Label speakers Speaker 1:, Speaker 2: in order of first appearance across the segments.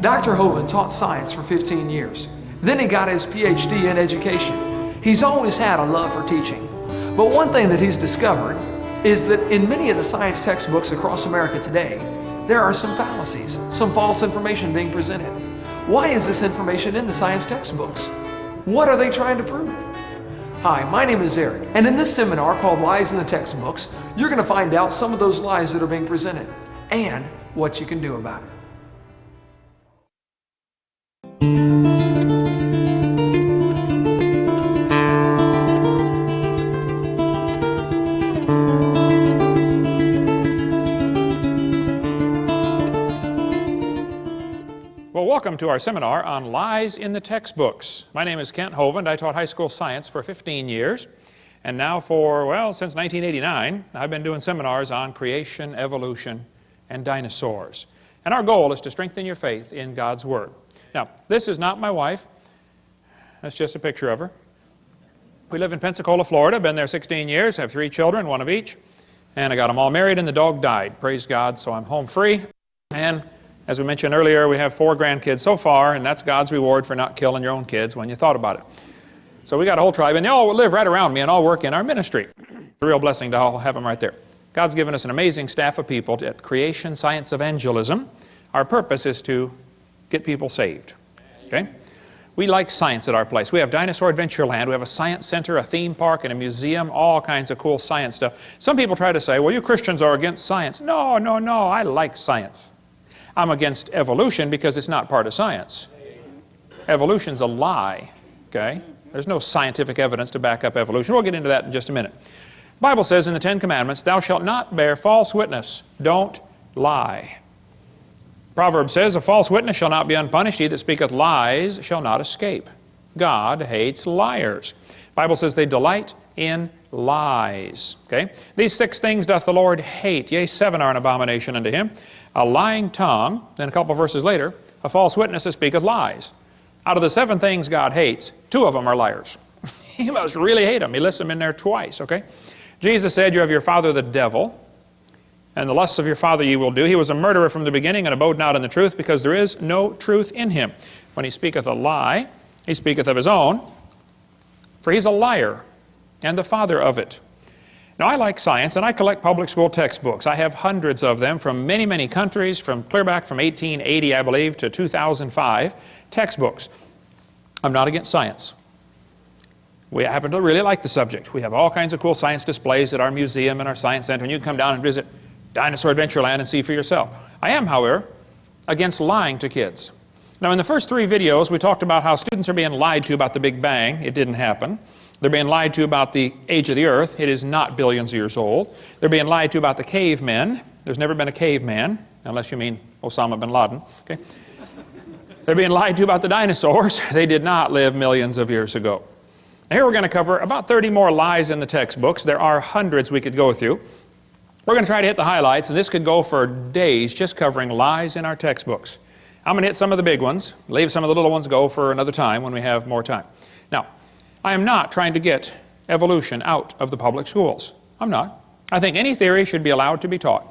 Speaker 1: Dr. Hovind taught science for 15 years. Then he got his PhD in education. He's always had a love for teaching. But one thing that he's discovered is that in many of the science textbooks across America today, there are some fallacies, some false information being presented. Why is this information in the science textbooks? What are they trying to prove? Hi, my name is Eric, and in this seminar called Lies in the Textbooks, you're going to find out some of those lies that are being presented and what you can do about it.
Speaker 2: Well, welcome to our seminar on Lies in the Textbooks. My name is Kent Hovind. I taught high school science for 15 years. And now for, well, since 1989, I've been doing seminars on creation, evolution, and dinosaurs. And our goal is to strengthen your faith in God's Word. Now, this is not my wife. That's just a picture of her. We live in Pensacola, Florida. Been there 16 years. Have 3 children, 1 of each. And I got them all married and the dog died. Praise God, so I'm home free. And as we mentioned earlier, we have 4 grandkids so far, and that's God's reward for not killing your own kids when you thought about it. So we got a whole tribe, and they all live right around me and all work in our ministry. It's a real blessing to all have them right there. God's given us an amazing staff of people at Creation Science Evangelism. Our purpose is to get people saved. Okay? We like science at our place. We have Dinosaur Adventureland. We have a science center, a theme park, and a museum, all kinds of cool science stuff. Some people try to say, well, you Christians are against science. No, no, no, I like science. I'm against evolution because it's not part of science. Evolution's a lie, okay? There's no scientific evidence to back up evolution. We'll get into that in just a minute. The Bible says in the 10 Commandments, thou shalt not bear false witness. Don't lie. Proverbs says, a false witness shall not be unpunished. He that speaketh lies shall not escape. God hates liars. The Bible says they delight in lies. Okay? These 6 things doth the Lord hate. Yea, 7 are an abomination unto him. A lying tongue, then a couple of verses later, a false witness that speaketh lies. Out of the 7 things God hates, 2 of them are liars. He must really hate them. He lists them in there twice, okay? Jesus said, you have your father the devil, and the lusts of your father ye will do. He was a murderer from the beginning, and abode not in the truth, because there is no truth in him. When he speaketh a lie, he speaketh of his own, for he's a liar, and the father of it. Now, I like science, and I collect public school textbooks. I have hundreds of them from many, many countries, from clear back from 1880, I believe, to 2005, textbooks. I'm not against science. We happen to really like the subject. We have all kinds of cool science displays at our museum and our science center, and you can come down and visit Dinosaur Adventureland and see for yourself. I am, however, against lying to kids. Now, in the first 3 videos, we talked about how students are being lied to about the Big Bang. It didn't happen. They're being lied to about the age of the earth. It is not billions of years old. They're being lied to about the cavemen. There's never been a caveman, unless you mean Osama bin Laden. Okay? They're being lied to about the dinosaurs. They did not live millions of years ago. Now, here we're going to cover about 30 more lies in the textbooks. There are hundreds we could go through. We're going to try to hit the highlights, and this could go for days just covering lies in our textbooks. I'm going to hit some of the big ones, leave some of the little ones go for another time when we have more time. Now, I am not trying to get evolution out of the public schools. I'm not. I think any theory should be allowed to be taught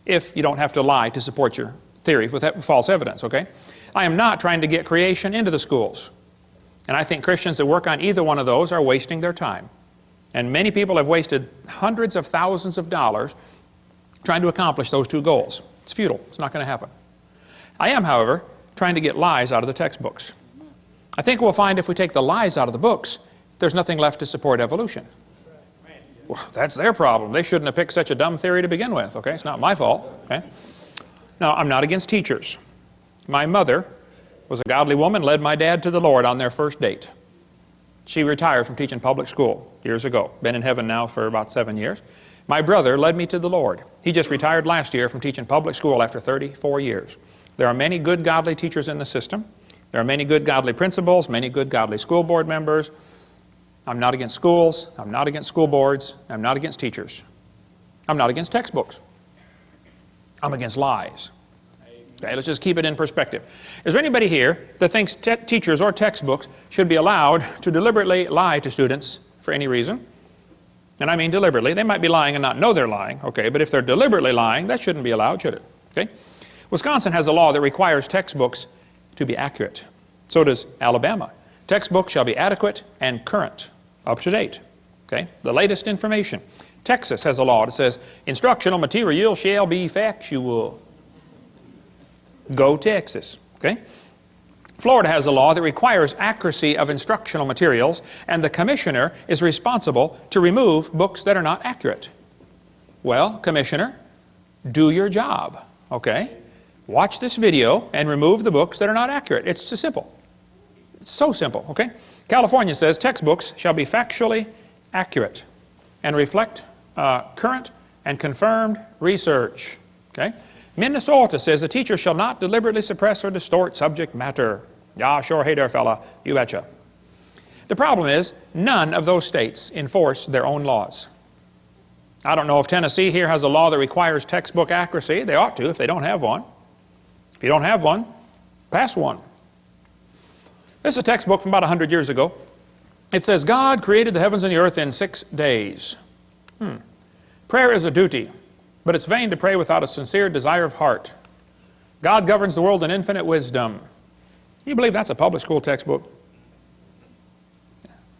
Speaker 2: if you don't have to lie to support your theory with false evidence, okay? I am not trying to get creation into the schools. And I think Christians that work on either one of those are wasting their time. And many people have wasted hundreds of thousands of dollars trying to accomplish those 2 goals. It's futile. It's not going to happen. I am, however, trying to get lies out of the textbooks. I think we'll find if we take the lies out of the books, there's nothing left to support evolution. Well, that's their problem. They shouldn't have picked such a dumb theory to begin with, okay? It's not my fault, okay? Now, I'm not against teachers. My mother was a godly woman, led my dad to the Lord on their first date. She retired from teaching public school years ago. Been in heaven now for about 7 years. My brother led me to the Lord. He just retired last year from teaching public school after 34 years. There are many good godly teachers in the system. There are many good godly principals, many good godly school board members. I'm not against schools. I'm not against school boards. I'm not against teachers. I'm not against textbooks. I'm against lies. Okay, let's just keep it in perspective. Is there anybody here that thinks teachers or textbooks should be allowed to deliberately lie to students for any reason? And I mean deliberately. They might be lying and not know they're lying, okay, but if they're deliberately lying, that shouldn't be allowed, should it? Okay? Wisconsin has a law that requires textbooks to be accurate. So does Alabama. Textbooks shall be adequate and current, up to date. Okay? The latest information. Texas has a law that says instructional material shall be factual. Go Texas. Okay? Florida has a law that requires accuracy of instructional materials, and the commissioner is responsible to remove books that are not accurate. Well, commissioner, do your job. Okay? Watch this video and remove the books that are not accurate. It's so simple. It's so simple. Okay? California says textbooks shall be factually accurate and reflect current and confirmed research. Okay? Minnesota says a teacher shall not deliberately suppress or distort subject matter. Yeah, sure, hey there, fella, you betcha. The problem is, none of those states enforce their own laws. I don't know if Tennessee here has a law that requires textbook accuracy. They ought to if they don't have one. If you don't have one, pass one. This is a textbook from about 100 years ago. It says, God created the heavens and the earth in 6 days. Prayer is a duty, but it's vain to pray without a sincere desire of heart. God governs the world in infinite wisdom. You believe that's a public school textbook?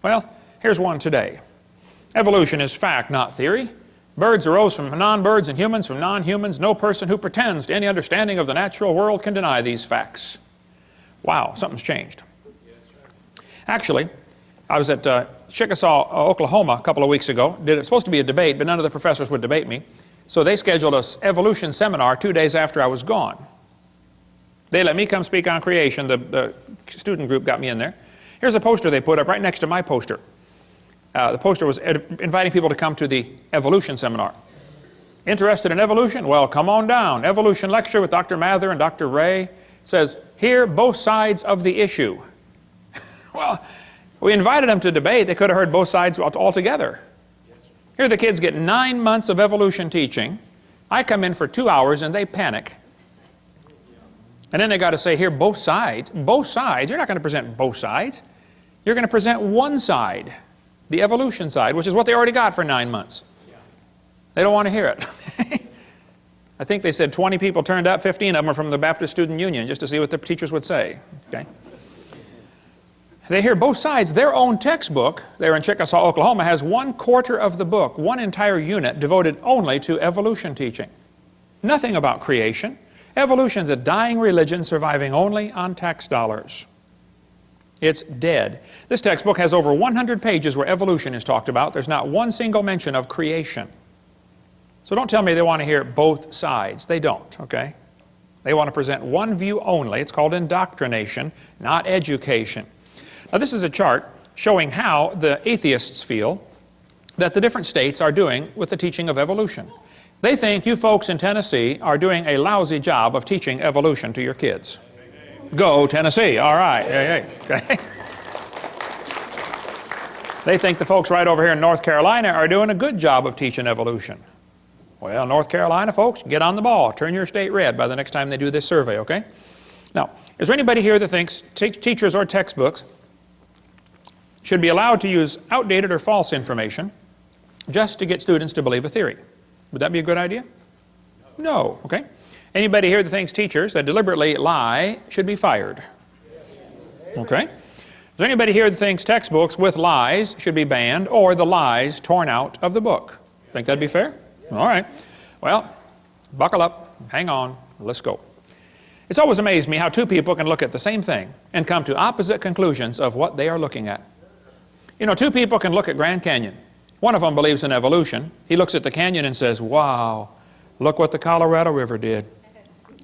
Speaker 2: Well, here's one today. Evolution is fact, not theory. Birds arose from non-birds and humans from non-humans. No person who pretends to any understanding of the natural world can deny these facts. Wow, something's changed. Actually, I was at Chickasaw, Oklahoma a couple of weeks ago. It was supposed to be a debate, but none of the professors would debate me. So they scheduled an evolution seminar 2 days after I was gone. They let me come speak on creation. The student group got me in there. Here's a poster they put up right next to my poster. The poster was inviting people to come to the evolution seminar. Interested in evolution? Well, come on down. Evolution lecture with Dr. Mather and Dr. Ray. It says, hear both sides of the issue. Well, we invited them to debate. They could have heard both sides altogether. Here the kids get 9 months of evolution teaching. I come in for 2 hours and they panic. And then they got to say, here, both sides. Both sides. You're not going to present both sides. You're going to present one side, the evolution side, which is what they already got for 9 months. They don't want to hear it. I think they said 20 people turned up, 15 of them are from the Baptist Student Union, just to see what the teachers would say. Okay? They hear both sides. Their own textbook, there in Chickasaw, Oklahoma, has 1/4 of the book, one entire unit devoted only to evolution teaching. Nothing about creation. Evolution is a dying religion surviving only on tax dollars. It's dead. This textbook has over 100 pages where evolution is talked about. There's not one single mention of creation. So don't tell me they want to hear both sides. They don't, okay? They want to present one view only. It's called indoctrination, not education. Now this is a chart showing how the atheists feel that the different states are doing with the teaching of evolution. They think you folks in Tennessee are doing a lousy job of teaching evolution to your kids. Go Tennessee, all right. Okay. They think the folks right over here in North Carolina are doing a good job of teaching evolution. Well, North Carolina folks, get on the ball. Turn your state red by the next time they do this survey, okay? Now, is there anybody here that thinks teachers or textbooks should be allowed to use outdated or false information just to get students to believe a theory? Would that be a good idea? No, okay? Anybody here that thinks teachers that deliberately lie should be fired? Okay? Is there anybody here that thinks textbooks with lies should be banned or the lies torn out of the book? Think that'd be fair? All right. Well, buckle up, hang on, let's go. It's always amazed me how two people can look at the same thing and come to opposite conclusions of what they are looking at. You know, two people can look at Grand Canyon. One of them believes in evolution. He looks at the canyon and says, wow, look what the Colorado River did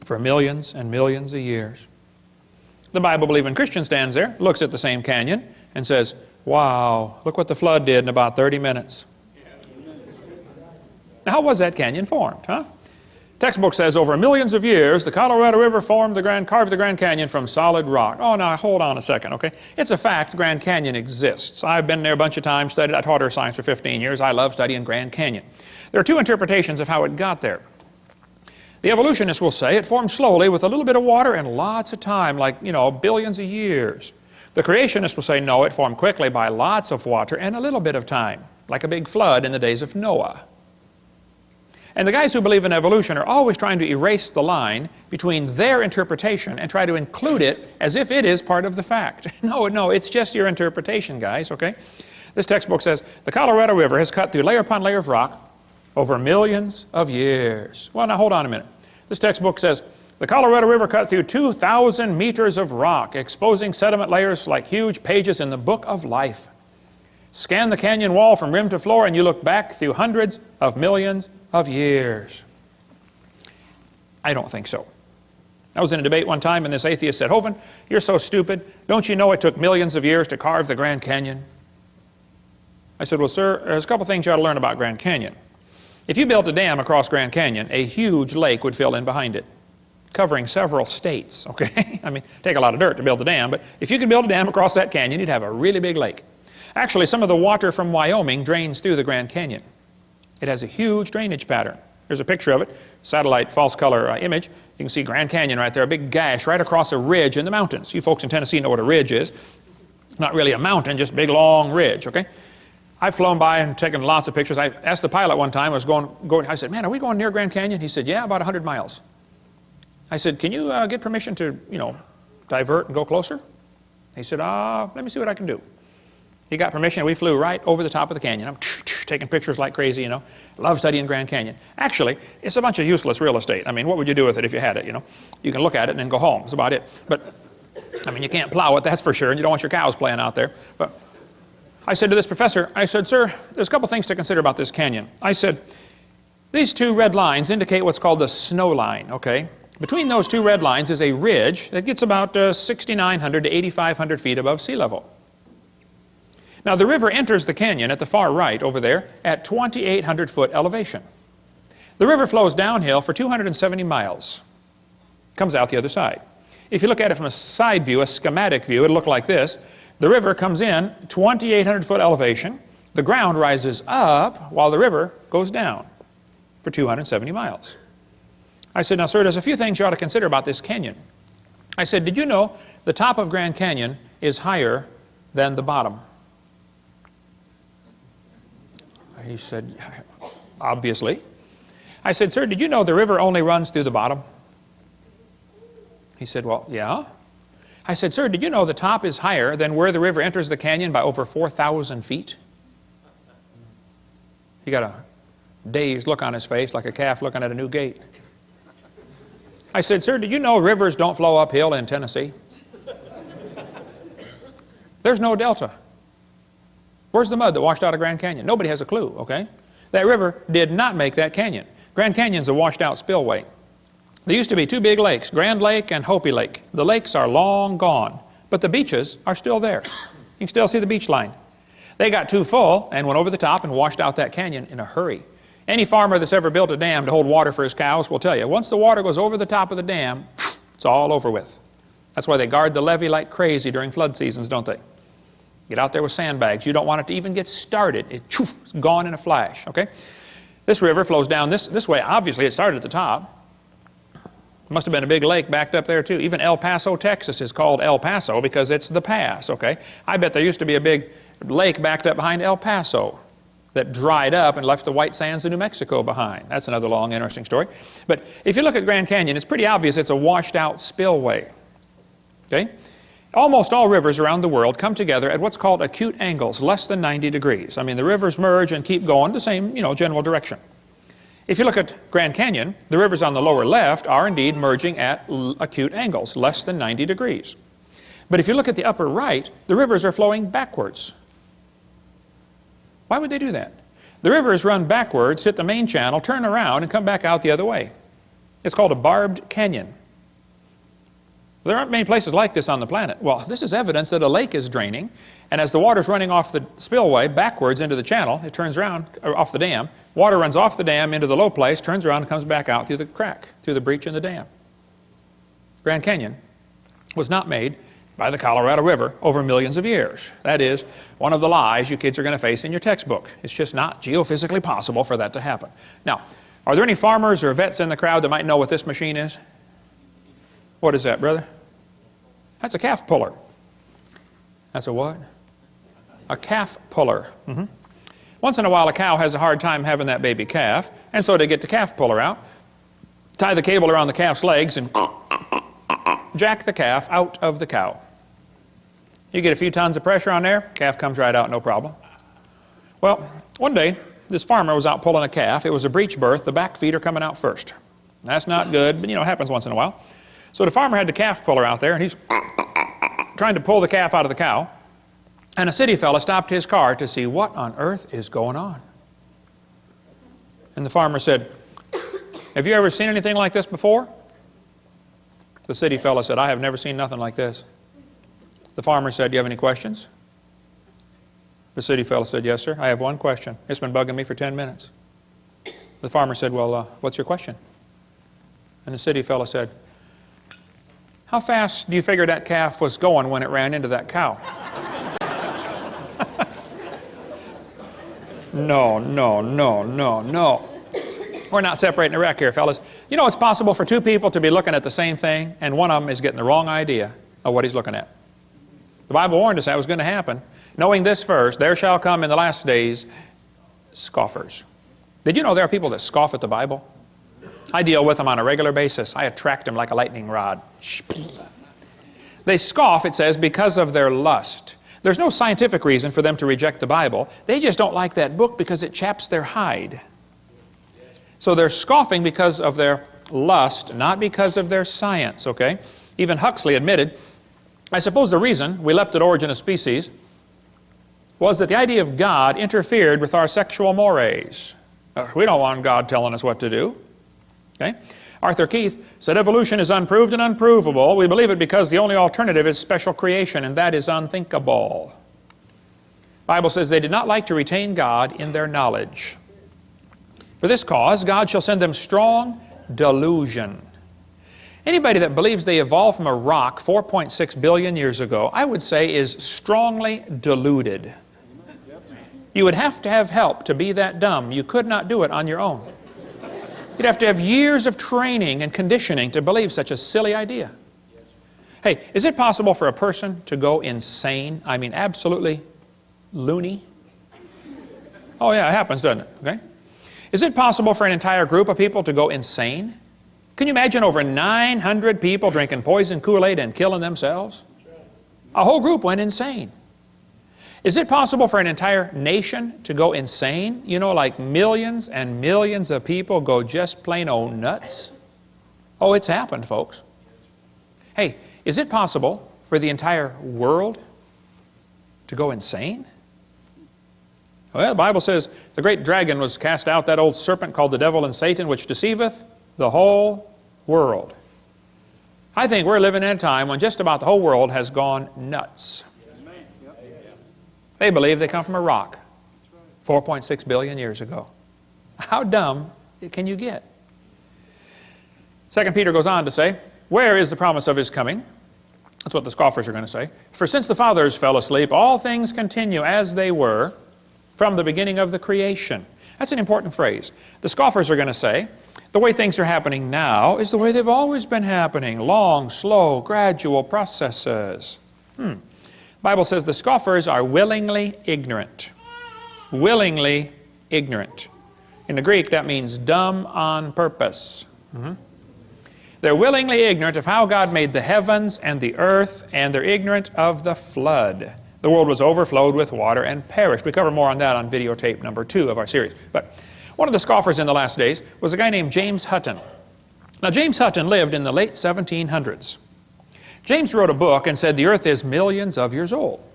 Speaker 2: for millions and millions of years. The Bible-believing Christian stands there, looks at the same canyon, and says, wow, look what the flood did in about 30 minutes. Now, how was that canyon formed, huh? Textbook says over millions of years, the Colorado River carved the Grand Canyon from solid rock. Oh, now, hold on a second, okay? It's a fact Grand Canyon exists. I've been there a bunch of times, studied. I taught earth science for 15 years. I love studying Grand Canyon. There are two interpretations of how it got there. The evolutionists will say it formed slowly with a little bit of water and lots of time, like, you know, billions of years. The creationists will say, no, it formed quickly by lots of water and a little bit of time, like a big flood in the days of Noah. And the guys who believe in evolution are always trying to erase the line between their interpretation and try to include it as if it is part of the fact. No, it's just your interpretation, guys, okay? This textbook says, the Colorado River has cut through layer upon layer of rock over millions of years. Well, now hold on a minute. This textbook says, the Colorado River cut through 2,000 meters of rock, exposing sediment layers like huge pages in the book of life. Scan the canyon wall from rim to floor and you look back through hundreds of millions of years. I don't think so. I was in a debate one time and this atheist said, Hovind, you're so stupid. Don't you know it took millions of years to carve the Grand Canyon? I said, well, sir, there's a couple things you ought to learn about Grand Canyon. If you built a dam across Grand Canyon, a huge lake would fill in behind it, covering several states, okay? I mean, take a lot of dirt to build a dam, but if you could build a dam across that canyon, you'd have a really big lake. Actually, some of the water from Wyoming drains through the Grand Canyon. It has a huge drainage pattern. There's a picture of it, satellite false color image. You can see Grand Canyon right there, a big gash right across a ridge in the mountains. You folks in Tennessee know what a ridge is. Not really a mountain, just a big long ridge, okay? I've flown by and taken lots of pictures. I asked the pilot one time, I said, man, are we going near Grand Canyon? He said, yeah, about 100 miles. I said, can you get permission to, divert and go closer? He said, let me see what I can do. He got permission, and we flew right over the top of the canyon. I'm taking pictures like crazy, Love studying Grand Canyon. Actually, it's a bunch of useless real estate. I mean, what would you do with it if you had it, You can look at it and then go home. That's about it. But, I mean, you can't plow it, that's for sure, and you don't want your cows playing out there. But I said to this professor, I said, sir, there's a couple things to consider about this canyon. I said, these two red lines indicate what's called the snow line, okay? Between those two red lines is a ridge that gets about 6,900 to 8,500 feet above sea level. Now, the river enters the canyon at the far right over there at 2,800 foot elevation. The river flows downhill for 270 miles. Comes out the other side. If you look at it from a side view, a schematic view, it'll look like this. The river comes in 2,800 foot elevation. The ground rises up while the river goes down for 270 miles. I said, now, sir, there's a few things you ought to consider about this canyon. I said, did you know the top of Grand Canyon is higher than the bottom? He said, obviously. I said, sir, did you know the river only runs through the bottom? He said, well, yeah. I said, sir, did you know the top is higher than where the river enters the canyon by over 4,000 feet? He got a dazed look on his face like a calf looking at a new gate. I said, sir, did you know rivers don't flow uphill in Tennessee? There's no delta. Where's the mud that washed out of Grand Canyon? Nobody has a clue, okay? That river did not make that canyon. Grand Canyon's a washed out spillway. There used to be two big lakes, Grand Lake and Hopi Lake. The lakes are long gone, but the beaches are still there. You can still see the beach line. They got too full and went over the top and washed out that canyon in a hurry. Any farmer that's ever built a dam to hold water for his cows will tell you, once the water goes over the top of the dam, it's all over with. That's why they guard the levee like crazy during flood seasons, don't they? Get out there with sandbags. You don't want it to even get started. It's gone in a flash, okay? This river flows down this way. Obviously, it started at the top. Must have been a big lake backed up there, too. Even El Paso, Texas is called El Paso because it's the pass, okay? I bet there used to be a big lake backed up behind El Paso that dried up and left the white sands of New Mexico behind. That's another long, interesting story. But if you look at Grand Canyon, it's pretty obvious it's a washed-out spillway, okay? Almost all rivers around the world come together at what's called acute angles, less than 90 degrees. I mean, the rivers merge and keep going the same, general direction. If you look at Grand Canyon, the rivers on the lower left are indeed merging at acute angles, less than 90 degrees. But if you look at the upper right, the rivers are flowing backwards. Why would they do that? The rivers run backwards, hit the main channel, turn around, and come back out the other way. It's called a barbed canyon. There aren't many places like this on the planet. Well, this is evidence that a lake is draining, and as the water's running off the spillway backwards into the channel, it turns around, off the dam, water runs off the dam into the low place, turns around and comes back out through the crack, through the breach in the dam. Grand Canyon was not made by the Colorado River over millions of years. That is one of the lies you kids are going to face in your textbook. It's just not geophysically possible for that to happen. Now, are there any farmers or vets in the crowd that might know what this machine is? What is that, brother? That's a calf puller. That's a what? A calf puller. Once in a while, a cow has a hard time having that baby calf, and so they get the calf puller out, tie the cable around the calf's legs, and jack the calf out of the cow. You get a few tons of pressure on there, calf comes right out, no problem. Well, one day, this farmer was out pulling a calf. It was a breech birth. The back feet are coming out first. That's not good, but you know, it happens once in a while. So the farmer had the calf puller out there, and he's trying to pull the calf out of the cow. And a city fella stopped his car to see what on earth is going on. And the farmer said, "Have you ever seen anything like this before?" The city fella said, "I have never seen nothing like this." The farmer said, "Do you have any questions?" The city fella said, "Yes, sir, I have one question. It's been bugging me for 10 minutes. The farmer said, "Well, what's your question?" And the city fella said, "How fast do you figure that calf was going when it ran into that cow?" No. We're not separating the wreck here, fellas. You know, it's possible for two people to be looking at the same thing, and one of them is getting the wrong idea of what he's looking at. The Bible warned us that was going to happen. Knowing this first, there shall come in the last days scoffers. Did you know there are people that scoff at the Bible? I deal with them on a regular basis. I attract them like a lightning rod. They scoff, it says, because of their lust. There's no scientific reason for them to reject the Bible. They just don't like that book because it chaps their hide. So they're scoffing because of their lust, not because of their science, okay? Even Huxley admitted, I suppose the reason we leapt at origin of species was that the idea of God interfered with our sexual mores. We don't want God telling us what to do. Okay? Arthur Keith said, evolution is unproved and unprovable. We believe it because the only alternative is special creation, and that is unthinkable. The Bible says they did not like to retain God in their knowledge. For this cause, God shall send them strong delusion. Anybody that believes they evolved from a rock 4.6 billion years ago, I would say is strongly deluded. You would have to have help to be that dumb. You could not do it on your own. You'd have to have years of training and conditioning to believe such a silly idea. Hey, is it possible for a person to go insane? I mean, absolutely loony? Oh yeah, it happens, doesn't it? Okay. Is it possible for an entire group of people to go insane? Can you imagine over 900 people drinking poison Kool-Aid and killing themselves? A whole group went insane. Is it possible for an entire nation to go insane? You know, like millions and millions of people go just plain old nuts? Oh, it's happened, folks. Hey, is it possible for the entire world to go insane? Well, the Bible says the great dragon was cast out, that old serpent called the devil and Satan, which deceiveth the whole world. I think we're living in a time when just about the whole world has gone nuts. They believe they come from a rock 4.6 billion years ago. How dumb can you get? 2 Peter goes on to say, where is the promise of his coming? That's what the scoffers are going to say. For since the fathers fell asleep, all things continue as they were from the beginning of the creation. That's an important phrase. The scoffers are going to say, the way things are happening now is the way they've always been happening. Long, slow, gradual processes. The Bible says the scoffers are willingly ignorant. Willingly ignorant. In the Greek, that means dumb on purpose. They're willingly ignorant of how God made the heavens and the earth, and they're ignorant of the flood. The world was overflowed with water and perished. We cover more on that on videotape number 2 of our series. But one of the scoffers in the last days was a guy named James Hutton. Now, James Hutton lived in the late 1700s. James wrote a book and said the earth is millions of years old.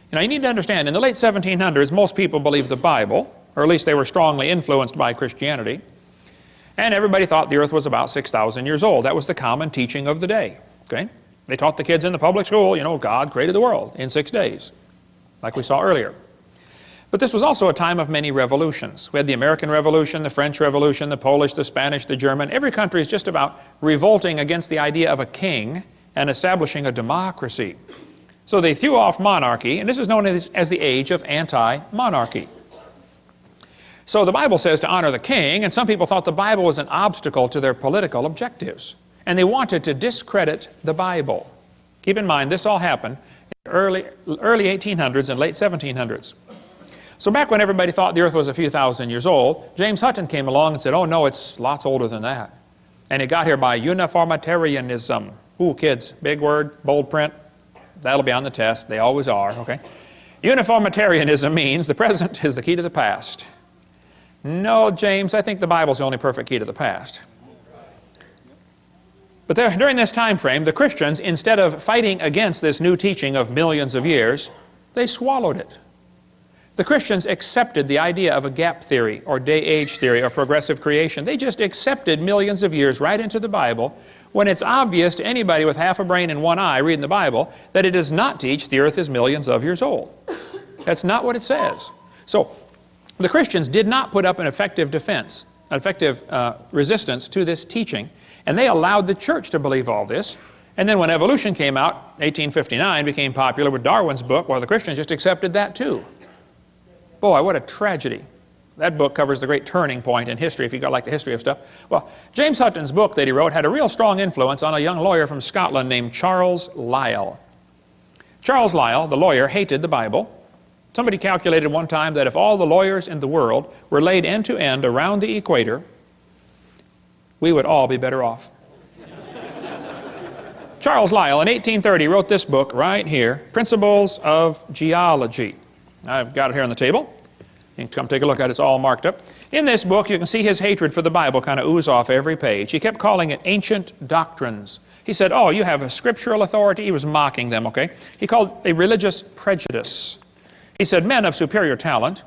Speaker 2: You know, you need to understand, in the late 1700s, most people believed the Bible, or at least they were strongly influenced by Christianity, and everybody thought the earth was about 6,000 years old. That was the common teaching of the day. Okay? They taught the kids in the public school, you know, God created the world in 6 days, like we saw earlier. But this was also a time of many revolutions. We had the American Revolution, the French Revolution, the Polish, the Spanish, the German. Every country is just about revolting against the idea of a king and establishing a democracy. So they threw off monarchy, and this is known as the age of anti-monarchy. So the Bible says to honor the king, and some people thought the Bible was an obstacle to their political objectives. And they wanted to discredit the Bible. Keep in mind, this all happened in the early 1800s and late 1700s. So back when everybody thought the earth was a few thousand years old, James Hutton came along and said, oh no, it's lots older than that. And it got here by uniformitarianism. Ooh, kids, big word, bold print. That'll be on the test. They always are, okay? Uniformitarianism means the present is the key to the past. No, James, I think the Bible's the only perfect key to the past. But during this time frame, the Christians, instead of fighting against this new teaching of millions of years, they swallowed it. The Christians accepted the idea of a gap theory or day-age theory or progressive creation. They just accepted millions of years right into the Bible when it's obvious to anybody with half a brain and one eye reading the Bible that it does not teach the earth is millions of years old. That's not what it says. So the Christians did not put up an effective defense, an effective resistance to this teaching, and they allowed the church to believe all this. And then when evolution came out, 1859 became popular with Darwin's book, well, the Christians just accepted that too. Boy, what a tragedy. That book covers the great turning point in history, if you like the history of stuff. Well, James Hutton's book that he wrote had a real strong influence on a young lawyer from Scotland named Charles Lyell. Charles Lyell, the lawyer, hated the Bible. Somebody calculated one time that if all the lawyers in the world were laid end to end around the equator, we would all be better off. Charles Lyell, in 1830, wrote this book right here, Principles of Geology. I've got it here on the table. You can come take a look at it. It's all marked up. In this book, you can see his hatred for the Bible kind of ooze off every page. He kept calling it ancient doctrines. He said, oh, you have a scriptural authority. He was mocking them, okay? He called a religious prejudice. He said, men of superior talent,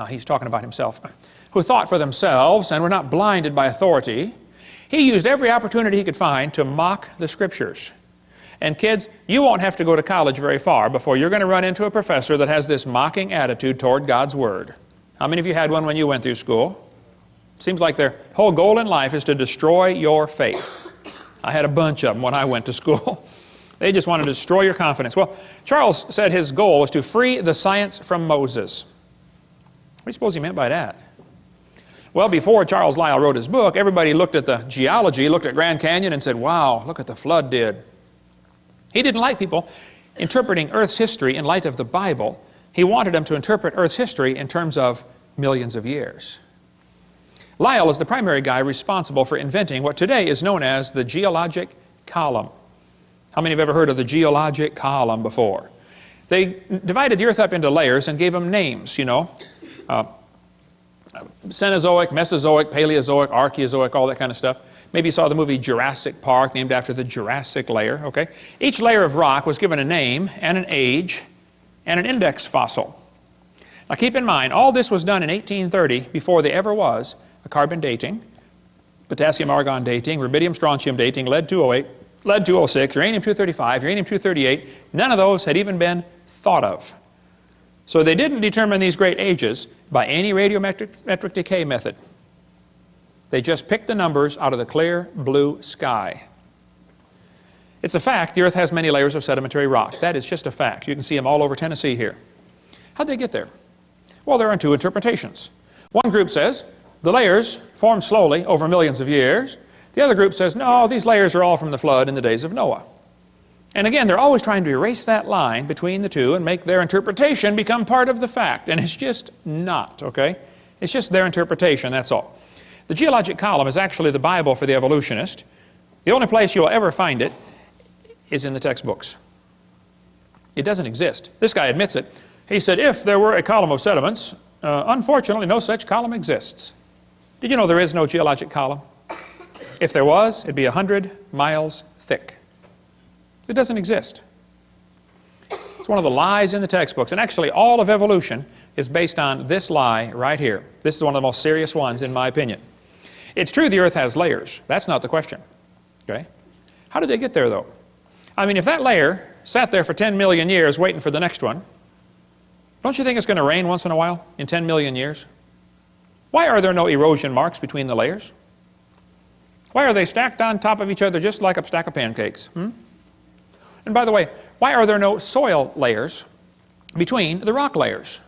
Speaker 2: he's talking about himself, who thought for themselves and were not blinded by authority, he used every opportunity he could find to mock the Scriptures. And kids, you won't have to go to college very far before you're going to run into a professor that has this mocking attitude toward God's Word. How many of you had one when you went through school? Seems like their whole goal in life is to destroy your faith. I had a bunch of them when I went to school. They just wanted to destroy your confidence. Well, Charles said his goal was to free the science from Moses. What do you suppose he meant by that? Well, before Charles Lyell wrote his book, everybody looked at the geology, looked at Grand Canyon and said, wow, look what the flood did. He didn't like people interpreting Earth's history in light of the Bible. He wanted them to interpret Earth's history in terms of millions of years. Lyell is the primary guy responsible for inventing what today is known as the geologic column. How many have ever heard of the geologic column before? They divided the Earth up into layers and gave them names, you know. Cenozoic, Mesozoic, Paleozoic, Archaeozoic, all that kind of stuff. Maybe you saw the movie Jurassic Park, named after the Jurassic layer, okay? Each layer of rock was given a name and an age and an index fossil. Now keep in mind, all this was done in 1830 before there ever was a carbon dating, potassium-argon dating, rubidium-strontium dating, lead-208, lead-206, uranium-235, uranium-238. None of those had even been thought of. So they didn't determine these great ages by any radiometric decay method. They just picked the numbers out of the clear blue sky. It's a fact the Earth has many layers of sedimentary rock. That is just a fact. You can see them all over Tennessee here. How'd they get there? Well, there are two interpretations. One group says the layers formed slowly over millions of years. The other group says, no, these layers are all from the flood in the days of Noah. And again, they're always trying to erase that line between the two and make their interpretation become part of the fact. And it's just not, okay? It's just their interpretation, that's all. The geologic column is actually the Bible for the evolutionist. The only place you'll ever find it is in the textbooks. It doesn't exist. This guy admits it. He said, if there were a column of sediments, unfortunately no such column exists. Did you know there is no geologic column? If there was, it'd be 100 miles thick. It doesn't exist. It's one of the lies in the textbooks. And actually, all of evolution is based on this lie right here. This is one of the most serious ones, in my opinion. It's true the Earth has layers. That's not the question. Okay? How did they get there, though? I mean, if that layer sat there for 10 million years waiting for the next one, don't you think it's going to rain once in a while in 10 million years? Why are there no erosion marks between the layers? Why are they stacked on top of each other just like a stack of pancakes? And by the way, why are there no soil layers between the rock layers?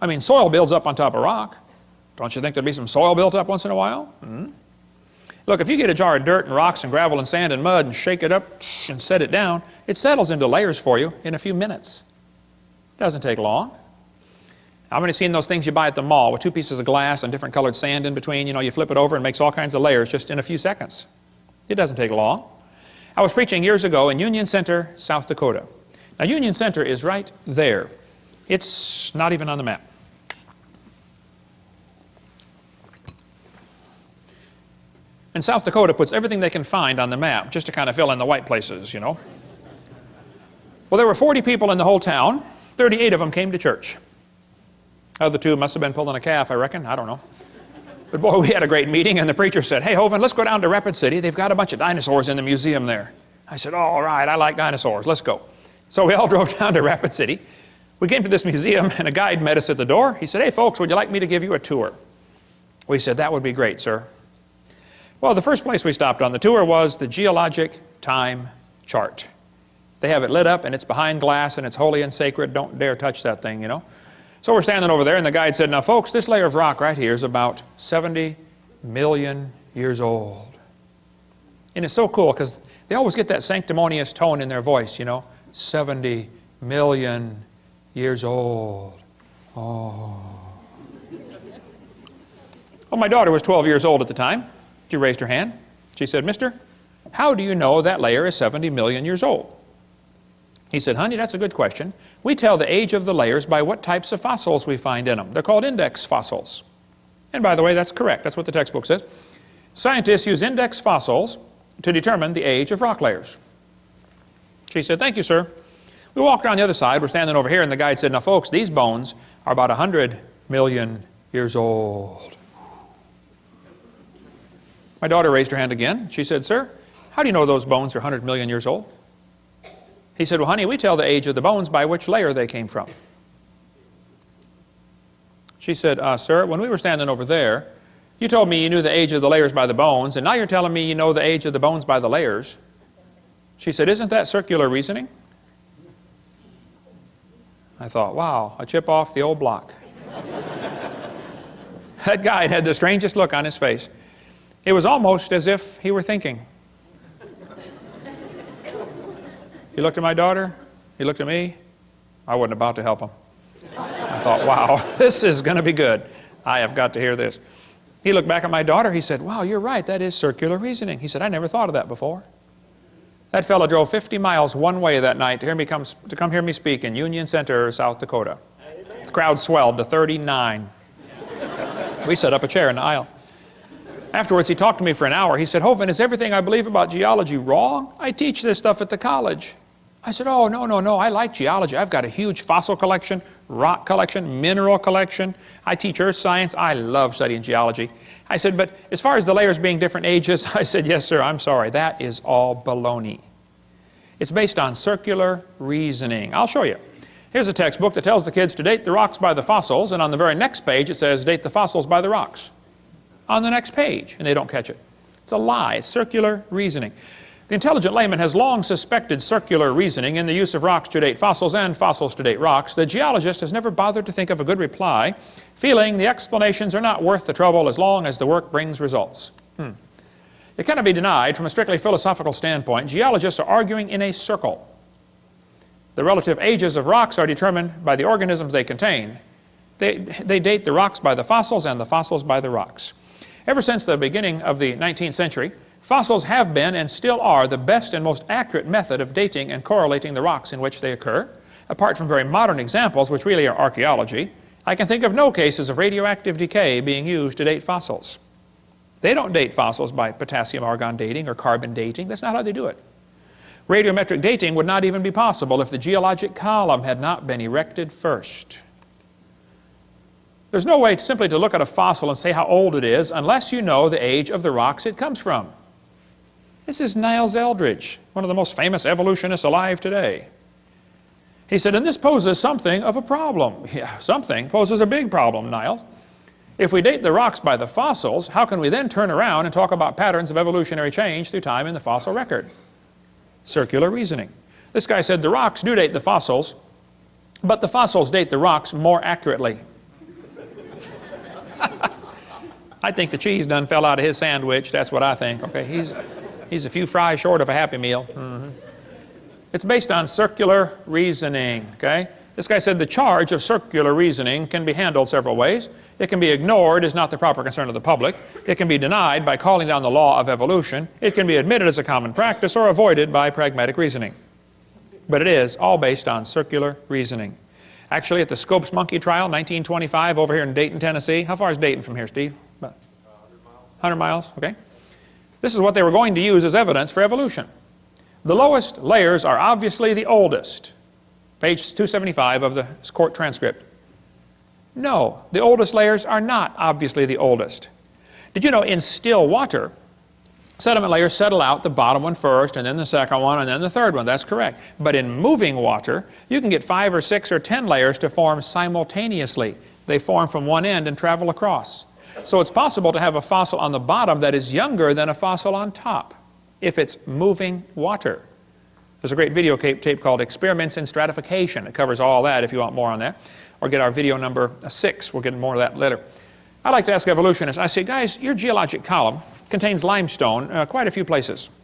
Speaker 2: I mean, soil builds up on top of rock. Don't you think there'd be some soil built up once in a while? Look, if you get a jar of dirt and rocks and gravel and sand and mud and shake it up and set it down, it settles into layers for you in a few minutes. Doesn't take long. How many seen those things you buy at the mall with two pieces of glass and different colored sand in between? You know, you flip it over and it makes all kinds of layers just in a few seconds. It doesn't take long. I was preaching years ago in Union Center, South Dakota. Now, Union Center is right there. It's not even on the map. And South Dakota puts everything they can find on the map just to kind of fill in the white places, you know. Well, there were 40 people in the whole town. 38 of them came to church. Other two must have been pulling a calf, I reckon. I don't know. But boy, we had a great meeting, and the preacher said, "Hey, Hovind, let's go down to Rapid City. They've got a bunch of dinosaurs in the museum there." I said, "Oh, all right, I like dinosaurs. Let's go." So we all drove down to Rapid City. We came to this museum, and a guide met us at the door. He said, "Hey, folks, would you like me to give you a tour?" We said, "That would be great, sir." Well, the first place we stopped on the tour was the geologic time chart. They have it lit up, and it's behind glass, and it's holy and sacred. Don't dare touch that thing, you know. So we're standing over there, and the guide said, "Now, folks, this layer of rock right here is about 70 million years old." And it's so cool because they always get that sanctimonious tone in their voice, you know. 70 million years old. Oh. Well, my daughter was 12 years old at the time. She raised her hand. She said, "Mister, how do you know that layer is 70 million years old?" He said, "Honey, that's a good question. We tell the age of the layers by what types of fossils we find in them. They're called index fossils." And by the way, that's correct. That's what the textbook says. Scientists use index fossils to determine the age of rock layers. She said, "Thank you, sir." We walked around the other side. We're standing over here, and the guide said, "Now, folks, these bones are about 100 million years old." My daughter raised her hand again. She said, "Sir, how do you know those bones are 100 million years old?" He said, "Well, honey, we tell the age of the bones by which layer they came from." She said, "Sir, when we were standing over there, you told me you knew the age of the layers by the bones, and now you're telling me you know the age of the bones by the layers." She said, "Isn't that circular reasoning?" I thought, wow, a chip off the old block. That guide had the strangest look on his face. It was almost as if he were thinking. He looked at my daughter, he looked at me. I wasn't about to help him. I thought, wow, this is going to be good. I have got to hear this. He looked back at my daughter, he said, "Wow, you're right, that is circular reasoning." He said, "I never thought of that before." That fellow drove 50 miles one way that night to come hear me speak in Union Center, South Dakota. The crowd swelled to 39. We set up a chair in the aisle. Afterwards, he talked to me for an hour. He said, "Hovind, is everything I believe about geology wrong? I teach this stuff at the college." I said, "Oh, no, I like geology. I've got a huge fossil collection, rock collection, mineral collection. I teach earth science. I love studying geology." I said, "But as far as the layers being different ages," I said, "Yes, sir, I'm sorry. That is all baloney. It's based on circular reasoning." I'll show you. Here's a textbook that tells the kids to date the rocks by the fossils, and on the very next page it says, "Date the fossils by the rocks." On the next page, and they don't catch it. It's a lie. It's circular reasoning. The intelligent layman has long suspected circular reasoning in the use of rocks to date fossils and fossils to date rocks. The geologist has never bothered to think of a good reply, feeling the explanations are not worth the trouble as long as the work brings results. It cannot be denied from a strictly philosophical standpoint, geologists are arguing in a circle. The relative ages of rocks are determined by the organisms they contain. They date the rocks by the fossils and the fossils by the rocks. Ever since the beginning of the 19th century, fossils have been and still are the best and most accurate method of dating and correlating the rocks in which they occur. Apart from very modern examples, which really are archaeology, I can think of no cases of radioactive decay being used to date fossils. They don't date fossils by potassium-argon dating or carbon dating. That's not how they do it. Radiometric dating would not even be possible if the geologic column had not been erected first. There's no way simply to look at a fossil and say how old it is unless you know the age of the rocks it comes from. This is Niles Eldredge, one of the most famous evolutionists alive today. He said, and this poses something of a problem. Yeah, something poses a big problem, Niles. If we date the rocks by the fossils, how can we then turn around and talk about patterns of evolutionary change through time in the fossil record? Circular reasoning. This guy said the rocks do date the fossils, but the fossils date the rocks more accurately. I think the cheese done fell out of his sandwich. That's what I think. Okay, he's a few fries short of a Happy Meal. It's based on circular reasoning. Okay, This guy said the charge of circular reasoning can be handled several ways. It can be ignored as not the proper concern of the public. It can be denied by calling down the law of evolution. It can be admitted as a common practice or avoided by pragmatic reasoning. But it is all based on circular reasoning. Actually, at the Scopes monkey trial, 1925, over here in Dayton, Tennessee. How far is Dayton from here, Steve? About 100 miles, okay. This is what they were going to use as evidence for evolution. The lowest layers are obviously the oldest. Page 275 of the court transcript. No, the oldest layers are not obviously the oldest. Did you know in still water, sediment layers settle out, the bottom one first, and then the second one, and then the third one? That's correct. But in moving water, you can get 5 or 6 or 10 layers to form simultaneously. They form from one end and travel across. So it's possible to have a fossil on the bottom that is younger than a fossil on top, if it's moving water. There's a great video tape called Experiments in Stratification. It covers all that if you want more on that. Or get our video number 6. We'll get more of that later. I like to ask evolutionists, I say, guys, your geologic column contains limestone quite a few places.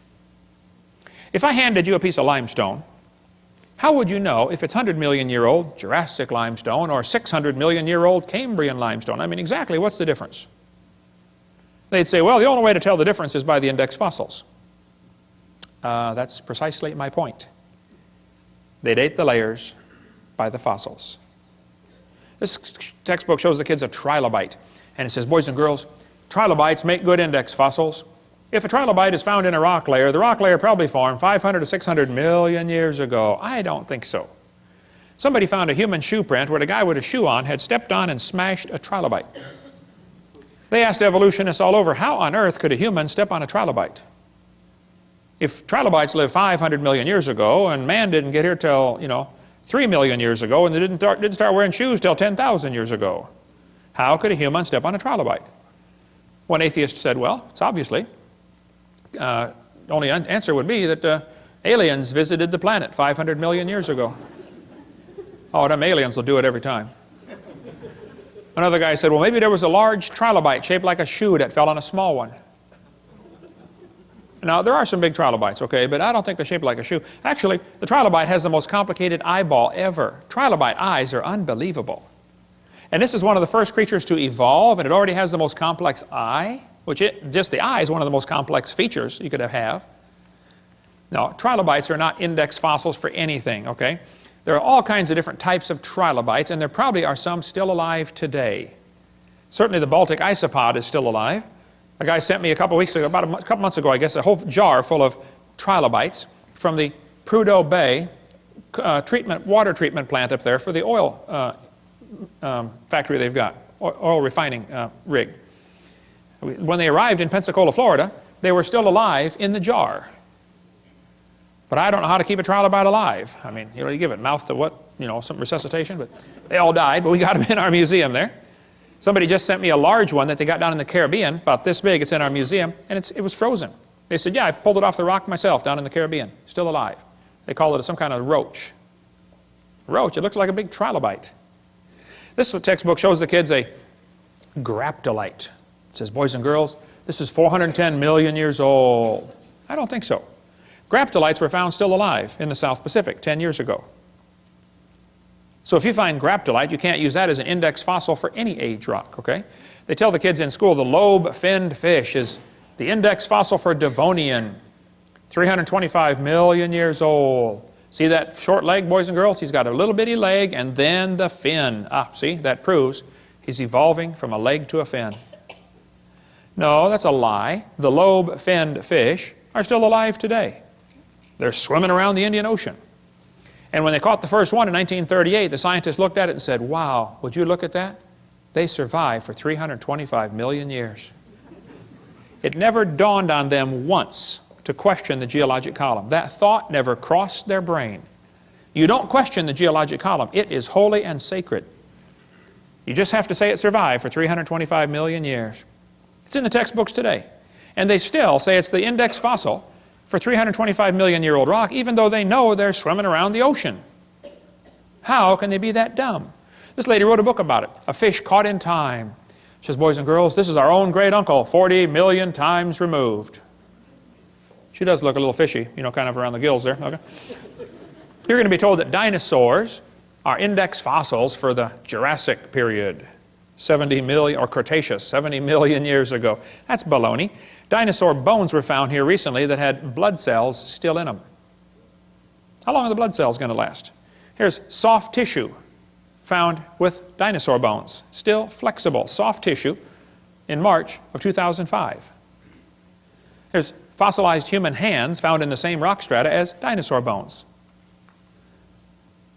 Speaker 2: If I handed you a piece of limestone, how would you know if it's 100 million year old Jurassic limestone or 600 million year old Cambrian limestone? I mean, exactly what's the difference? They'd say, well, the only way to tell the difference is by the index fossils. That's precisely my point. They date the layers by the fossils. This textbook shows the kids a trilobite, and it says, boys and girls, trilobites make good index fossils. If a trilobite is found in a rock layer, the rock layer probably formed 500 to 600 million years ago. I don't think so. Somebody found a human shoe print where the guy with a shoe on had stepped on and smashed a trilobite. They asked evolutionists all over, how on earth could a human step on a trilobite? If trilobites lived 500 million years ago, and man didn't get here till, 3 million years ago, and they didn't start wearing shoes till 10,000 years ago, how could a human step on a trilobite? One atheist said, well, it's obviously. Only answer would be that aliens visited the planet 500 million years ago. Oh, them aliens will do it every time. Another guy said, well, maybe there was a large trilobite shaped like a shoe that fell on a small one. Now, there are some big trilobites, okay, but I don't think they're shaped like a shoe. Actually, the trilobite has the most complicated eyeball ever. Trilobite eyes are unbelievable. And this is one of the first creatures to evolve, and it already has the most complex eye, which just the eye is one of the most complex features you could have. Now, trilobites are not index fossils for anything, okay? There are all kinds of different types of trilobites, and there probably are some still alive today. Certainly the Baltic isopod is still alive. A guy sent me a couple weeks ago, about a couple months ago, I guess, a whole jar full of trilobites from the Prudhoe Bay water treatment plant up there for the oil factory they've got, oil refining rig. When they arrived in Pensacola, Florida, they were still alive in the jar. But I don't know how to keep a trilobite alive. I mean, you give it mouth to what, some resuscitation, but they all died, but we got them in our museum there. Somebody just sent me a large one that they got down in the Caribbean, about this big. It's in our museum, and it was frozen. They said, yeah, I pulled it off the rock myself down in the Caribbean, still alive. They call it some kind of roach. Roach, it looks like a big trilobite. This textbook shows the kids a graptolite. It says, boys and girls, this is 410 million years old. I don't think so. Graptolites were found still alive in the South Pacific 10 years ago. So if you find graptolite, you can't use that as an index fossil for any age rock, okay? They tell the kids in school the lobe-finned fish is the index fossil for Devonian, 325 million years old. See that short leg, boys and girls? He's got a little bitty leg and then the fin. See, that proves he's evolving from a leg to a fin. No, that's a lie. The lobe-finned fish are still alive today. They're swimming around the Indian Ocean. And when they caught the first one in 1938, the scientists looked at it and said, wow, would you look at that? They survived for 325 million years. It never dawned on them once to question the geologic column. That thought never crossed their brain. You don't question the geologic column. It is holy and sacred. You just have to say it survived for 325 million years. It's in the textbooks today. And they still say it's the index fossil for 325 million year old rock, even though they know they're swimming around the ocean. How can they be that dumb? This lady wrote a book about it, A Fish Caught in Time. She says, boys and girls, this is our own great uncle, 40 million times removed. She does look a little fishy, kind of around the gills there. Okay. You're going to be told that dinosaurs are index fossils for the Jurassic period, 70 million, or Cretaceous, 70 million years ago. That's baloney. Dinosaur bones were found here recently that had blood cells still in them. How long are the blood cells going to last? Here's soft tissue found with dinosaur bones, still flexible, soft tissue in March of 2005. There's fossilized human hands found in the same rock strata as dinosaur bones.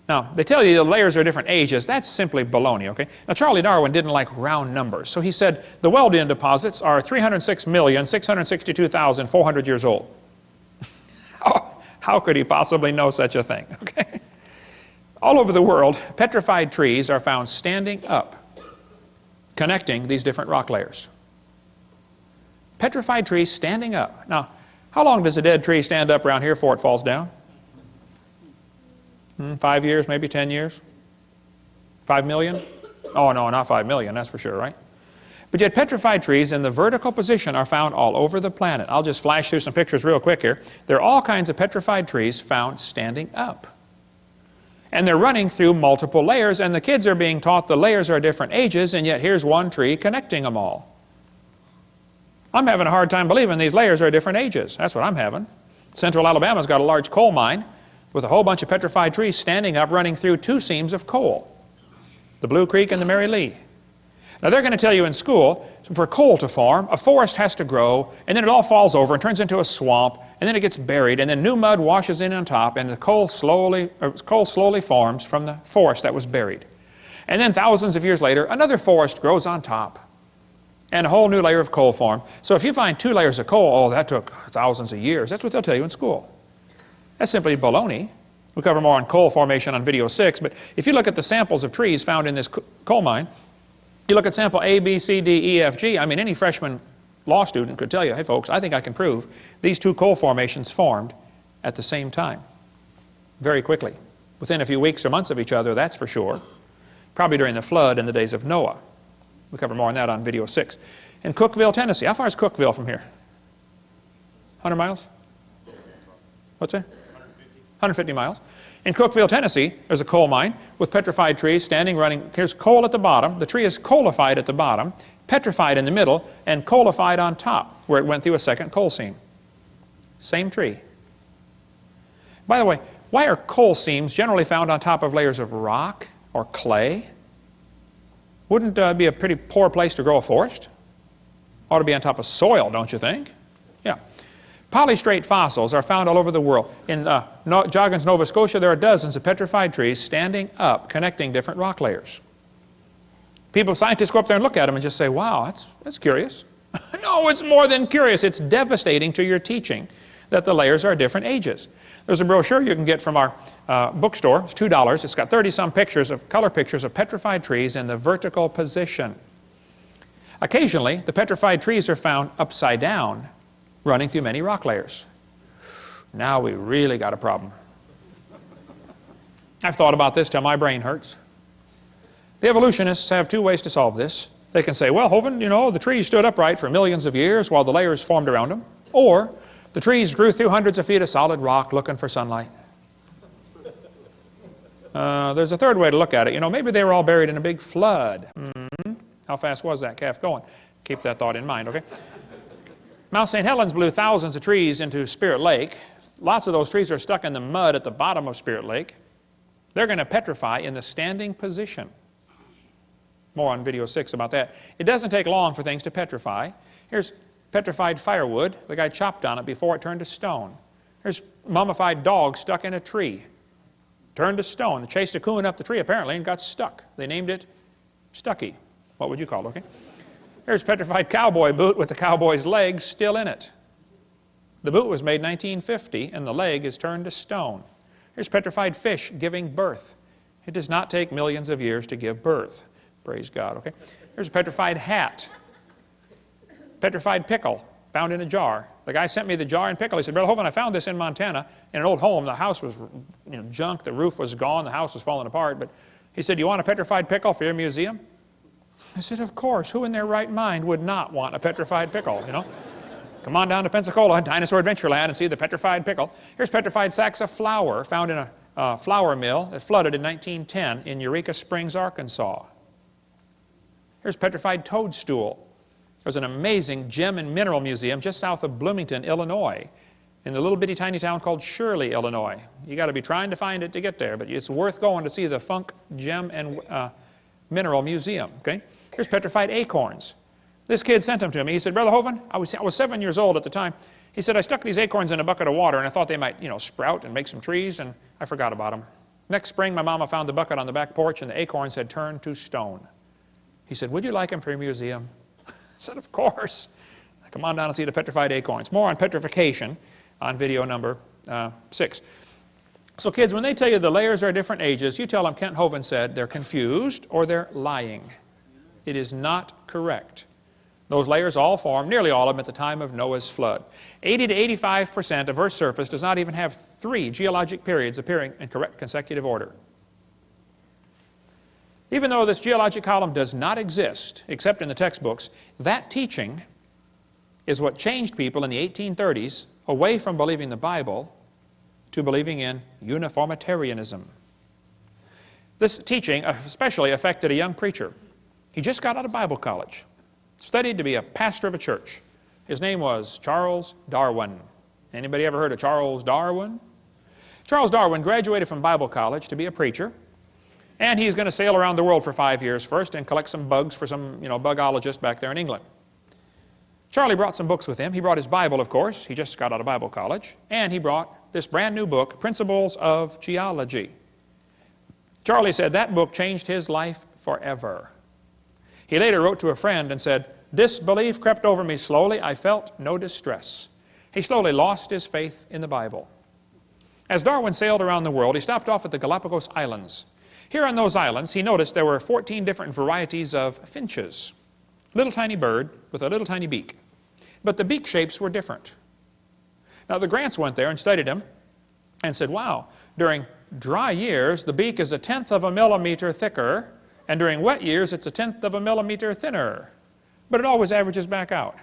Speaker 2: Now, they tell you the layers are different ages. That's simply baloney, okay? Now, Charlie Darwin didn't like round numbers, so he said the Wealden deposits are 306,662,400 years old. Oh, how could he possibly know such a thing, okay? All over the world, petrified trees are found standing up, connecting these different rock layers. Petrified trees standing up. Now, how long does a dead tree stand up around here before it falls down? 5 years, maybe 10 years? 5 million? Oh, no, not 5 million, that's for sure, right? But yet petrified trees in the vertical position are found all over the planet. I'll just flash through some pictures real quick here. There are all kinds of petrified trees found standing up. And they're running through multiple layers, and the kids are being taught the layers are different ages, and yet here's one tree connecting them all. I'm having a hard time believing these layers are different ages. That's what I'm having. Central Alabama's got a large coal mine with a whole bunch of petrified trees standing up running through 2 seams of coal, the Blue Creek and the Mary Lee. Now they're going to tell you in school, for coal to form, a forest has to grow, and then it all falls over and turns into a swamp, and then it gets buried, and then new mud washes in on top, and the coal slowly forms from the forest that was buried. And then thousands of years later, another forest grows on top, and a whole new layer of coal form. So if you find 2 layers of coal, oh, that took thousands of years. That's what they'll tell you in school. That's simply baloney. We'll cover more on coal formation on video 6, but if you look at the samples of trees found in this coal mine, you look at sample A, B, C, D, E, F, G, I mean, any freshman law student could tell you, hey folks, I think I can prove these 2 coal formations formed at the same time, very quickly. Within a few weeks or months of each other, that's for sure. Probably during the flood in the days of Noah. We'll cover more on that on video 6. In Cookeville, Tennessee, how far is Cookeville from here? 100 miles? What's that? 150 miles. In Cookeville, Tennessee, there's a coal mine with petrified trees standing, running. Here's coal at the bottom. The tree is coalified at the bottom, petrified in the middle, and coalified on top, where it went through a second coal seam. Same tree. By the way, why are coal seams generally found on top of layers of rock or clay? Wouldn't be a pretty poor place to grow a forest? Ought to be on top of soil, don't you think? Yeah. Polystrate fossils are found all over the world. In Joggins, Nova Scotia, there are dozens of petrified trees standing up, connecting different rock layers. Scientists go up there and look at them and just say, wow, that's curious. No, it's more than curious. It's devastating to your teaching that the layers are different ages. There's a brochure you can get from our bookstore. It's $2. It's got 30-some color pictures of petrified trees in the vertical position. Occasionally, the petrified trees are found upside down, running through many rock layers. Now we really got a problem. I've thought about this till my brain hurts. The evolutionists have 2 ways to solve this. They can say, well, Hovind, you know, the trees stood upright for millions of years while the layers formed around them. Or the trees grew through hundreds of feet of solid rock looking for sunlight. There's a third way to look at it. You know, maybe they were all buried in a big flood. How fast was that calf going? Keep that thought in mind, okay? Mount St. Helens blew thousands of trees into Spirit Lake. Lots of those trees are stuck in the mud at the bottom of Spirit Lake. They're going to petrify in the standing position. More on video 6 about that. It doesn't take long for things to petrify. Here's petrified firewood. The guy chopped on it before it turned to stone. Here's mummified dog stuck in a tree. Turned to stone. They chased a coon up the tree apparently and got stuck. They named it Stucky. What would you call it, okay? Here's petrified cowboy boot with the cowboy's legs still in it. The boot was made in 1950 and the leg is turned to stone. Here's petrified fish giving birth. It does not take millions of years to give birth. Praise God, okay? Here's a petrified hat. Petrified pickle found in a jar. The guy sent me the jar and pickle. He said, Brother Hovind, I found this in Montana in an old home. The house was junk. The roof was gone. The house was falling apart. But he said, you want a petrified pickle for your museum? I said, of course. Who in their right mind would not want a petrified pickle, you know? Come on down to Pensacola, Dinosaur Adventureland, and see the petrified pickle. Here's petrified sacks of flour found in flour mill that flooded in 1910 in Eureka Springs, Arkansas. Here's petrified toadstool. There's an amazing gem and mineral museum just south of Bloomington, Illinois, in a little bitty tiny town called Shirley, Illinois. You got to be trying to find it to get there, but it's worth going to see the Funk Gem and Mineral Museum. Okay? Here's petrified acorns. This kid sent them to me. He said, Brother Hovind, I was 7 years old at the time. He said, I stuck these acorns in a bucket of water and I thought they might, sprout and make some trees, and I forgot about them. Next spring, my mama found the bucket on the back porch and the acorns had turned to stone. He said, would you like them for your museum? I said, of course. Come on down and see the petrified acorns. More on petrification on video number 6. So kids, when they tell you the layers are different ages, you tell them Kent Hovind said they're confused or they're lying. It is not correct. Those layers all formed, nearly all of them, at the time of Noah's flood. 80 to 85% of Earth's surface does not even have 3 geologic periods appearing in correct consecutive order. Even though this geologic column does not exist, except in the textbooks, that teaching is what changed people in the 1830s away from believing the Bible to believing in uniformitarianism. This teaching especially affected a young preacher. He just got out of Bible college, studied to be a pastor of a church. His name was Charles Darwin. Anybody ever heard of Charles Darwin? Charles Darwin graduated from Bible college to be a preacher, and he's going to sail around the world for 5 years first and collect some bugs for some, bugologist back there in England. Charlie brought some books with him. He brought his Bible, of course. He just got out of Bible college. And he brought this brand new book, Principles of Geology. Charlie said that book changed his life forever. He later wrote to a friend and said, disbelief crept over me slowly. I felt no distress. He slowly lost his faith in the Bible. As Darwin sailed around the world, he stopped off at the Galapagos Islands. Here on those islands, he noticed there were 14 different varieties of finches. Little tiny bird with a little tiny beak. But the beak shapes were different. Now the Grants went there and studied them and said, wow, during dry years the beak is 1/10 of a millimeter thicker, and during wet years it's 1/10 of a millimeter thinner. But it always averages back out.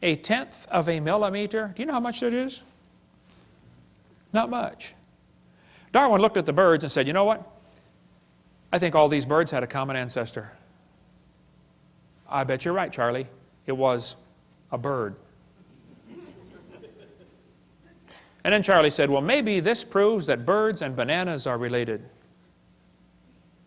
Speaker 2: 1/10 of a millimeter, do you know how much that is? Not much. Darwin looked at the birds and said, you know what? I think all these birds had a common ancestor. I bet you're right, Charlie. It was a bird. And then Charlie said, well, maybe this proves that birds and bananas are related.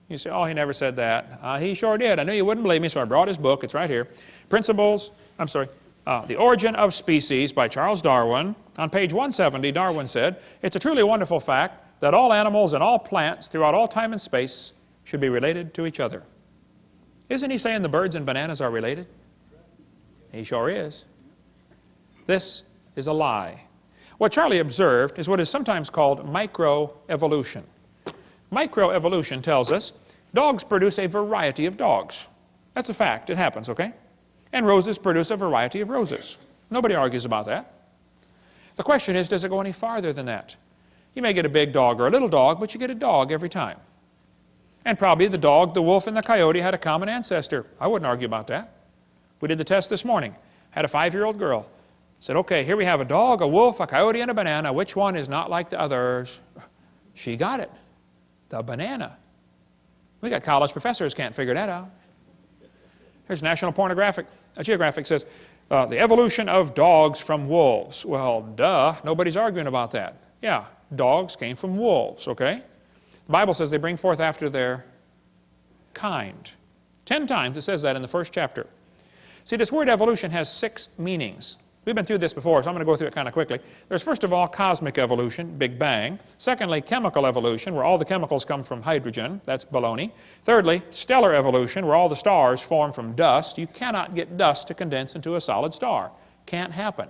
Speaker 2: You say, oh, he never said that. He sure did. I knew you wouldn't believe me, so I brought his book. It's right here. The Origin of Species by Charles Darwin. On page 170, Darwin said, it's a truly wonderful fact that all animals and all plants throughout all time and space should be related to each other. Isn't he saying the birds and bananas are related? He sure is. This is a lie. What Charlie observed is what is sometimes called microevolution. Microevolution tells us dogs produce a variety of dogs. That's a fact. It happens, okay? And roses produce a variety of roses. Nobody argues about that. The question is, does it go any farther than that? You may get a big dog or a little dog, but you get a dog every time. And probably the dog, the wolf, and the coyote had a common ancestor. I wouldn't argue about that. We did the test this morning. Had a 5-year-old girl. Said, okay, here we have a dog, a wolf, a coyote, and a banana. Which one is not like the others? She got it. The banana. We got college professors can't figure that out. Here's National Geographic says, the evolution of dogs from wolves. Well, duh, nobody's arguing about that. Yeah, dogs came from wolves, okay? The Bible says they bring forth after their kind. 10 times it says that in the first chapter. See, this word evolution has 6 meanings. We've been through this before, so I'm going to go through it kind of quickly. There's first of all cosmic evolution, Big Bang. Secondly, chemical evolution, where all the chemicals come from hydrogen. That's baloney. Thirdly, stellar evolution, where all the stars form from dust. You cannot get dust to condense into a solid star. Can't happen.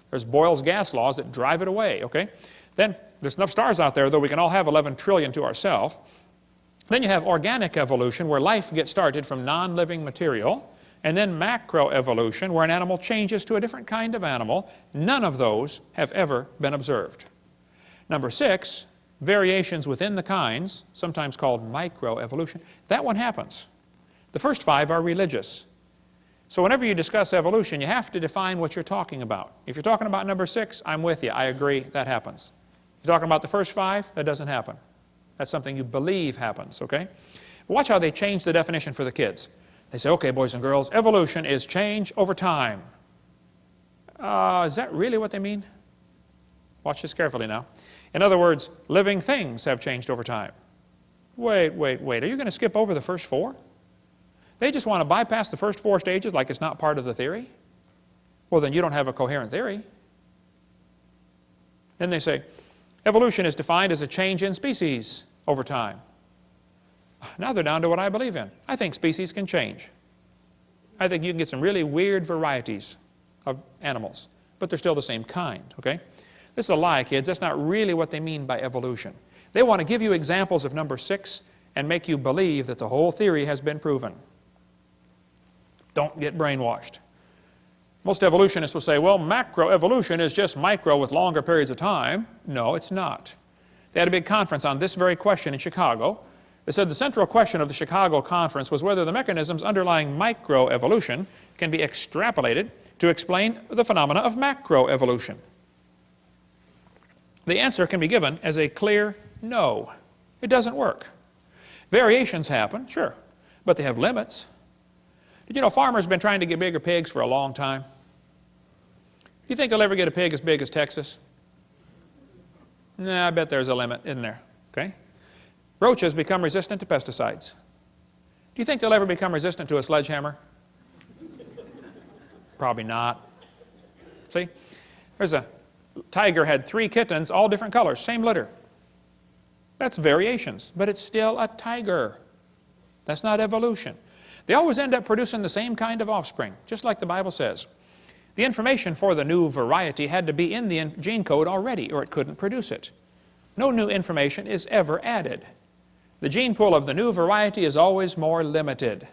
Speaker 2: There's Boyle's gas laws that drive it away, okay? Then there's enough stars out there, though we can all have 11 trillion to ourselves. Then you have organic evolution, where life gets started from non-living material. And then macroevolution, where an animal changes to a different kind of animal. None of those have ever been observed. Number 6, variations within the kinds, sometimes called microevolution. That one happens. The first 5 are religious. So whenever you discuss evolution, you have to define what you're talking about. If you're talking about number 6, I'm with you. I agree, that happens. If you're talking about the first 5, that doesn't happen. That's something you believe happens, okay? Watch how they change the definition for the kids. They say, okay, boys and girls, evolution is change over time. Is that really what they mean? Watch this carefully now. In other words, living things have changed over time. Wait. Are you going to skip over the first 4? They just want to bypass the first 4 stages like it's not part of the theory? Well, then you don't have a coherent theory. Then they say, evolution is defined as a change in species over time. Now they're down to what I believe in. I think species can change. I think you can get some really weird varieties of animals, but they're still the same kind, okay? This is a lie, kids. That's not really what they mean by evolution. They want to give you examples of number 6 and make you believe that the whole theory has been proven. Don't get brainwashed. Most evolutionists will say, well, macroevolution is just micro with longer periods of time. No, it's not. They had a big conference on this very question in Chicago. They said the central question of the Chicago conference was whether the mechanisms underlying microevolution can be extrapolated to explain the phenomena of macroevolution. The answer can be given as a clear no. It doesn't work. Variations happen, sure, but they have limits. Did you know farmers have been trying to get bigger pigs for a long time? Do you think they'll ever get a pig as big as Texas? Nah, I bet there's a limit, isn't there? Okay? Roaches become resistant to pesticides. Do you think they'll ever become resistant to a sledgehammer? Probably not. See? There's a tiger had 3 kittens, all different colors, same litter. That's variations, but it's still a tiger. That's not evolution. They always end up producing the same kind of offspring, just like the Bible says. The information for the new variety had to be in the gene code already, or it couldn't produce it. No new information is ever added. The gene pool of the new variety is always more limited.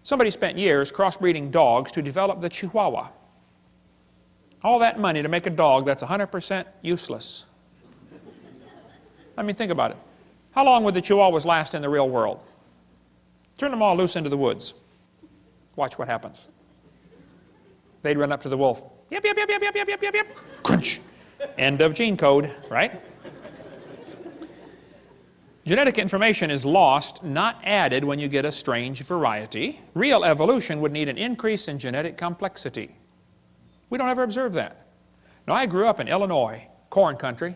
Speaker 2: Somebody spent years crossbreeding dogs to develop the Chihuahua. All that money to make a dog that's 100% useless. I mean, think about it. How long would the Chihuahuas last in the real world? Turn them all loose into the woods. Watch what happens. They'd run up to the wolf. Yep, yep, yep, yep, yep, yep, yep, yep, yep. Crunch. End of gene code, right? Genetic information is lost, not added when you get a strange variety. Real evolution would need an increase in genetic complexity. We don't ever observe that. Now, I grew up in Illinois, corn country.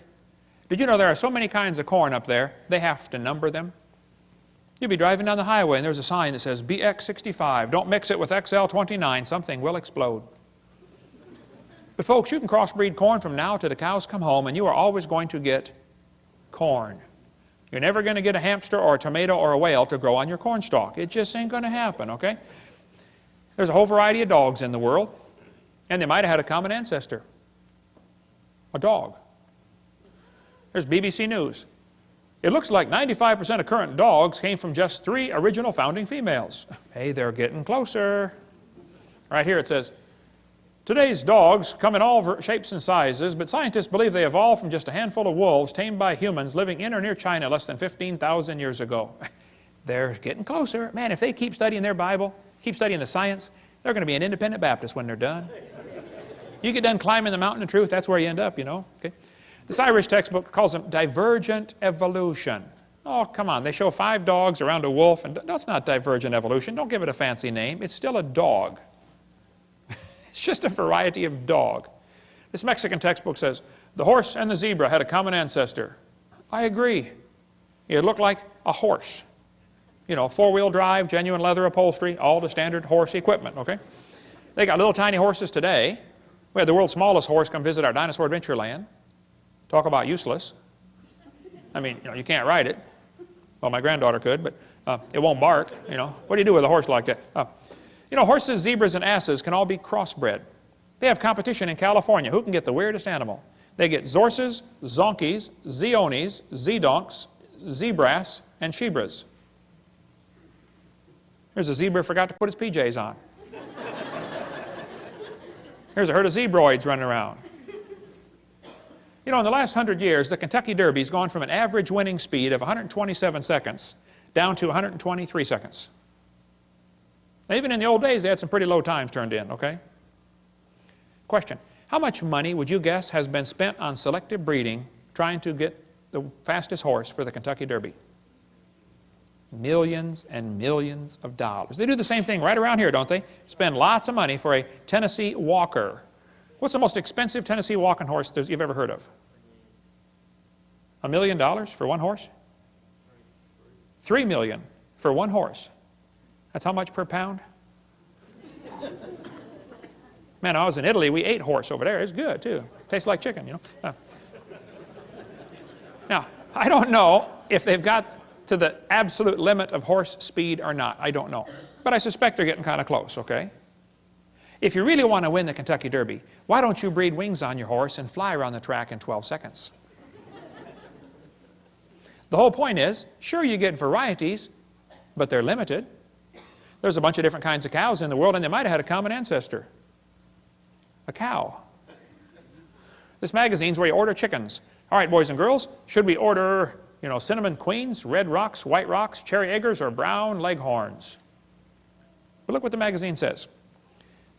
Speaker 2: Did you know there are so many kinds of corn up there, they have to number them? You'll be driving down the highway and there's a sign that says BX65. Don't mix it with XL29. Something will explode. But folks, you can crossbreed corn from now to the cows come home and you are always going to get corn. You're never going to get a hamster or a tomato or a whale to grow on your corn stalk. It just ain't going to happen, okay? There's a whole variety of dogs in the world, and they might have had a common ancestor. A dog. There's BBC News. It looks like 95% of current dogs came from just 3 original founding females. Hey, they're getting closer. Right here it says, today's dogs come in all shapes and sizes, but scientists believe they evolved from just a handful of wolves tamed by humans living in or near China less than 15,000 years ago. They're getting closer. Man, if they keep studying their Bible, keep studying the science, they're going to be an independent Baptist when they're done. You get done climbing the mountain of truth, that's where you end up, you know. Okay? This Irish textbook calls them divergent evolution. Oh, come on. They show 5 dogs around a wolf, and that's not divergent evolution. Don't give it a fancy name. It's still a dog. It's just a variety of dog. This Mexican textbook says, the horse and the zebra had a common ancestor. I agree. It looked like a horse. You know, 4-wheel drive, genuine leather upholstery, all the standard horse equipment, okay? They got little tiny horses today. We had the world's smallest horse come visit our dinosaur adventure land. Talk about useless. I mean, you know, you can't ride it. Well, my granddaughter could, but it won't bark, you know. What do you do with a horse like that? You know, horses, zebras, and asses can all be crossbred. They have competition in California. Who can get the weirdest animal? They get zorses, zonkies, zeonies, zedonks, zebras, and shebras. Here's a zebra who forgot to put his PJs on. Here's a herd of zebroids running around. You know, in the last 100 years, the Kentucky Derby's gone from an average winning speed of 127 seconds down to 123 seconds. Now, even in the old days, they had some pretty low times turned in, okay? Question, how much money would you guess has been spent on selective breeding trying to get the fastest horse for the Kentucky Derby? Millions and millions of dollars. They do the same thing right around here, don't they? Spend lots of money for a Tennessee Walker. What's the most expensive Tennessee walking horse you've ever heard of? $1 million for one horse? $3 million for one horse. That's how much per pound? Man, I was in Italy, we ate horse over there. It's good too. Tastes like chicken, you know. Now, I don't know if they've got to the absolute limit of horse speed or not. I don't know. But I suspect they're getting kind of close, okay? If you really want to win the Kentucky Derby, why don't you breed wings on your horse and fly around the track in 12 seconds? The whole point is, sure, you get varieties, but they're limited. There's a bunch of different kinds of cows in the world, and they might have had a common ancestor. A cow. This magazine's where you order chickens. All right, boys and girls, should we order, you know, cinnamon queens, red rocks, white rocks, cherry eggers, or brown leghorns? But look what the magazine says.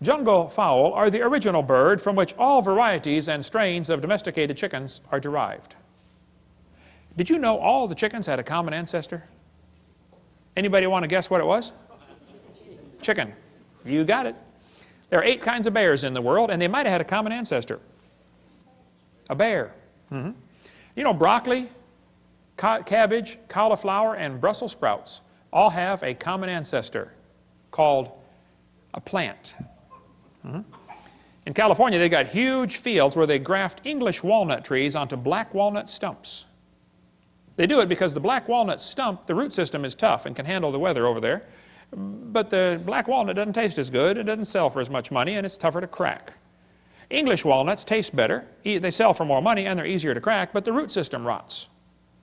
Speaker 2: Jungle fowl are the original bird from which all varieties and strains of domesticated chickens are derived. Did you know all the chickens had a common ancestor? Anybody want to guess what it was? Chicken. You got it. There are 8 kinds of bears in the world, and they might have had a common ancestor. A bear. You know, broccoli, cabbage, cauliflower, and Brussels sprouts all have a common ancestor called a plant. In California, they got huge fields where they graft English walnut trees onto black walnut stumps. They do it because the black walnut stump, the root system is tough and can handle the weather over there. But the black walnut doesn't taste as good, it doesn't sell for as much money, and it's tougher to crack. English walnuts taste better, they sell for more money, and they're easier to crack, but the root system rots.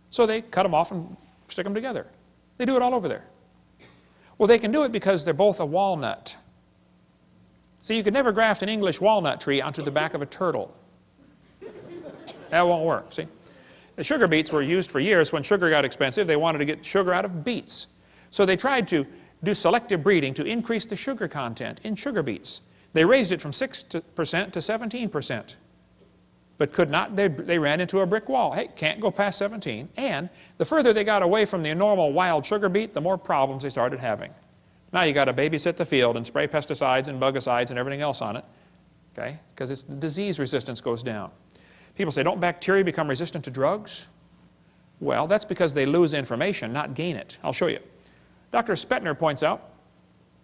Speaker 2: So they cut them off and stick them together. They do it all over there. Well, they can do it because they're both a walnut. See, you could never graft an English walnut tree onto the back of a turtle. That won't work, see? The sugar beets were used for years. When sugar got expensive, they wanted to get sugar out of beets. So they tried to do selective breeding to increase the sugar content in sugar beets. They raised it from 6% to 17%, but could not. They ran into a brick wall. Hey, can't go past 17. And the further they got away from the normal wild sugar beet, the more problems they started having. Now you got to babysit the field and spray pesticides and bugicides and everything else on it, okay? Because its disease resistance goes down. People say, don't bacteria become resistant to drugs? Well, that's because they lose information, not gain it. I'll show you. Dr. Spetner points out,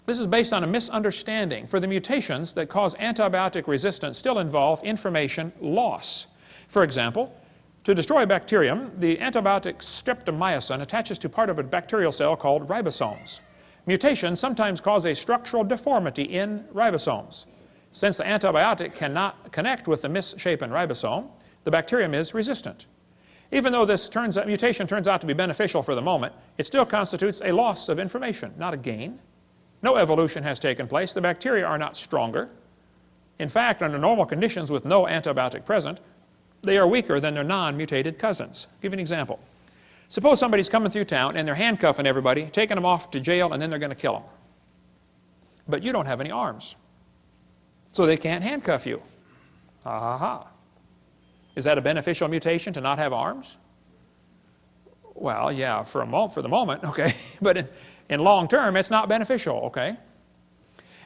Speaker 2: this is based on a misunderstanding, for the mutations that cause antibiotic resistance still involve information loss. For example, to destroy bacterium, the antibiotic streptomycin attaches to part of a bacterial cell called ribosomes. Mutations sometimes cause a structural deformity in ribosomes. Since the antibiotic cannot connect with the misshapen ribosome, the bacterium is resistant. Even though this mutation turns out to be beneficial for the moment, it still constitutes a loss of information, not a gain. No evolution has taken place. The bacteria are not stronger. In fact, under normal conditions with no antibiotic present, they are weaker than their non-mutated cousins. I'll give you an example. Suppose somebody's coming through town and they're handcuffing everybody, taking them off to jail, and then they're going to kill them. But you don't have any arms, so they can't handcuff you. Ha. Is that a beneficial mutation to not have arms? Well, yeah, for the moment, okay. But in long term, it's not beneficial, okay?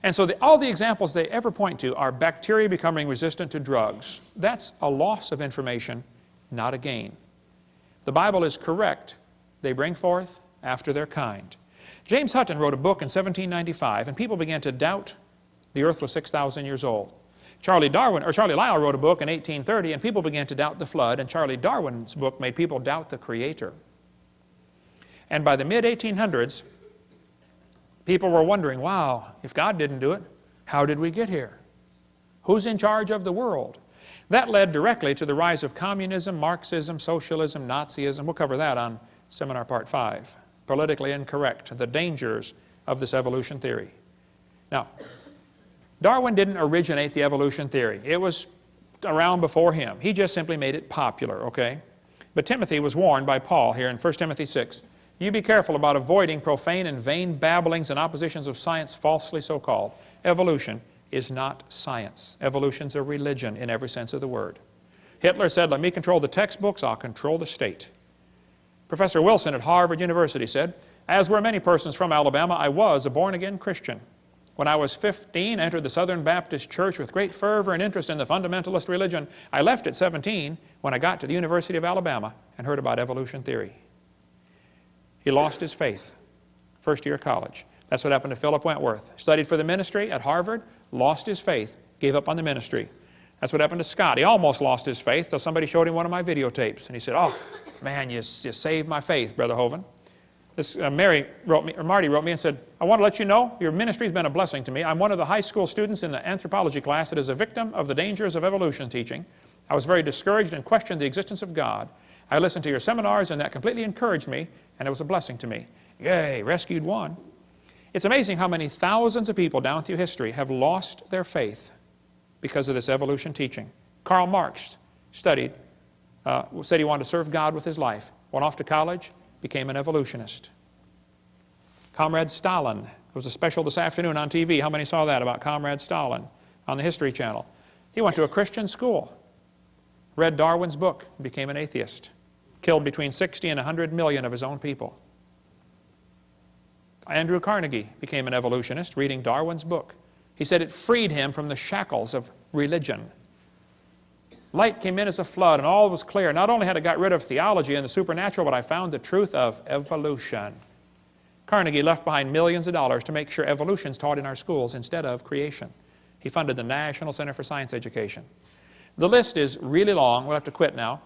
Speaker 2: And so all the examples they ever point to are bacteria becoming resistant to drugs. That's a loss of information, not a gain. The Bible is correct. They bring forth after their kind. James Hutton wrote a book in 1795, and people began to doubt the earth was 6,000 years old. Charlie Lyell wrote a book in 1830, and people began to doubt the flood, and Charlie Darwin's book made people doubt the Creator. And by the mid-1800s, people were wondering, wow, if God didn't do it, how did we get here? Who's in charge of the world? That led directly to the rise of communism, Marxism, socialism, Nazism. We'll cover that on Seminar Part 5. Politically incorrect, the dangers of this evolution theory. Now, Darwin didn't originate the evolution theory. It was around before him. He just simply made it popular, okay? But Timothy was warned by Paul here in 1 Timothy 6. You be careful about avoiding profane and vain babblings and oppositions of science falsely so called. Evolution is not science. Evolution's a religion in every sense of the word. Hitler said, let me control the textbooks, I'll control the state. Professor Wilson at Harvard University said, as were many persons from Alabama, I was a born-again Christian. When I was 15, I entered the Southern Baptist Church with great fervor and interest in the fundamentalist religion. I left at 17 when I got to the University of Alabama and heard about evolution theory. He lost his faith, first year of college. That's what happened to Philip Wentworth. Studied for the ministry at Harvard, lost his faith, gave up on the ministry. That's what happened to Scott. He almost lost his faith till somebody showed him one of my videotapes. And he said, oh, man, you saved my faith, Brother Hovind. Marty wrote me and said, I want to let you know your ministry's been a blessing to me. I'm one of the high school students in the anthropology class that is a victim of the dangers of evolution teaching. I was very discouraged and questioned the existence of God. I listened to your seminars and that completely encouraged me, and it was a blessing to me. Yay, rescued one. It's amazing how many thousands of people down through history have lost their faith because of this evolution teaching. Karl Marx said he wanted to serve God with his life, went off to college, became an evolutionist. Comrade Stalin. There was a special this afternoon on TV. How many saw that about Comrade Stalin on the History Channel? He went to a Christian school, read Darwin's book, and became an atheist. Killed between 60 and 100 million of his own people. Andrew Carnegie became an evolutionist reading Darwin's book. He said it freed him from the shackles of religion. Light came in as a flood and all was clear. Not only had I got rid of theology and the supernatural, but I found the truth of evolution. Carnegie left behind millions of dollars to make sure evolution is taught in our schools instead of creation. He funded the National Center for Science Education. The list is really long. We'll have to quit now.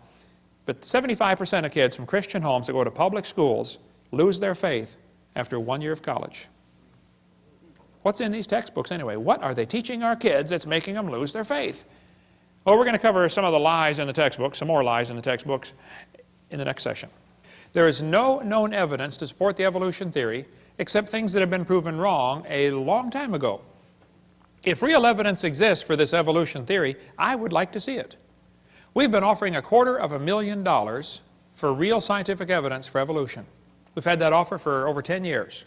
Speaker 2: But 75% of kids from Christian homes that go to public schools lose their faith after 1 year of college. What's in these textbooks anyway? What are they teaching our kids that's making them lose their faith? Well, we're going to cover some of the lies in the textbooks, some more lies in the textbooks in the next session. There is no known evidence to support the evolution theory except things that have been proven wrong a long time ago. If real evidence exists for this evolution theory, I would like to see it. We've been offering $250,000 for real scientific evidence for evolution. We've had that offer for over 10 years.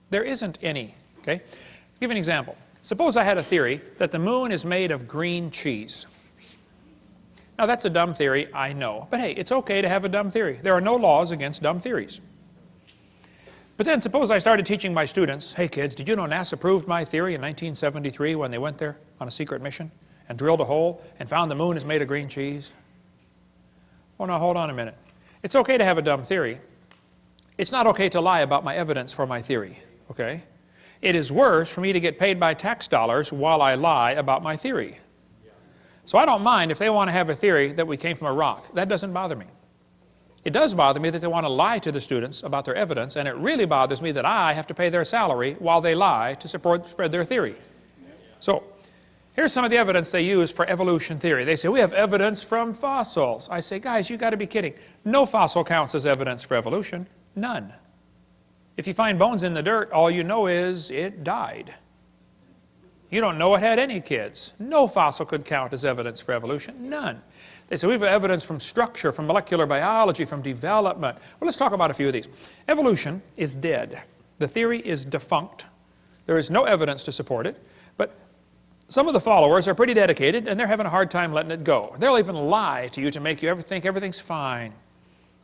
Speaker 2: There isn't any, okay? I'll give you an example. Suppose I had a theory that the moon is made of green cheese. Now that's a dumb theory, I know. But hey, it's okay to have a dumb theory. There are no laws against dumb theories. But then suppose I started teaching my students, hey kids, did you know NASA proved my theory in 1973 when they went there on a secret mission and drilled a hole and found the moon is made of green cheese? Well, now hold on a minute. It's okay to have a dumb theory. It's not okay to lie about my evidence for my theory, okay? It is worse for me to get paid by tax dollars while I lie about my theory. So I don't mind if they want to have a theory that we came from a rock. That doesn't bother me. It does bother me that they want to lie to the students about their evidence, and it really bothers me that I have to pay their salary while they lie to spread their theory. So here's some of the evidence they use for evolution theory. They say, we have evidence from fossils. I say, guys, you got to be kidding. No fossil counts as evidence for evolution. None. If you find bones in the dirt, all you know is it died. You don't know it had any kids. No fossil could count as evidence for evolution. None. They say we have evidence from structure, from molecular biology, from development. Well, let's talk about a few of these. Evolution is dead. The theory is defunct. There is no evidence to support it. But some of the followers are pretty dedicated, and they're having a hard time letting it go. They'll even lie to you to make you think everything's fine.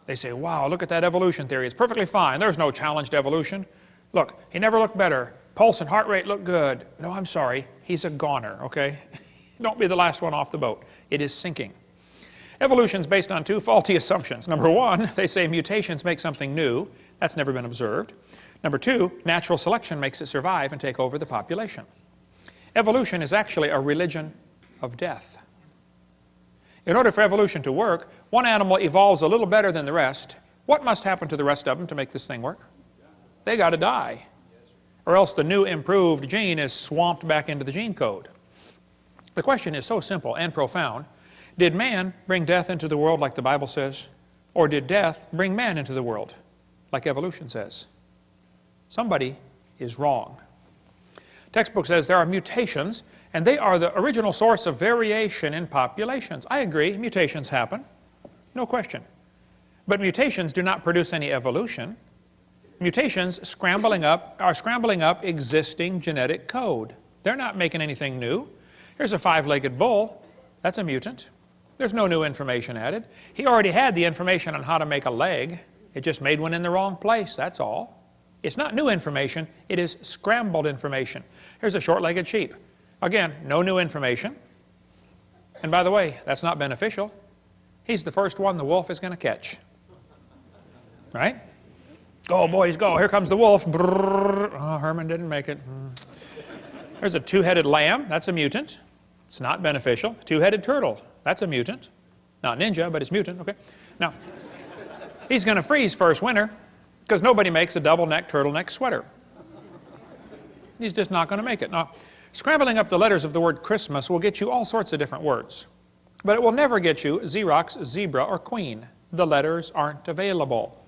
Speaker 2: They say, wow, look at that evolution theory. It's perfectly fine. There's no challenge to evolution. Look, he never looked better. Pulse and heart rate look good. No, I'm sorry. He's a goner, okay? Don't be the last one off the boat. It is sinking. Evolution is based on two faulty assumptions. Number one, they say mutations make something new. That's never been observed. Number two, natural selection makes it survive and take over the population. Evolution is actually a religion of death. In order for evolution to work, one animal evolves a little better than the rest. What must happen to the rest of them to make this thing work? They got to die. Or else the new improved gene is swamped back into the gene code. The question is so simple and profound. Did man bring death into the world like the Bible says? Or did death bring man into the world like evolution says? Somebody is wrong. Textbook says there are mutations, and they are the original source of variation in populations. I agree, mutations happen, no question. But mutations do not produce any evolution. Mutations are scrambling up existing genetic code. They're not making anything new. Here's a 5-legged bull. That's a mutant. There's no new information added. He already had the information on how to make a leg. It just made one in the wrong place, that's all. It's not new information, it is scrambled information. Here's a short-legged sheep. Again, no new information. And by the way, that's not beneficial. He's the first one the wolf is going to catch. Right? Go, boys, go. Here comes the wolf. Brrr. Oh, Herman didn't make it. There's a two-headed lamb. That's a mutant. It's not beneficial. Two-headed turtle. That's a mutant. Not ninja, but it's mutant. Okay. Now, he's going to freeze first winter because nobody makes a double-neck turtleneck sweater. He's just not going to make it. Now, scrambling up the letters of the word Christmas will get you all sorts of different words. But it will never get you Xerox, zebra, or queen. The letters aren't available.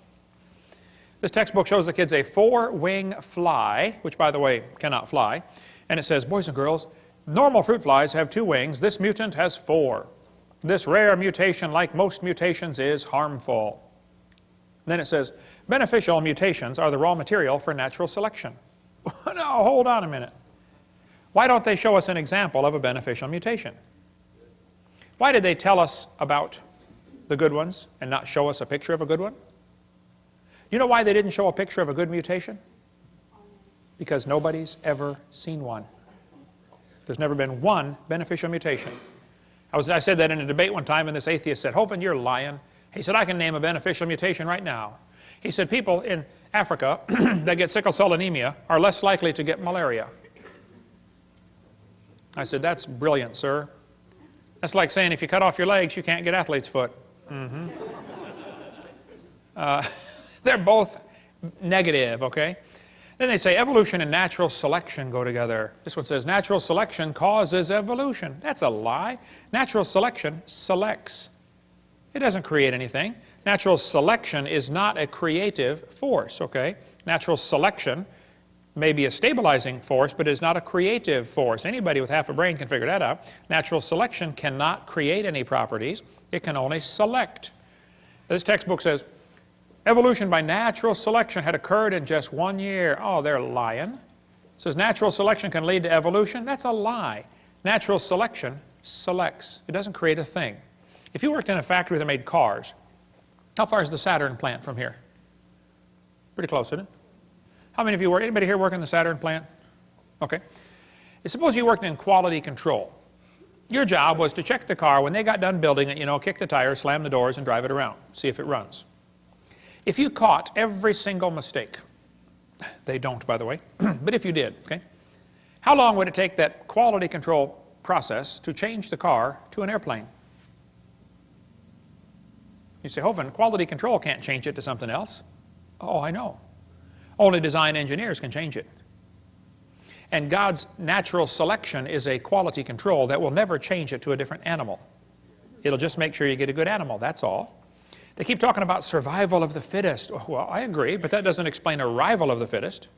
Speaker 2: This textbook shows the kids a four-wing fly, which, by the way, cannot fly. And it says, boys and girls, normal fruit flies have 2 wings. This mutant has 4. This rare mutation, like most mutations, is harmful. Then it says, beneficial mutations are the raw material for natural selection. Now, hold on a minute. Why don't they show us an example of a beneficial mutation? Why did they tell us about the good ones and not show us a picture of a good one? You know why they didn't show a picture of a good mutation? Because nobody's ever seen one. There's never been one beneficial mutation. I said that in a debate one time, and this atheist said, Hovind, you're lying. He said, I can name a beneficial mutation right now. He said, people in Africa that get sickle cell anemia are less likely to get malaria. I said, that's brilliant, sir. That's like saying if you cut off your legs, you can't get athlete's foot. They're both negative, okay? Then they say evolution and natural selection go together. This one says natural selection causes evolution. That's a lie. Natural selection selects. It doesn't create anything. Natural selection is not a creative force, okay? Natural selection may be a stabilizing force, but it is not a creative force. Anybody with half a brain can figure that out. Natural selection cannot create any properties. It can only select. This textbook says, evolution by natural selection had occurred in just 1 year. Oh, they're lying. It says natural selection can lead to evolution. That's a lie. Natural selection selects. It doesn't create a thing. If you worked in a factory that made cars, how far is the Saturn plant from here? Pretty close, isn't it? How many of you work? Anybody here work in the Saturn plant? Okay. Suppose you worked in quality control. Your job was to check the car when they got done building it, you know, kick the tires, slam the doors, and drive it around. See if it runs. If you caught every single mistake, they don't, by the way, but if you did, okay, how long would it take that quality control process to change the car to an airplane? You say, Hovind, quality control can't change it to something else. Oh, I know. Only design engineers can change it. And God's natural selection is a quality control that will never change it to a different animal. It'll just make sure you get a good animal, that's all. They keep talking about survival of the fittest. Well, I agree, but that doesn't explain arrival of the fittest.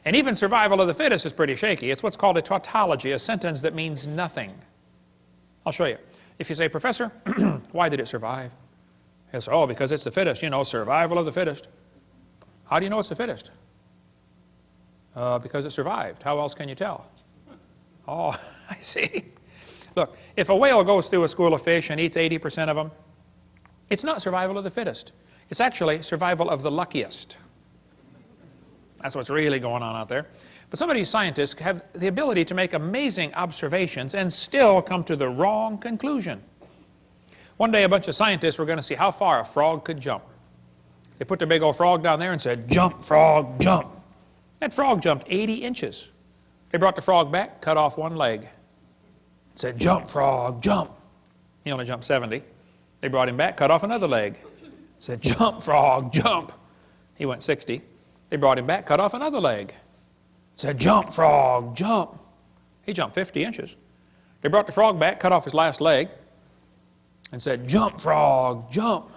Speaker 2: And even survival of the fittest is pretty shaky. It's what's called a tautology, a sentence that means nothing. I'll show you. If you say, Professor, why did it survive? He'll say, oh, because it's the fittest, you know, survival of the fittest. How do you know it's the fittest? Because it survived. How else can you tell? Oh, I see. Look, if a whale goes through a school of fish and eats 80% of them, it's not survival of the fittest. It's actually survival of the luckiest. That's what's really going on out there. But some of these scientists have the ability to make amazing observations and still come to the wrong conclusion. One day a bunch of scientists were going to see how far a frog could jump. They put their big old frog down there and said, jump, frog, jump. That frog jumped 80 inches. They brought the frog back, cut off one leg. Said, jump, frog, jump. He only jumped 70. They brought him back, cut off another leg. Said, jump, frog, jump. He went 60. They brought him back, cut off another leg. Said, jump, frog, jump. He jumped 50 inches. They brought the frog back, cut off his last leg, and said, jump, frog, jump.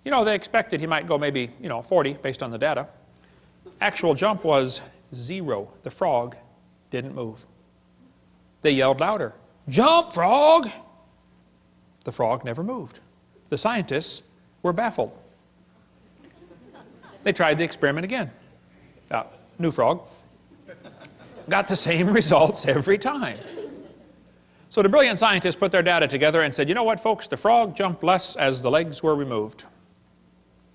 Speaker 2: You know, they expected he might go maybe, 40 based on the data. Actual jump was 0. The frog didn't move. They yelled louder, jump, frog! The frog never moved. The scientists were baffled. They tried the experiment again. New frog. Got the same results every time. So the brilliant scientists put their data together and said, you know what, folks, the frog jumped less as the legs were removed.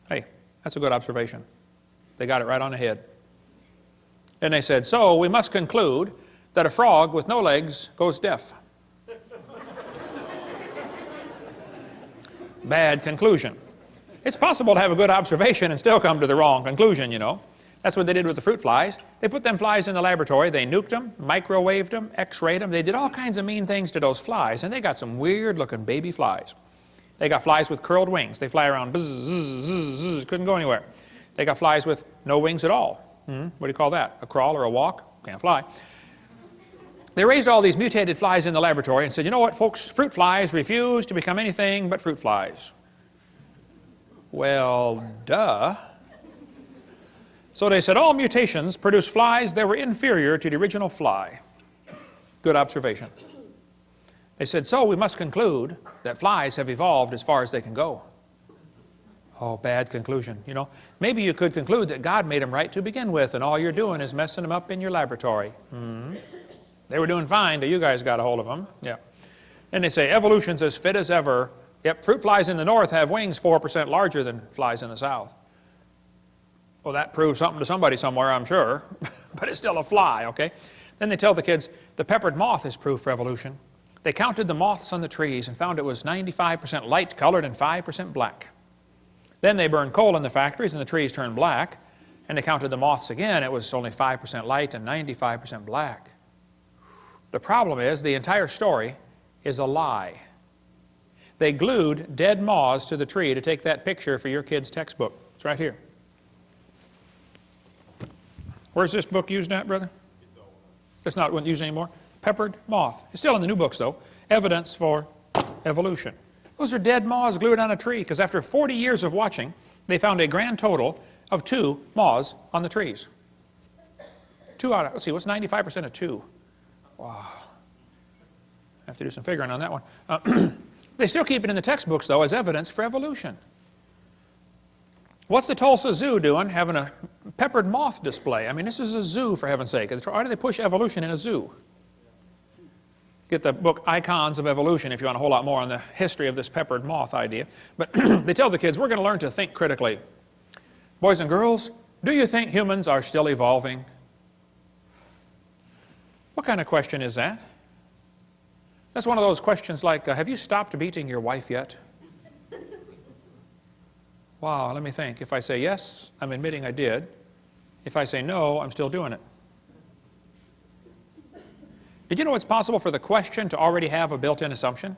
Speaker 2: Hey, that's a good observation. They got it right on the head. And they said, so we must conclude that a frog with no legs goes deaf. Bad conclusion. It's possible to have a good observation and still come to the wrong conclusion, you know. That's what they did with the fruit flies. They put them flies in the laboratory. They nuked them, microwaved them, x-rayed them. They did all kinds of mean things to those flies, and they got some weird-looking baby flies. They got flies with curled wings. They fly around, bzz, bzz, bzz, bzz, couldn't go anywhere. They got flies with no wings at all. What do you call that? A crawl or a walk? Can't fly. They raised all these mutated flies in the laboratory and said, you know what, folks, fruit flies refuse to become anything but fruit flies. Well, duh. So they said all mutations produce flies that were inferior to the original fly. Good observation. They said, so we must conclude that flies have evolved as far as they can go. Oh, bad conclusion, you know. Maybe you could conclude that God made them right to begin with, and all you're doing is messing them up in your laboratory. They were doing fine till you guys got a hold of them. Yeah. And they say evolution's as fit as ever. Yep, fruit flies in the north have wings 4% larger than flies in the south. Well, that proves something to somebody somewhere, I'm sure. But it's still a fly, okay? Then they tell the kids, the peppered moth is proof for evolution. They counted the moths on the trees and found it was 95% light colored and 5% black. Then they burned coal in the factories and the trees turned black. And they counted the moths again. It was only 5% light and 95% black. The problem is the entire story is a lie. They glued dead moths to the tree to take that picture for your kid's textbook. It's right here. Where's this book used at, brother? It's not used anymore. Peppered moth. It's still in the new books, though. Evidence for evolution. Those are dead moths glued on a tree because after 40 years of watching, they found a grand total of 2 moths on the trees. 2 out of, let's see, what's 95% of 2? Wow. I have to do some figuring on that one. They still keep it in the textbooks, though, as evidence for evolution. What's the Tulsa Zoo doing having a peppered moth display? I mean, this is a zoo, for heaven's sake. Why do they push evolution in a zoo? Get the book Icons of Evolution if you want a whole lot more on the history of this peppered moth idea. But they tell the kids, we're going to learn to think critically. Boys and girls, do you think humans are still evolving? What kind of question is that? That's one of those questions like, have you stopped beating your wife yet? Wow, let me think. If I say yes, I'm admitting I did. If I say no, I'm still doing it. Did you know it's possible for the question to already have a built-in assumption?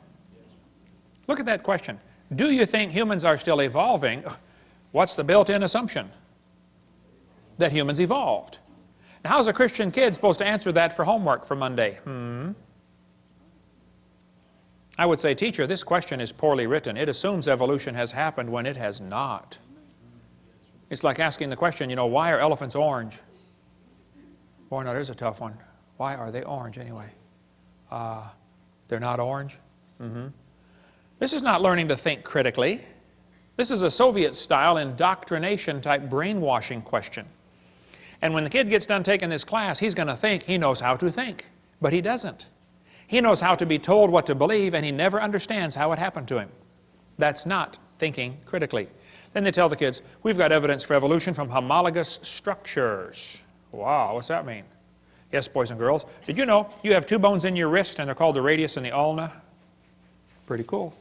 Speaker 2: Look at that question. Do you think humans are still evolving? What's the built-in assumption? That humans evolved. Now, how's a Christian kid supposed to answer that for homework for Monday? I would say, teacher, this question is poorly written. It assumes evolution has happened when it has not. It's like asking the question, you know, why are elephants orange? Boy, no, there's a tough one. Why are they orange anyway? They're not orange? This is not learning to think critically. This is a Soviet-style indoctrination-type brainwashing question. And when the kid gets done taking this class, he's going to think he knows how to think. But he doesn't. He knows how to be told what to believe, and he never understands how it happened to him. That's not thinking critically. Then they tell the kids, we've got evidence for evolution from homologous structures. Wow, what's that mean? Yes, boys and girls. Did you know you have 2 bones in your wrist, and they're called the radius and the ulna? Pretty cool.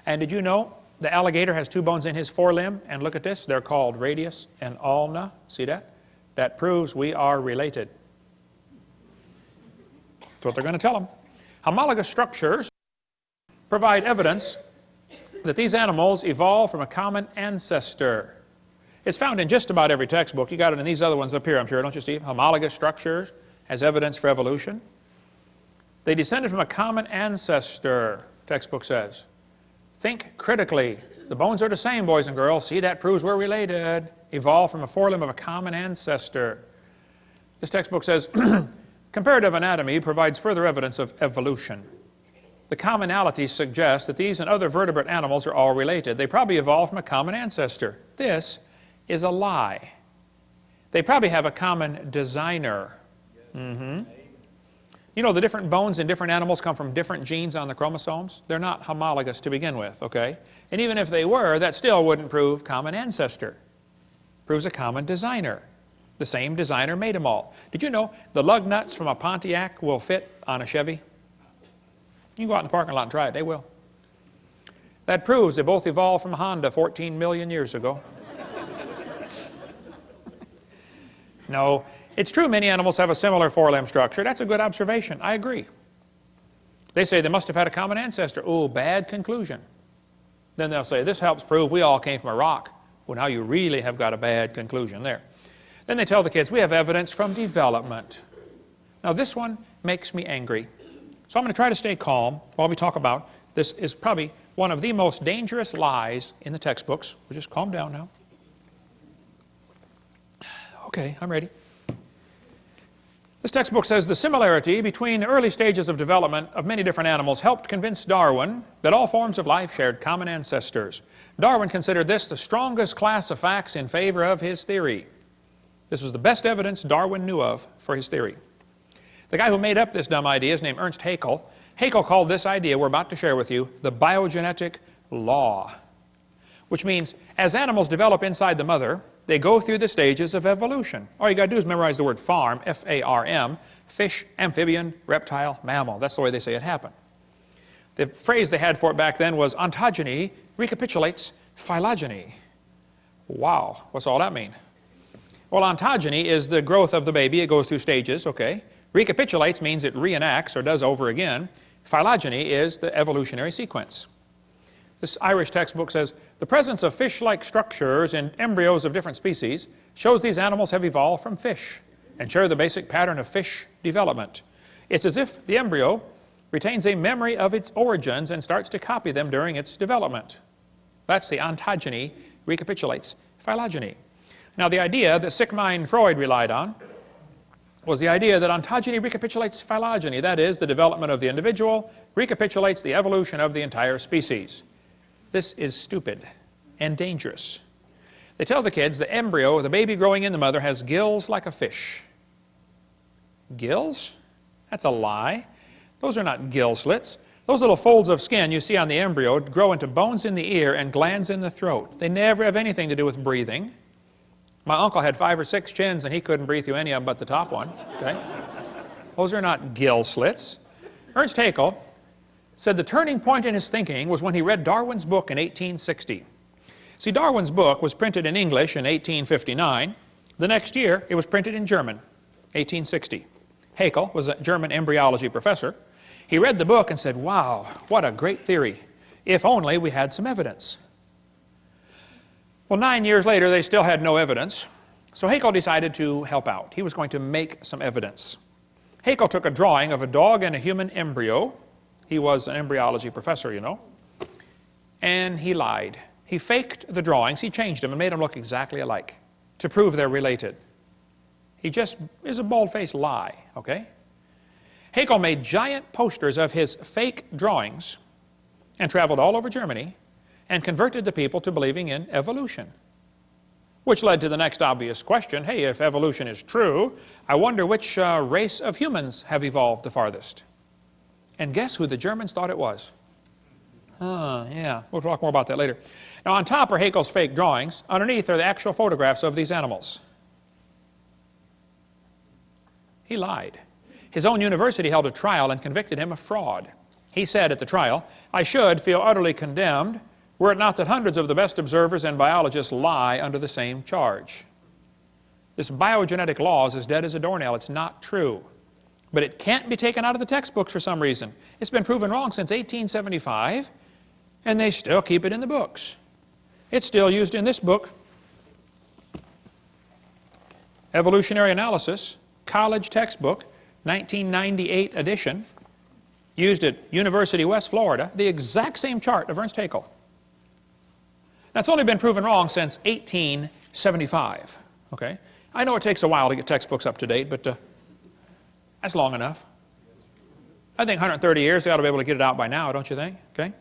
Speaker 2: And did you know the alligator has 2 bones in his forelimb? And look at this, they're called radius and ulna. See that? That proves we are related. That's what they're going to tell them. Homologous structures provide evidence that these animals evolved from a common ancestor. It's found in just about every textbook. You got it in these other ones up here, I'm sure, don't you, Steve? Homologous structures as evidence for evolution. They descended from a common ancestor, textbook says. Think critically. The bones are the same, boys and girls. See, that proves we're related. Evolved from a forelimb of a common ancestor. This textbook says, comparative anatomy provides further evidence of evolution. The commonalities suggest that these and other vertebrate animals are all related. They probably evolved from a common ancestor. This is a lie. They probably have a common designer. You know, the different bones in different animals come from different genes on the chromosomes. They're not homologous to begin with, okay? And even if they were, that still wouldn't prove common ancestor. Proves a common designer. The same designer made them all. Did you know the lug nuts from a Pontiac will fit on a Chevy? You can go out in the parking lot and try it. They will. That proves they both evolved from a Honda 14 million years ago. No, it's true many animals have a similar four-limb structure. That's a good observation. I agree. They say they must have had a common ancestor. Oh, bad conclusion. Then they'll say, this helps prove we all came from a rock. Well, now you really have got a bad conclusion there. Then they tell the kids, we have evidence from development. Now this one makes me angry. So I'm going to try to stay calm while we talk about this. Is probably one of the most dangerous lies in the textbooks. We'll just calm down now. Okay, I'm ready. This textbook says the similarity between early stages of development of many different animals helped convince Darwin that all forms of life shared common ancestors. Darwin considered this the strongest class of facts in favor of his theory. This was the best evidence Darwin knew of for his theory. The guy who made up this dumb idea is named Ernst Haeckel. Haeckel called this idea we're about to share with you the biogenetic law, which means as animals develop inside the mother, they go through the stages of evolution. All you got to do is memorize the word farm, F-A-R-M, fish, amphibian, reptile, mammal. That's the way they say it happened. The phrase they had for it back then was ontogeny recapitulates phylogeny. Wow, what's all that mean? Well, ontogeny is the growth of the baby. It goes through stages, okay? Recapitulates means it reenacts or does over again. Phylogeny is the evolutionary sequence. This Irish textbook says, the presence of fish-like structures in embryos of different species shows these animals have evolved from fish and share the basic pattern of fish development. It's as if the embryo retains a memory of its origins and starts to copy them during its development. That's the ontogeny recapitulates phylogeny. Now the idea that Sigmund Freud relied on was the idea that ontogeny recapitulates phylogeny. That is, the development of the individual recapitulates the evolution of the entire species. This is stupid and dangerous. They tell the kids the embryo, the baby growing in the mother, has gills like a fish. Gills? That's a lie. Those are not gill slits. Those little folds of skin you see on the embryo grow into bones in the ear and glands in the throat. They never have anything to do with breathing. My uncle had 5 or 6 chins and he couldn't breathe through any of them but the top one. Okay? Those are not gill slits. Ernst Haeckel said the turning point in his thinking was when he read Darwin's book in 1860. See, Darwin's book was printed in English in 1859. The next year, it was printed in German, 1860. Haeckel was a German embryology professor. He read the book and said, wow, what a great theory. If only we had some evidence. Well, 9 years later, they still had no evidence. So Haeckel decided to help out. He was going to make some evidence. Haeckel took a drawing of a dog and a human embryo. He was an embryology professor, you know. And he lied. He faked the drawings. He changed them and made them look exactly alike to prove they're related. He just is a bald-faced lie, okay? Haeckel made giant posters of his fake drawings and traveled all over Germany and converted the people to believing in evolution. Which led to the next obvious question, hey, if evolution is true, I wonder which race of humans have evolved the farthest. And guess who the Germans thought it was? Yeah, we'll talk more about that later. Now on top are Haeckel's fake drawings. Underneath are the actual photographs of these animals. He lied. His own university held a trial and convicted him of fraud. He said at the trial, I should feel utterly condemned were it not that hundreds of the best observers and biologists lie under the same charge. This biogenetic law is as dead as a doornail. It's not true. But it can't be taken out of the textbooks for some reason. It's been proven wrong since 1875, and they still keep it in the books. It's still used in this book, Evolutionary Analysis, college textbook, 1998 edition, used at University West Florida, the exact same chart of Ernst Haeckel. That's only been proven wrong since 1875, okay? I know it takes a while to get textbooks up to date, but that's long enough. I think 130 years, they ought to be able to get it out by now, don't you think? Okay?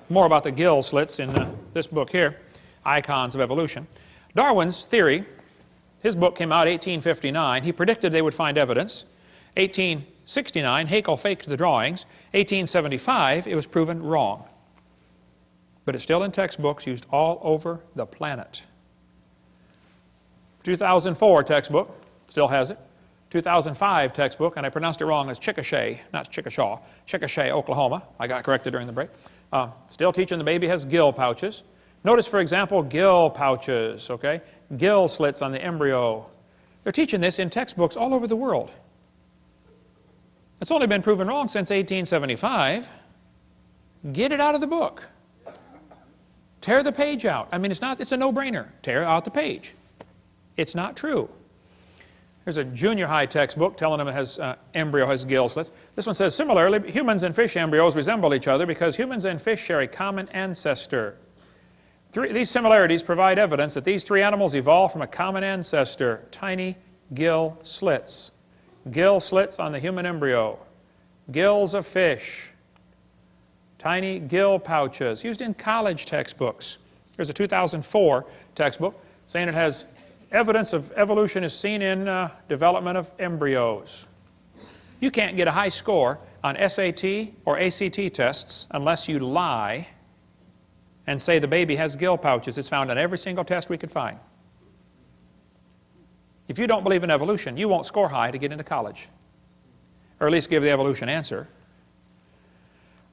Speaker 2: More about the gill slits in this book here, Icons of Evolution. Darwin's theory, his book came out 1859. He predicted they would find evidence. 1860 '69, Haeckel faked the drawings. 1875, it was proven wrong. But it's still in textbooks used all over the planet. 2004 textbook, still has it. 2005 textbook, and I pronounced it wrong as Chickasha, not Chickashaw, Chickasha, Oklahoma. I got corrected during the break. Still teaching the baby has gill pouches. Notice, for example, gill pouches, okay? Gill slits on the embryo. They're teaching this in textbooks all over the world. It's only been proven wrong since 1875. Get it out of the book. Tear the page out. I mean, it's a no-brainer. Tear out the page. It's not true. There's a junior high textbook telling them it has embryo has gill slits. This one says, similarly, humans and fish embryos resemble each other because humans and fish share a common ancestor. These similarities provide evidence that these three animals evolved from a common ancestor, tiny gill slits. Gill slits on the human embryo. Gills of fish. Tiny gill pouches, used in college textbooks. There's a 2004 textbook saying it has evidence of evolution is seen in development of embryos. You can't get a high score on SAT or ACT tests unless you lie and say the baby has gill pouches. It's found on every single test we could find. If you don't believe in evolution, you won't score high to get into college, or at least give the evolution answer.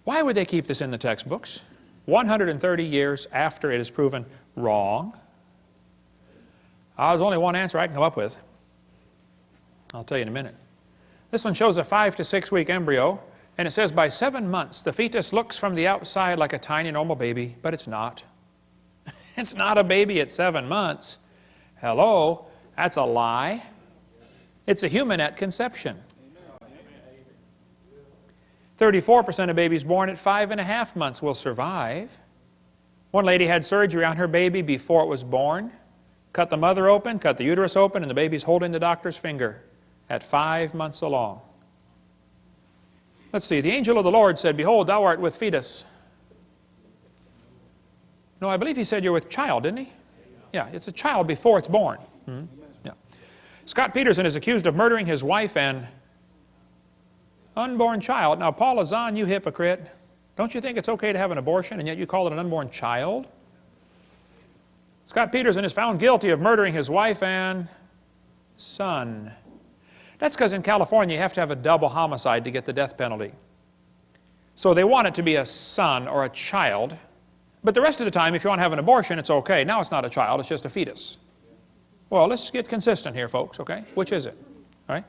Speaker 2: Why would they keep this in the textbooks 130 years after it is proven wrong? There's only one answer I can come up with. I'll tell you in a minute. This one shows a 5 to 6 week embryo, and it says by 7 months the fetus looks from the outside like a tiny normal baby, but it's not. It's not a baby at 7 months. Hello, that's a lie. It's a human at conception. 34% of babies born at 5.5 months will survive. One lady had surgery on her baby before it was born. Cut the mother open, cut the uterus open, and the baby's holding the doctor's finger at 5 months along. Let's see, the angel of the Lord said, behold, thou art with fetus. No, I believe he said you're with child, didn't he? Yeah, it's a child before it's born. Yeah. Scott Peterson is accused of murdering his wife and unborn child. Now, Paul Azan, you hypocrite. Don't you think it's okay to have an abortion, and yet you call it an unborn child? Scott Peterson is found guilty of murdering his wife and son. That's because in California you have to have a double homicide to get the death penalty. So they want it to be a son or a child, but the rest of the time if you want to have an abortion it's okay. Now it's not a child, it's just a fetus. Well, let's get consistent here, folks, okay? Which is it? All right?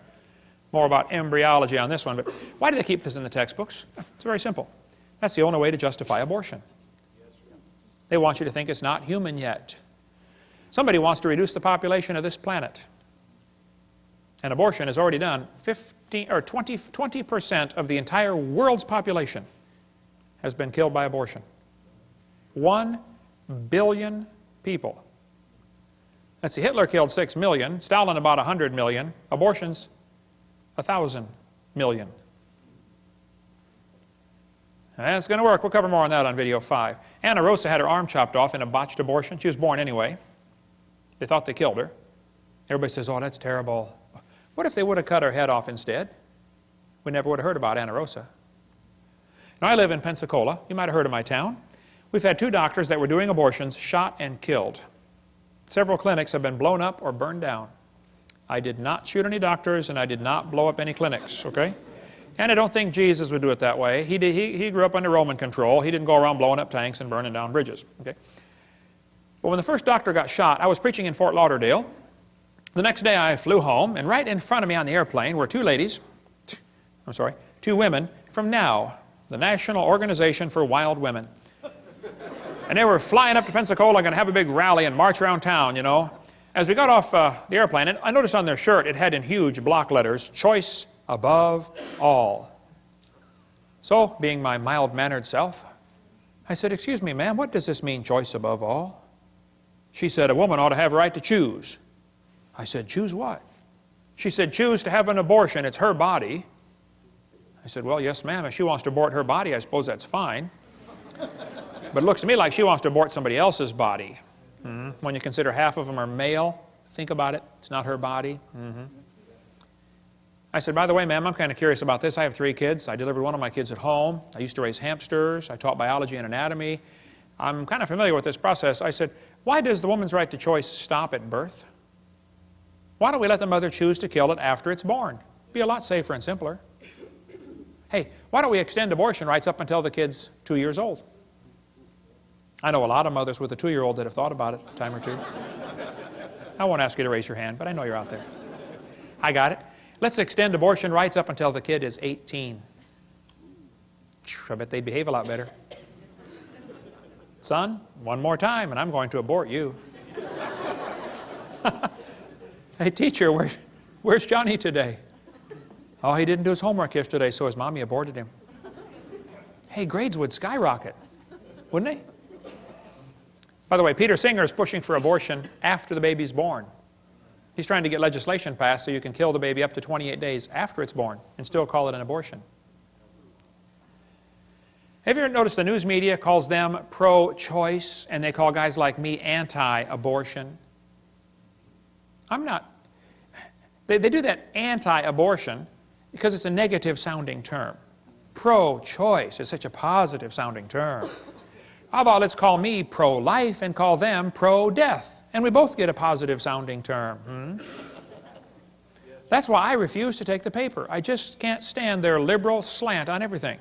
Speaker 2: More about embryology on this one, but why do they keep this in the textbooks? It's very simple. That's the only way to justify abortion. They want you to think it's not human yet. Somebody wants to reduce the population of this planet. And abortion has already done 20% of the entire world's population has been killed by abortion. 1 billion people. Let's see, Hitler killed 6 million, Stalin about 100 million, abortions 1,000 million. That's going to work. We'll cover more on that on video 5. Anna Rosa had her arm chopped off in a botched abortion. She was born anyway. They thought they killed her. Everybody says, oh, that's terrible. What if they would have cut her head off instead? We never would have heard about Anna Rosa. Now, I live in Pensacola. You might have heard of my town. We've had 2 doctors that were doing abortions shot and killed. Several clinics have been blown up or burned down. I did not shoot any doctors, and I did not blow up any clinics, okay? And I don't think Jesus would do it that way. He grew up under Roman control. He didn't go around blowing up tanks and burning down bridges, okay? But when the first doctor got shot, I was preaching in Fort Lauderdale. The next day I flew home, and right in front of me on the airplane were 2 women from NOW, the National Organization for Wild Women. And they were flying up to Pensacola, going to have a big rally and march around town, you know. As we got off the airplane, and I noticed on their shirt it had in huge block letters, choice above all. So, being my mild-mannered self, I said, excuse me, ma'am, what does this mean, choice above all? She said, a woman ought to have a right to choose. I said, choose what? She said, choose to have an abortion. It's her body. I said, well, yes, ma'am. If she wants to abort her body, I suppose that's fine. But it looks to me like she wants to abort somebody else's body. When you consider half of them are male, think about it. It's not her body. I said, by the way, ma'am, I'm kind of curious about this. I have 3 kids. I delivered one of my kids at home. I used to raise hamsters. I taught biology and anatomy. I'm kind of familiar with this process. I said, why does the woman's right to choice stop at birth? Why don't we let the mother choose to kill it after it's born? Be a lot safer and simpler. Hey, why don't we extend abortion rights up until the kid's 2 years old? I know a lot of mothers with a 2-year-old that have thought about it a time or two. I won't ask you to raise your hand, but I know you're out there. I got it. Let's extend abortion rights up until the kid is 18. I bet they'd behave a lot better. Son, one more time and I'm going to abort you. Hey, teacher, where's Johnny today? Oh, he didn't do his homework yesterday, so his mommy aborted him. Hey, grades would skyrocket, wouldn't they? By the way, Peter Singer is pushing for abortion after the baby's born. He's trying to get legislation passed so you can kill the baby up to 28 days after it's born and still call it an abortion. Have you ever noticed the news media calls them pro-choice and they call guys like me anti-abortion? I'm not. They do that anti-abortion because it's a negative sounding term. Pro-choice is such a positive sounding term. How about let's call me pro-life and call them pro-death? And we both get a positive sounding term. That's why I refuse to take the paper. I just can't stand their liberal slant on everything.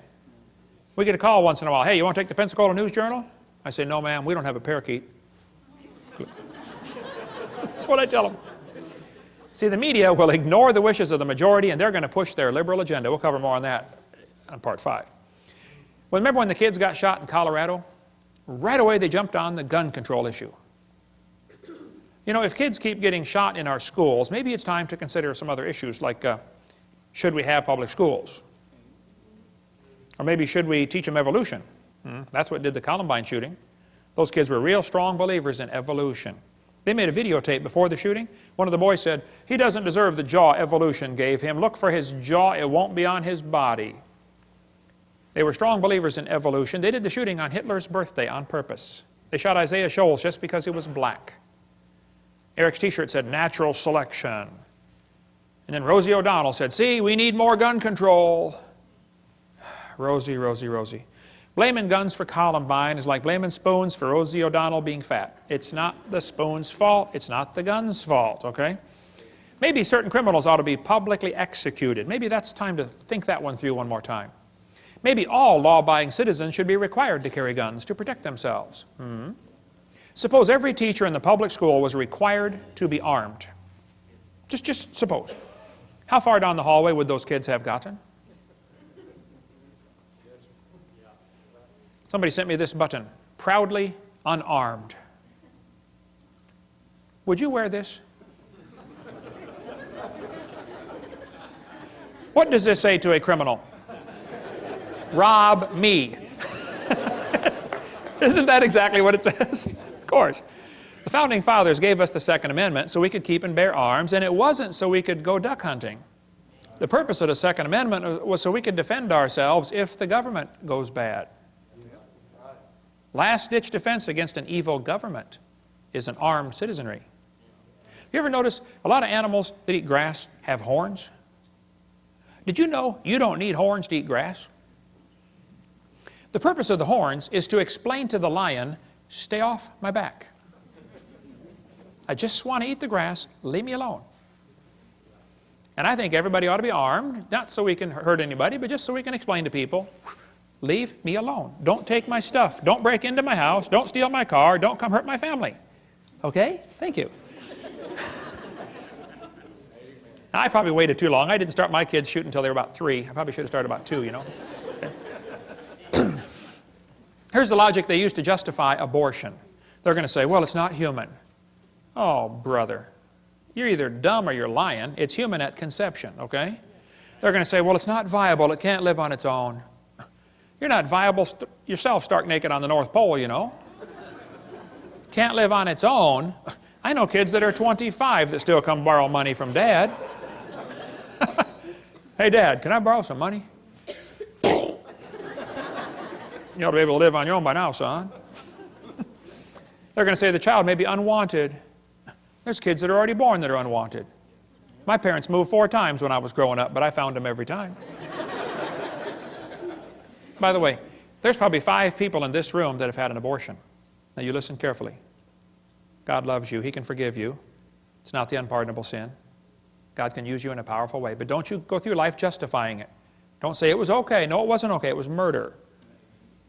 Speaker 2: We get a call once in a while. Hey, you want to take the Pensacola News Journal? I say, no, ma'am, we don't have a parakeet. That's what I tell them. See, the media will ignore the wishes of the majority and they're going to push their liberal agenda. We'll cover more on that on part 5. Well, remember when the kids got shot in Colorado? Right away they jumped on the gun control issue. You know, if kids keep getting shot in our schools, maybe it's time to consider some other issues like should we have public schools? Or maybe should we teach them evolution? That's what did the Columbine shooting. Those kids were real strong believers in evolution. They made a videotape before the shooting. One of the boys said, he doesn't deserve the jaw evolution gave him. Look for his jaw, it won't be on his body. They were strong believers in evolution. They did the shooting on Hitler's birthday on purpose. They shot Isaiah Shoals just because he was black. Eric's t-shirt said, natural selection. And then Rosie O'Donnell said, see, we need more gun control. Rosie, Rosie, Rosie. Blaming guns for Columbine is like blaming spoons for Rosie O'Donnell being fat. It's not the spoon's fault. It's not the gun's fault, okay? Maybe certain criminals ought to be publicly executed. Maybe that's time to think that one through one more time. Maybe all law-abiding citizens should be required to carry guns to protect themselves. Suppose every teacher in the public school was required to be armed. Just suppose. How far down the hallway would those kids have gotten? Somebody sent me this button, proudly unarmed. Would you wear this? What does this say to a criminal? Rob me. Isn't that exactly what it says? Of course. The Founding Fathers gave us the Second Amendment so we could keep and bear arms, and it wasn't so we could go duck hunting. The purpose of the Second Amendment was so we could defend ourselves if the government goes bad. Last-ditch defense against an evil government is an armed citizenry. You ever notice a lot of animals that eat grass have horns? Did you know you don't need horns to eat grass? The purpose of the horns is to explain to the lion, stay off my back. I just want to eat the grass, leave me alone. And I think everybody ought to be armed, not so we can hurt anybody, but just so we can explain to people, leave me alone. Don't take my stuff. Don't break into my house. Don't steal my car. Don't come hurt my family. Okay? Thank you. I probably waited too long. I didn't start my kids shooting until they were about 3. I probably should have started about 2, you know. Okay. Here's the logic they use to justify abortion. They're going to say, well, it's not human. Oh, brother. You're either dumb or you're lying. It's human at conception, okay? They're going to say, well, it's not viable. It can't live on its own. You're not viable yourself stark naked on the North Pole, you know. Can't live on its own. I know kids that are 25 that still come borrow money from Dad. Hey, Dad, can I borrow some money? You ought to be able to live on your own by now, son. They're going to say the child may be unwanted. There's kids that are already born that are unwanted. My parents moved 4 times when I was growing up, but I found them every time. By the way, there's probably 5 people in this room that have had an abortion. Now you listen carefully. God loves you. He can forgive you. It's not the unpardonable sin. God can use you in a powerful way. But don't you go through life justifying it. Don't say it was okay. No, it wasn't okay. It was murder.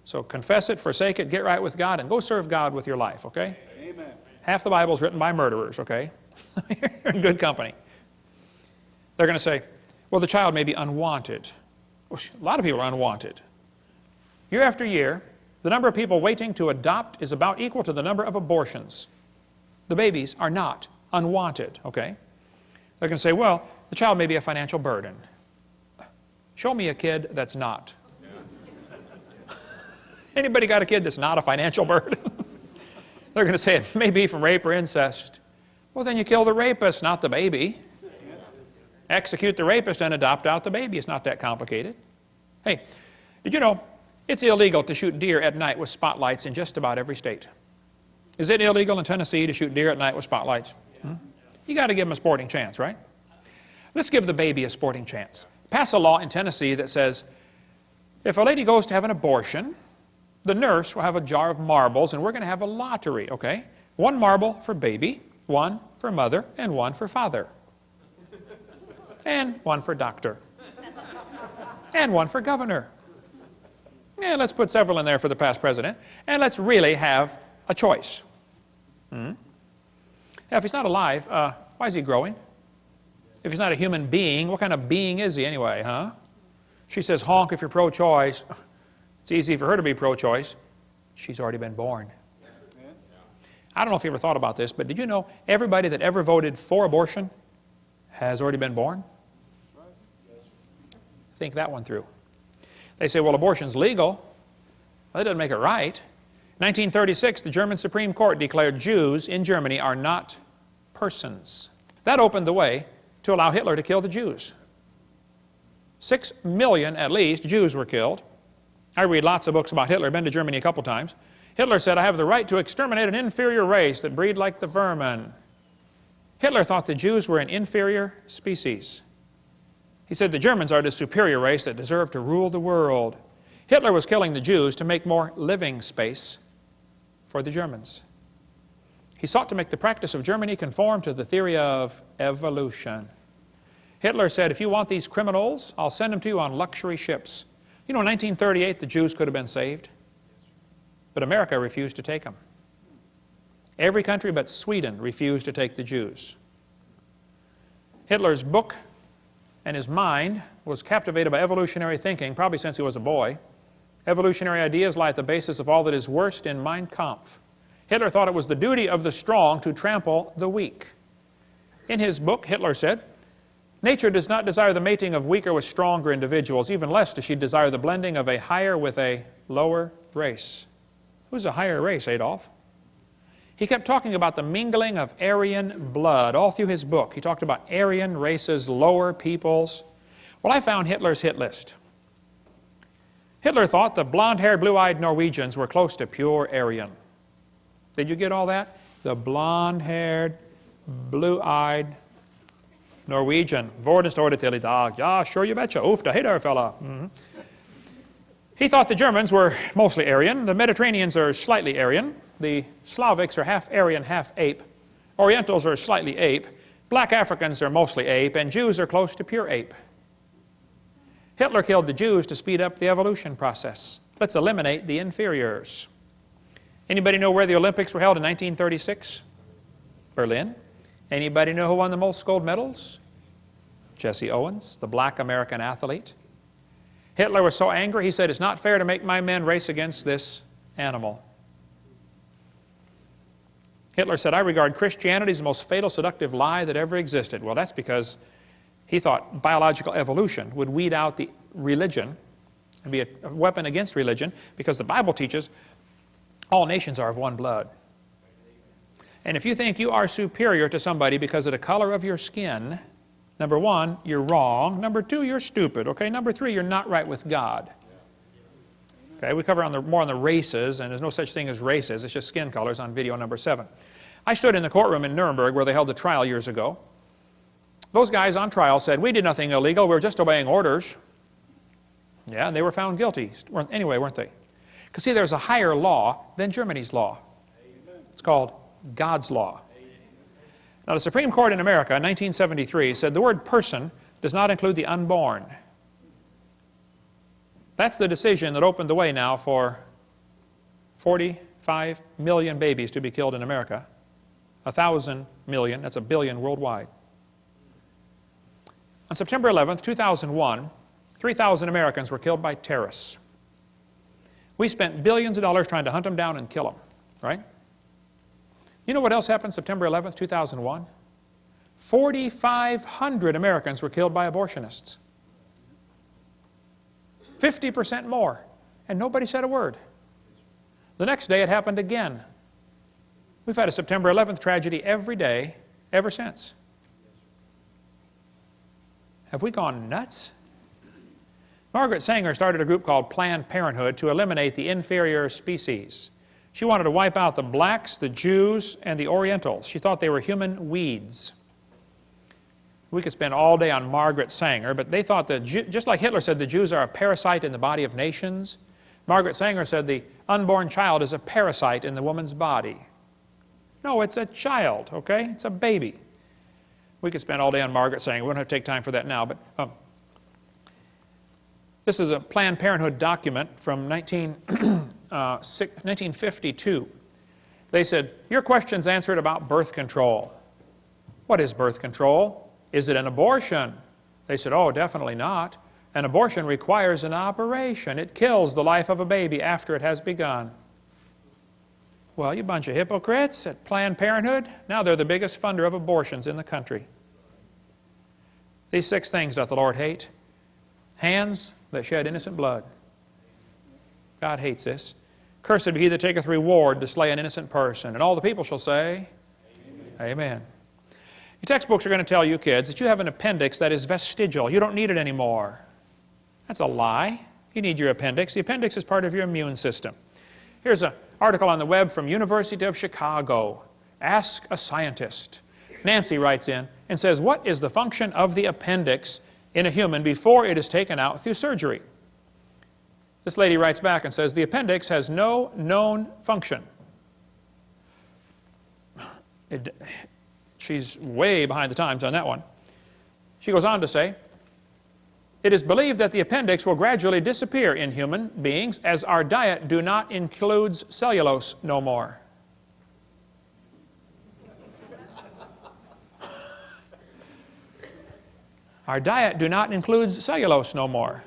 Speaker 2: So confess it, forsake it, get right with God, and go serve God with your life, okay?
Speaker 3: Amen.
Speaker 2: Half the Bible is written by murderers, okay? You're in good company. They're going to say, well, the child may be unwanted. A lot of people are unwanted. Year after year, the number of people waiting to adopt is about equal to the number of abortions. The babies are not unwanted, okay? They're going to say, well, the child may be a financial burden. Show me a kid that's not. Anybody got a kid that's not a financial burden? They're going to say it may be from rape or incest. Well, then you kill the rapist, not the baby. Execute the rapist and adopt out the baby. It's not that complicated. Hey, did you know it's illegal to shoot deer at night with spotlights in just about every state? Is it illegal in Tennessee to shoot deer at night with spotlights? You got to give them a sporting chance, right? Let's give the baby a sporting chance. Pass a law in Tennessee that says if a lady goes to have an abortion, the nurse will have a jar of marbles, and we're going to have a lottery, okay? 1 marble for baby, 1 for mother, and 1 for father. And 1 for doctor. And 1 for governor. And let's put several in there for the past president. And let's really have a choice. Now, if he's not alive, why is he growing? If he's not a human being, what kind of being is he anyway, huh? She says, honk if you're pro-choice. It's easy for her to be pro-choice. She's already been born. I don't know if you ever thought about this, but did you know everybody that ever voted for abortion has already been born? Think that one through. They say, well, abortion's legal. Well, that doesn't make it right. 1936, the German Supreme Court declared Jews in Germany are not persons. That opened the way to allow Hitler to kill the Jews. 6 million, at least, Jews were killed. I read lots of books about Hitler. I've been to Germany a couple times. Hitler said, I have the right to exterminate an inferior race that breed like the vermin. Hitler thought the Jews were an inferior species. He said the Germans are the superior race that deserve to rule the world. Hitler was killing the Jews to make more living space for the Germans. He sought to make the practice of Germany conform to the theory of evolution. Hitler said, if you want these criminals, I'll send them to you on luxury ships. You know, in 1938, the Jews could have been saved, but America refused to take them. Every country but Sweden refused to take the Jews. Hitler's book and his mind was captivated by evolutionary thinking, probably since he was a boy. Evolutionary ideas lie at the basis of all that is worst in Mein Kampf. Hitler thought it was the duty of the strong to trample the weak. In his book, Hitler said, nature does not desire the mating of weaker with stronger individuals, even less does she desire the blending of a higher with a lower race. Who's a higher race, Adolf? He kept talking about the mingling of Aryan blood all through his book. He talked about Aryan races, lower peoples. Well, I found Hitler's hit list. Hitler thought the blonde-haired, blue-eyed Norwegians were close to pure Aryan. Did you get all that? The blonde-haired, blue-eyed Norwegian. Worden står det till idag. Ja, sure you betcha. Oof, da hey there, fella. He thought the Germans were mostly Aryan. The Mediterraneans are slightly Aryan. The Slavics are half Aryan, half ape. Orientals are slightly ape. Black Africans are mostly ape. And Jews are close to pure ape. Hitler killed the Jews to speed up the evolution process. Let's eliminate the inferiors. Anybody know where the Olympics were held in 1936? Berlin. Anybody know who won the most gold medals? Jesse Owens, the black American athlete. Hitler was so angry, he said, it's not fair to make my men race against this animal. Hitler said, I regard Christianity as the most fatal, seductive lie that ever existed. Well, that's because he thought biological evolution would weed out the religion and be a weapon against religion, because the Bible teaches all nations are of one blood. And if you think you are superior to somebody because of the color of your skin, number one, you're wrong. Number two, you're stupid. Okay, number three, you're not right with God. Okay, we cover more on the races, and there's no such thing as races. It's just skin colors on video number 7. I stood in the courtroom in Nuremberg where they held the trial years ago. Those guys on trial said, we did nothing illegal, we were just obeying orders. Yeah, and they were found guilty anyway, weren't they? Because see, there's a higher law than Germany's law. It's called God's law. Now, the Supreme Court in America in 1973 said the word person does not include the unborn. That's the decision that opened the way now for 45 million babies to be killed in America. 1,000 million, that's a billion worldwide. On September 11th, 2001, 3,000 Americans were killed by terrorists. We spent billions of dollars trying to hunt them down and kill them, right? You know what else happened September 11th, 2001? 4,500 Americans were killed by abortionists. 50% more, and nobody said a word. The next day it happened again. We've had a September 11th tragedy every day ever since. Have we gone nuts? Margaret Sanger started a group called Planned Parenthood to eliminate the inferior species. She wanted to wipe out the blacks, the Jews, and the Orientals. She thought they were human weeds. We could spend all day on Margaret Sanger, but they thought that, just like Hitler said the Jews are a parasite in the body of nations, Margaret Sanger said the unborn child is a parasite in the woman's body. No, it's a child, okay? It's a baby. We could spend all day on Margaret Sanger. We don't have to take time for that now, but this is a Planned Parenthood document from 1952. They said, your question's answered about birth control. What is birth control? Is it an abortion? They said, oh, definitely not. An abortion requires an operation. It kills the life of a baby after it has begun. Well, you bunch of hypocrites at Planned Parenthood. Now they're the biggest funder of abortions in the country. These 6 things doth the Lord hate. Hands that shed innocent blood. God hates this. Cursed be he that taketh reward to slay an innocent person. And all the people shall say, Amen. Amen. Your textbooks are going to tell you, kids, that you have an appendix that is vestigial. You don't need it anymore. That's a lie. You need your appendix. The appendix is part of your immune system. Here's an article on the web from University of Chicago. Ask a scientist. Nancy writes in and says, what is the function of the appendix in a human before it is taken out through surgery? This lady writes back and says, the appendix has no known function. She's way behind the times on that one. She goes on to say, it is believed that the appendix will gradually disappear in human beings as our diet do not include cellulose no more. Our diet do not include cellulose no more.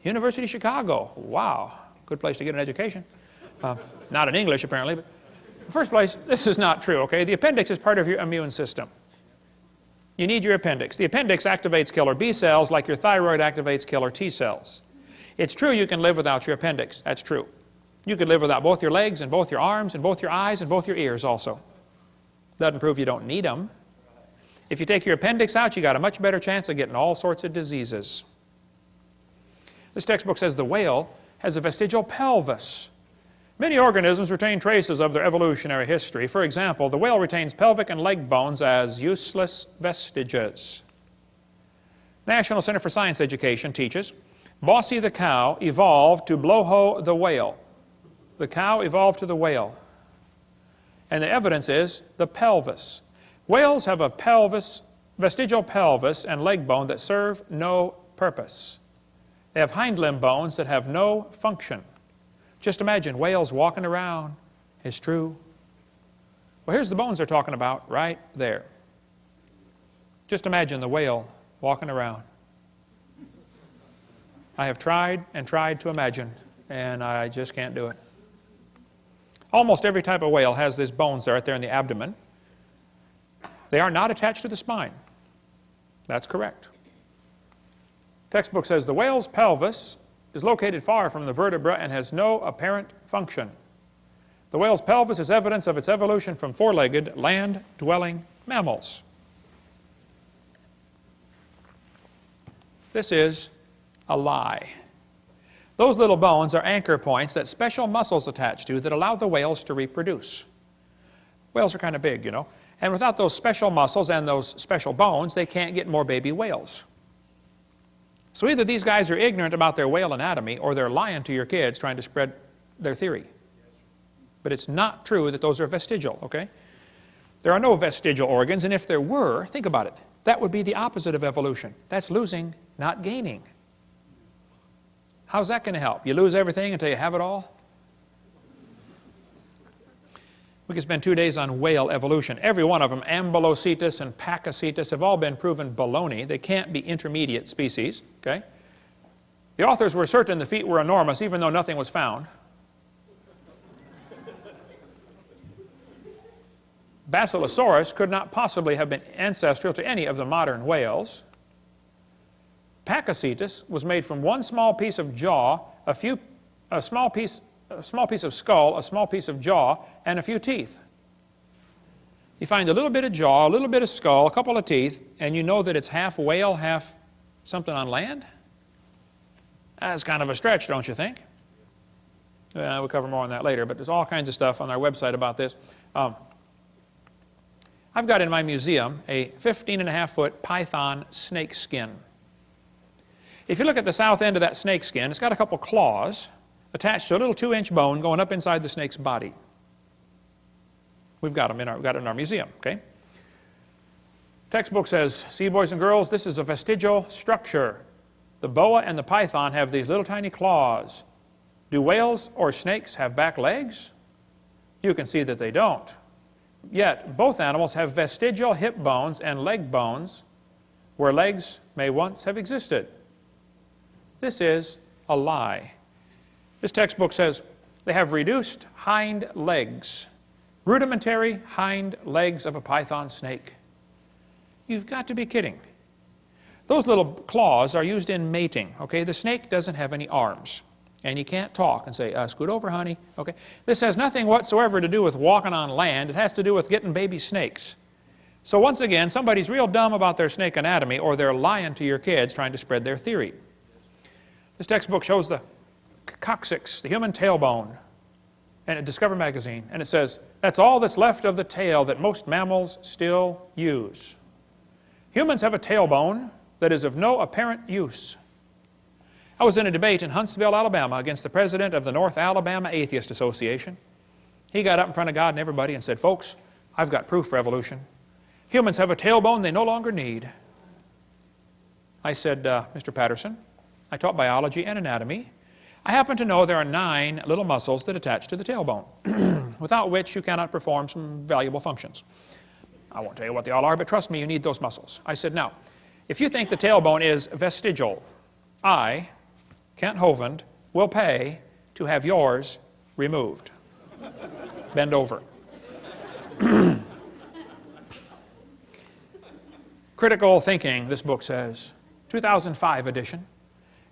Speaker 2: University of Chicago. Wow. Good place to get an education. Not in English, apparently. But in the first place, this is not true, okay? The appendix is part of your immune system. You need your appendix. The appendix activates killer B cells like your thyroid activates killer T cells. It's true you can live without your appendix. That's true. You could live without both your legs and both your arms and both your eyes and both your ears also. Doesn't prove you don't need them. If you take your appendix out, you got a much better chance of getting all sorts of diseases. This textbook says the whale has a vestigial pelvis. Many organisms retain traces of their evolutionary history. For example, the whale retains pelvic and leg bones as useless vestiges. National Center for Science Education teaches, Bossy the cow evolved to blowho the whale. The cow evolved to the whale. And the evidence is the pelvis. Whales have a vestigial pelvis and leg bone that serve no purpose. They have hind limb bones that have no function. Just imagine whales walking around. It's true. Well, here's the bones they're talking about right there. Just imagine the whale walking around. I have tried and tried to imagine, and I just can't do it. Almost every type of whale has these bones right there in the abdomen. They are not attached to the spine. That's correct. Textbook says the whale's pelvis is located far from the vertebra and has no apparent function. The whale's pelvis is evidence of its evolution from four-legged, land-dwelling mammals. This is a lie. Those little bones are anchor points that special muscles attach to that allow the whales to reproduce. Whales are kind of big, you know. And without those special muscles and those special bones, they can't get more baby whales. So either these guys are ignorant about their whale anatomy, or they're lying to your kids trying to spread their theory. But it's not true that those are vestigial, okay? There are no vestigial organs, and if there were, think about it, that would be the opposite of evolution. That's losing, not gaining. How's that going to help? You lose everything until you have it all? We could spend 2 days on whale evolution. Every one of them, Ambulocetus and Pakicetus, have all been proven baloney. They can't be intermediate species, okay? The authors were certain the feet were enormous, even though nothing was found. Basilosaurus could not possibly have been ancestral to any of the modern whales. Pakicetus was made from one small piece of jaw, a small piece of skull, a small piece of jaw, and a few teeth. You find a little bit of jaw, a little bit of skull, a couple of teeth, and you know that it's half whale, half something on land? That's kind of a stretch, don't you think? We'll cover more on that later, but there's all kinds of stuff on our website about this. I've got in my museum a 15.5-foot python snake skin. If you look at the south end of that snake skin, it's got a couple claws attached to a little 2-inch bone going up inside the snake's body. We've got them in our museum, okay? Textbook says, see, boys and girls, this is a vestigial structure. The boa and the python have these little tiny claws. Do whales or snakes have back legs? You can see that they don't. Yet, both animals have vestigial hip bones and leg bones where legs may once have existed. This is a lie. This textbook says they have reduced hind legs, rudimentary hind legs of a python snake. You've got to be kidding. Those little claws are used in mating, okay? The snake doesn't have any arms, and you can't talk and say, scoot over, honey, okay? This has nothing whatsoever to do with walking on land. It has to do with getting baby snakes. So once again, somebody's real dumb about their snake anatomy, or they're lying to your kids trying to spread their theory. This textbook shows the coccyx, the human tailbone, and Discover magazine, and it says, that's all that's left of the tail that most mammals still use. Humans have a tailbone that is of no apparent use. I was in a debate in Huntsville, Alabama, against the president of the North Alabama Atheist Association. He got up in front of God and everybody and said, folks, I've got proof for evolution. Humans have a tailbone they no longer need. I said, Mr. Patterson, I taught biology and anatomy. I happen to know there are 9 little muscles that attach to the tailbone, without which you cannot perform some valuable functions. I won't tell you what they all are, but trust me, you need those muscles. I said, now, if you think the tailbone is vestigial, I, Kent Hovind, will pay to have yours removed. Bend over. Critical thinking, this book says, 2005 edition.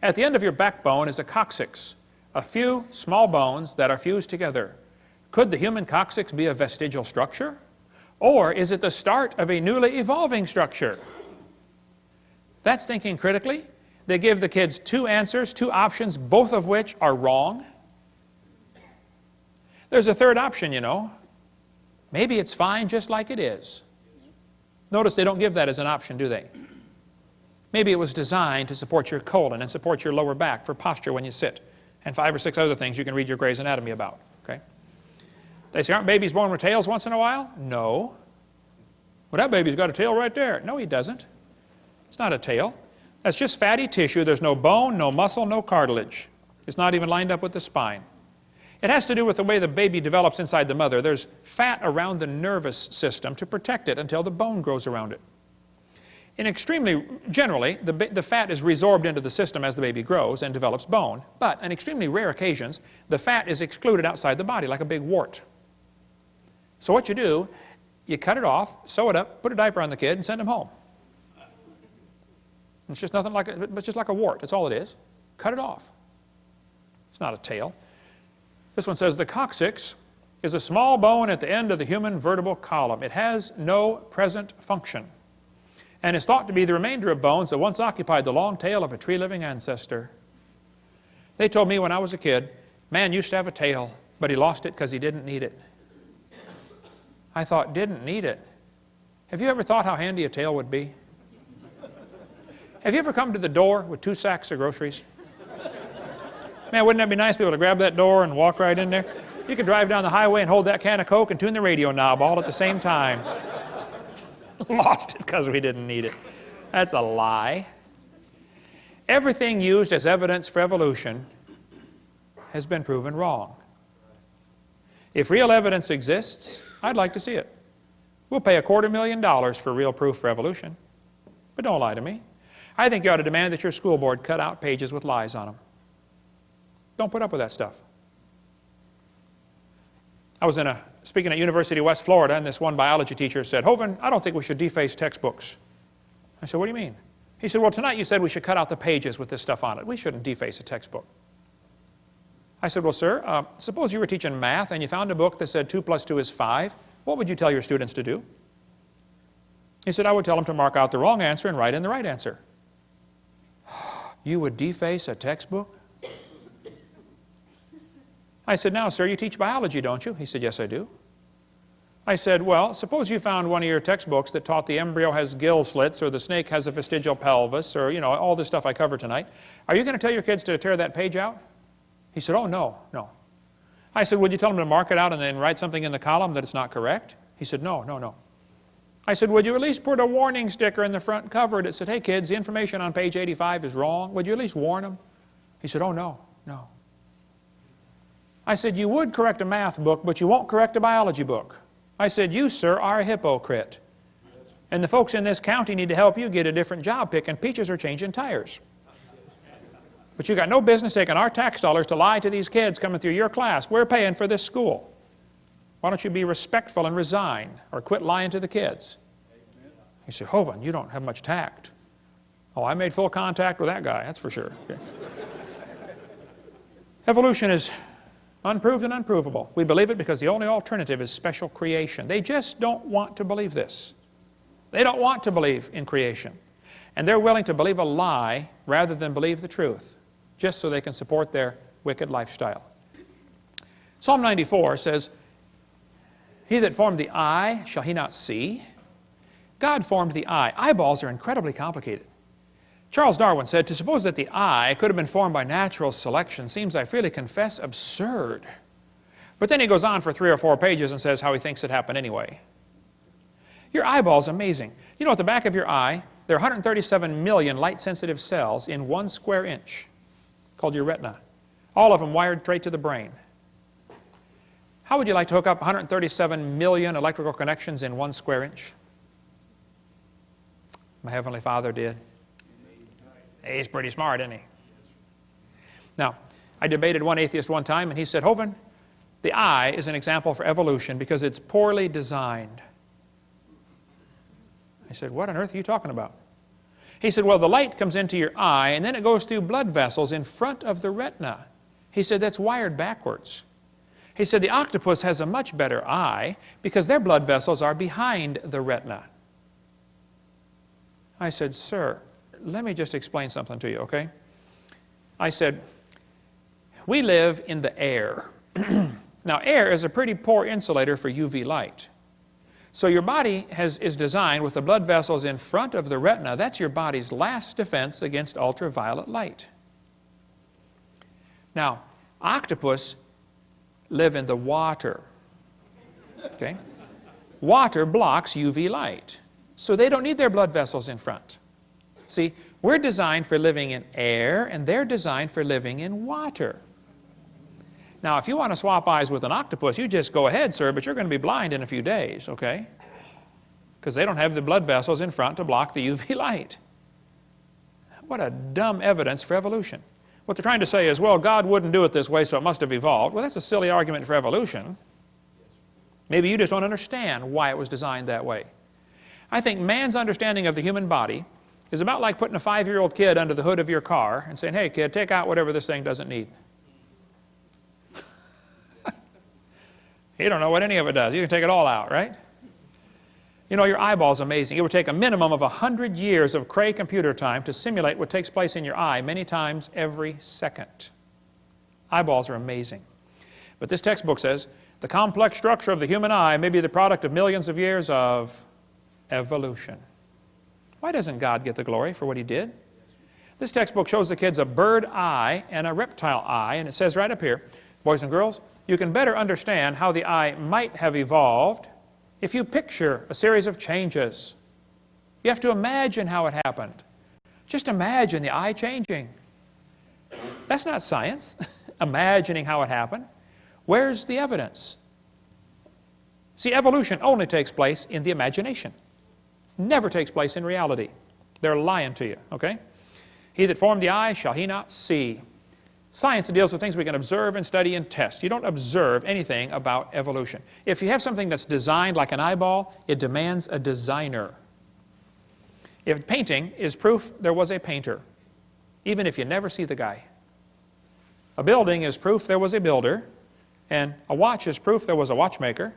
Speaker 2: At the end of your backbone is a coccyx, a few small bones that are fused together. Could the human coccyx be a vestigial structure? Or is it the start of a newly evolving structure? That's thinking critically. They give the kids 2 answers, 2 options, both of which are wrong. There's a third option, you know. Maybe it's fine just like it is. Notice they don't give that as an option, do they? Maybe it was designed to support your colon and support your lower back for posture when you sit, and 5 or 6 other things you can read your Gray's Anatomy about, okay? They say, aren't babies born with tails once in a while? No. Well, that baby's got a tail right there. No, he doesn't. It's not a tail. That's just fatty tissue. There's no bone, no muscle, no cartilage. It's not even lined up with the spine. It has to do with the way the baby develops inside the mother. There's fat around the nervous system to protect it until the bone grows around it. Generally, the fat is resorbed into the system as the baby grows and develops bone, but on extremely rare occasions, the fat is excluded outside the body like a big wart. So what you do, you cut it off, sew it up, put a diaper on the kid, and send him home. It's just nothing like it's just like a wart. That's all it is. Cut it off. It's not a tail. This one says the coccyx is a small bone at the end of the human vertebral column. It has no present function, and is thought to be the remainder of bones that once occupied the long tail of a tree-living ancestor. They told me when I was a kid, man used to have a tail, but he lost it because he didn't need it. I thought, didn't need it. Have you ever thought how handy a tail would be? Have you ever come to the door with 2 sacks of groceries? Man, wouldn't that be nice to be able to grab that door and walk right in there? You could drive down the highway and hold that can of Coke and tune the radio knob all at the same time. Lost it because we didn't need it. That's a lie. Everything used as evidence for evolution has been proven wrong. If real evidence exists, I'd like to see it. We'll pay $250,000 for real proof for evolution. But don't lie to me. I think you ought to demand that your school board cut out pages with lies on them. Don't put up with that stuff. I was speaking at University of West Florida, and this one biology teacher said, Hovind, I don't think we should deface textbooks. I said, what do you mean? He said, well, tonight you said we should cut out the pages with this stuff on it. We shouldn't deface a textbook. I said, well, sir, suppose you were teaching math and you found a book that said 2 + 2 is 5. What would you tell your students to do? He said, I would tell them to mark out the wrong answer and write in the right answer. You would deface a textbook? I said, now, sir, you teach biology, don't you? He said, yes, I do. I said, well, suppose you found one of your textbooks that taught the embryo has gill slits or the snake has a vestigial pelvis or, you know, all this stuff I covered tonight. Are you going to tell your kids to tear that page out? He said, oh, no, no. I said, would you tell them to mark it out and then write something in the column that it's not correct? He said, no, no, no. I said, would you at least put a warning sticker in the front cover that said, hey, kids, the information on page 85 is wrong. Would you at least warn them? He said, oh, no, no. I said, you would correct a math book, but you won't correct a biology book. I said, you, sir, are a hypocrite. And the folks in this county need to help you get a different job picking peaches or changing tires. But you got no business taking our tax dollars to lie to these kids coming through your class. We're paying for this school. Why don't you be respectful and resign or quit lying to the kids? You say, Hovind, you don't have much tact. Oh, I made full contact with that guy, that's for sure. Okay. Evolution is unproved and unprovable. We believe it because the only alternative is special creation. They just don't want to believe this. They don't want to believe in creation. And they're willing to believe a lie rather than believe the truth, just so they can support their wicked lifestyle. Psalm 94 says, he that formed the eye, shall he not see? God formed the eye. Eyeballs are incredibly complicated. Charles Darwin said, to suppose that the eye could have been formed by natural selection seems, I freely confess, absurd. But then he goes on for 3 or 4 pages and says how he thinks it happened anyway. Your eyeball's amazing. You know, at the back of your eye, there are 137 million light-sensitive cells in 1 square inch, called your retina. All of them wired straight to the brain. How would you like to hook up 137 million electrical connections in 1 square inch? My Heavenly Father did. He's pretty smart, isn't he? Now, I debated one atheist one time, and he said, Hovind, the eye is an example for evolution because it's poorly designed. I said, what on earth are you talking about? He said, well, the light comes into your eye, and then it goes through blood vessels in front of the retina. He said, that's wired backwards. He said, the octopus has a much better eye because their blood vessels are behind the retina. I said, sir, let me just explain something to you, okay? I said, we live in the air. Now, air is a pretty poor insulator for UV light. So your body is designed with the blood vessels in front of the retina. That's your body's last defense against ultraviolet light. Now, octopus live in the water, okay? Water blocks UV light, so they don't need their blood vessels in front. See, we're designed for living in air, and they're designed for living in water. Now, if you want to swap eyes with an octopus, you just go ahead, sir, but you're going to be blind in a few days, okay? Because they don't have the blood vessels in front to block the UV light. What a dumb evidence for evolution. What they're trying to say is, well, God wouldn't do it this way, so it must have evolved. Well, that's a silly argument for evolution. Maybe you just don't understand why it was designed that way. I think man's understanding of the human body is about like putting a 5-year-old kid under the hood of your car and saying, hey, kid, take out whatever this thing doesn't need. You don't know what any of it does. You can take it all out, right? You know, your eyeball's amazing. It would take a minimum of 100 years of Cray computer time to simulate what takes place in your eye many times every second. Eyeballs are amazing. But this textbook says The complex structure of the human eye may be the product of millions of years of evolution. Why doesn't God get the glory for what He did? This textbook shows the kids a bird eye and a reptile eye, and it says right up here, boys and girls, you can better understand how the eye might have evolved if you picture a series of changes. You have to imagine how it happened. Just imagine the eye changing. That's not science, imagining how it happened. Where's the evidence? See, evolution only takes place in the imagination. Never takes place in reality. They're lying to you, okay? He that formed the eye, shall he not see? Science deals with things we can observe and study and test. You don't observe anything about evolution. If you have something that's designed like an eyeball, it demands a designer. If painting is proof there was a painter, even if you never see the guy. A building is proof there was a builder, and a watch is proof there was a watchmaker,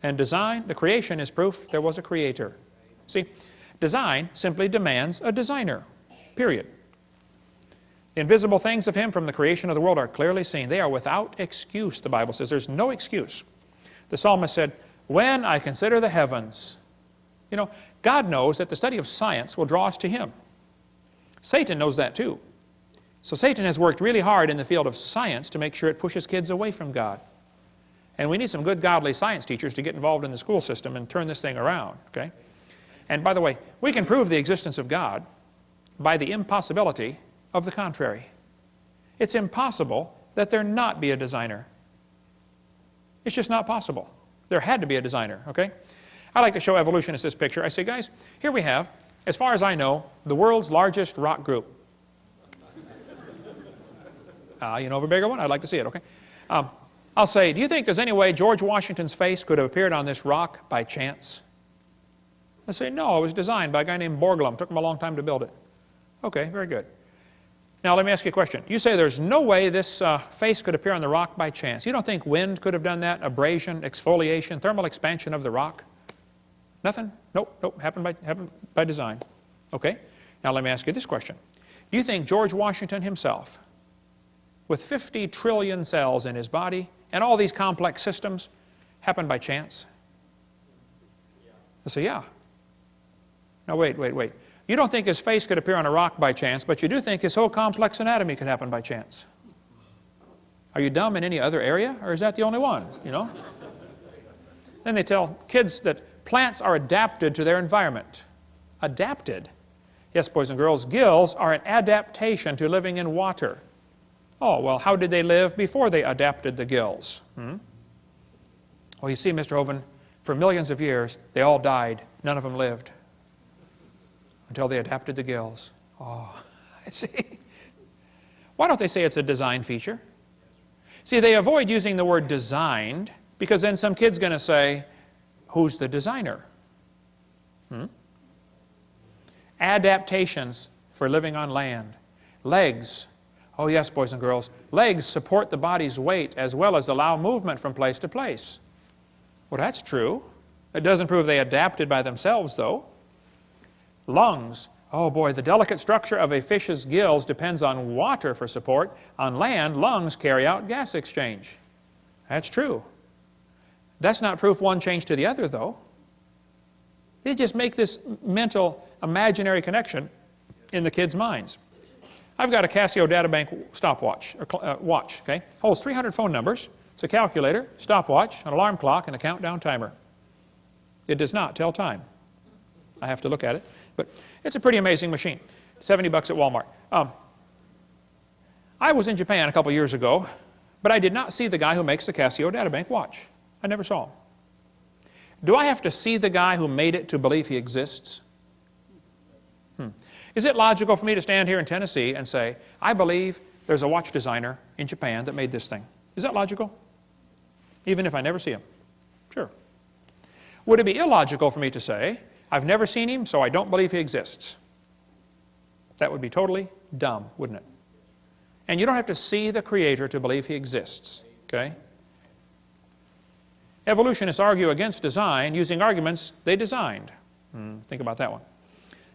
Speaker 2: and design, the creation, is proof there was a creator. See, design simply demands a designer, period. The invisible things of Him from the creation of the world are clearly seen. They are without excuse, the Bible says. There's no excuse. The psalmist said, when I consider the heavens. You know, God knows that the study of science will draw us to Him. Satan knows that too. So Satan has worked really hard in the field of science to make sure it pushes kids away from God. And we need some good godly science teachers to get involved in the school system and turn this thing around, okay? And by the way, we can prove the existence of God by the impossibility of the contrary. It's impossible that there not be a designer. It's just not possible. There had to be a designer, okay? I like to show evolutionists this picture. I say, guys, here we have, as far as I know, the world's largest rock group. You know of a bigger one? I'd like to see it, okay? I'll say, do you think there's any way George Washington's face could have appeared on this rock by chance? I say, no, it was designed by a guy named Borglum. It took him a long time to build it. Okay, very good. Now let me ask you a question. You say there's no way this face could appear on the rock by chance. You don't think wind could have done that? Abrasion, exfoliation, thermal expansion of the rock? Nothing? Nope, happened by design. Okay, now let me ask you this question. Do you think George Washington himself, with 50 trillion cells in his body and all these complex systems, happened by chance? I say, yeah. Now wait. You don't think his face could appear on a rock by chance, but you do think his whole complex anatomy could happen by chance. Are you dumb in any other area, or is that the only one, you know? Then they tell kids that plants are adapted to their environment. Adapted? Yes, boys and girls, gills are an adaptation to living in water. Oh, well, how did they live before they adapted the gills? Well, you see, Mr. Hovind, for millions of years, they all died. None of them lived until they adapted the gills. Oh, I see. Why don't they say it's a design feature? See, they avoid using the word designed because then some kid's going to say, who's the designer? Adaptations for living on land. Legs. Oh yes, boys and girls. Legs support the body's weight as well as allow movement from place to place. Well, that's true. It doesn't prove they adapted by themselves, though. Lungs. Oh boy, the delicate structure of a fish's gills depends on water for support. On land, lungs carry out gas exchange. That's true. That's not proof one changed to the other, though. They just make this mental, imaginary connection in the kids' minds. I've got a Casio Databank stopwatch, or watch, okay? Holds 300 phone numbers. It's a calculator, stopwatch, an alarm clock, and a countdown timer. It does not tell time. I have to look at it, but it's a pretty amazing machine. $70 at Walmart. I was in Japan a couple years ago, but I did not see the guy who makes the Casio Databank watch. I never saw him. Do I have to see the guy who made it to believe he exists? Is it logical for me to stand here in Tennessee and say, I believe there's a watch designer in Japan that made this thing? Is that logical? Even if I never see him? Sure. Would it be illogical for me to say, I've never seen him, so I don't believe he exists? That would be totally dumb, wouldn't it? And you don't have to see the Creator to believe he exists, okay? Evolutionists argue against design using arguments they designed. Think about that one.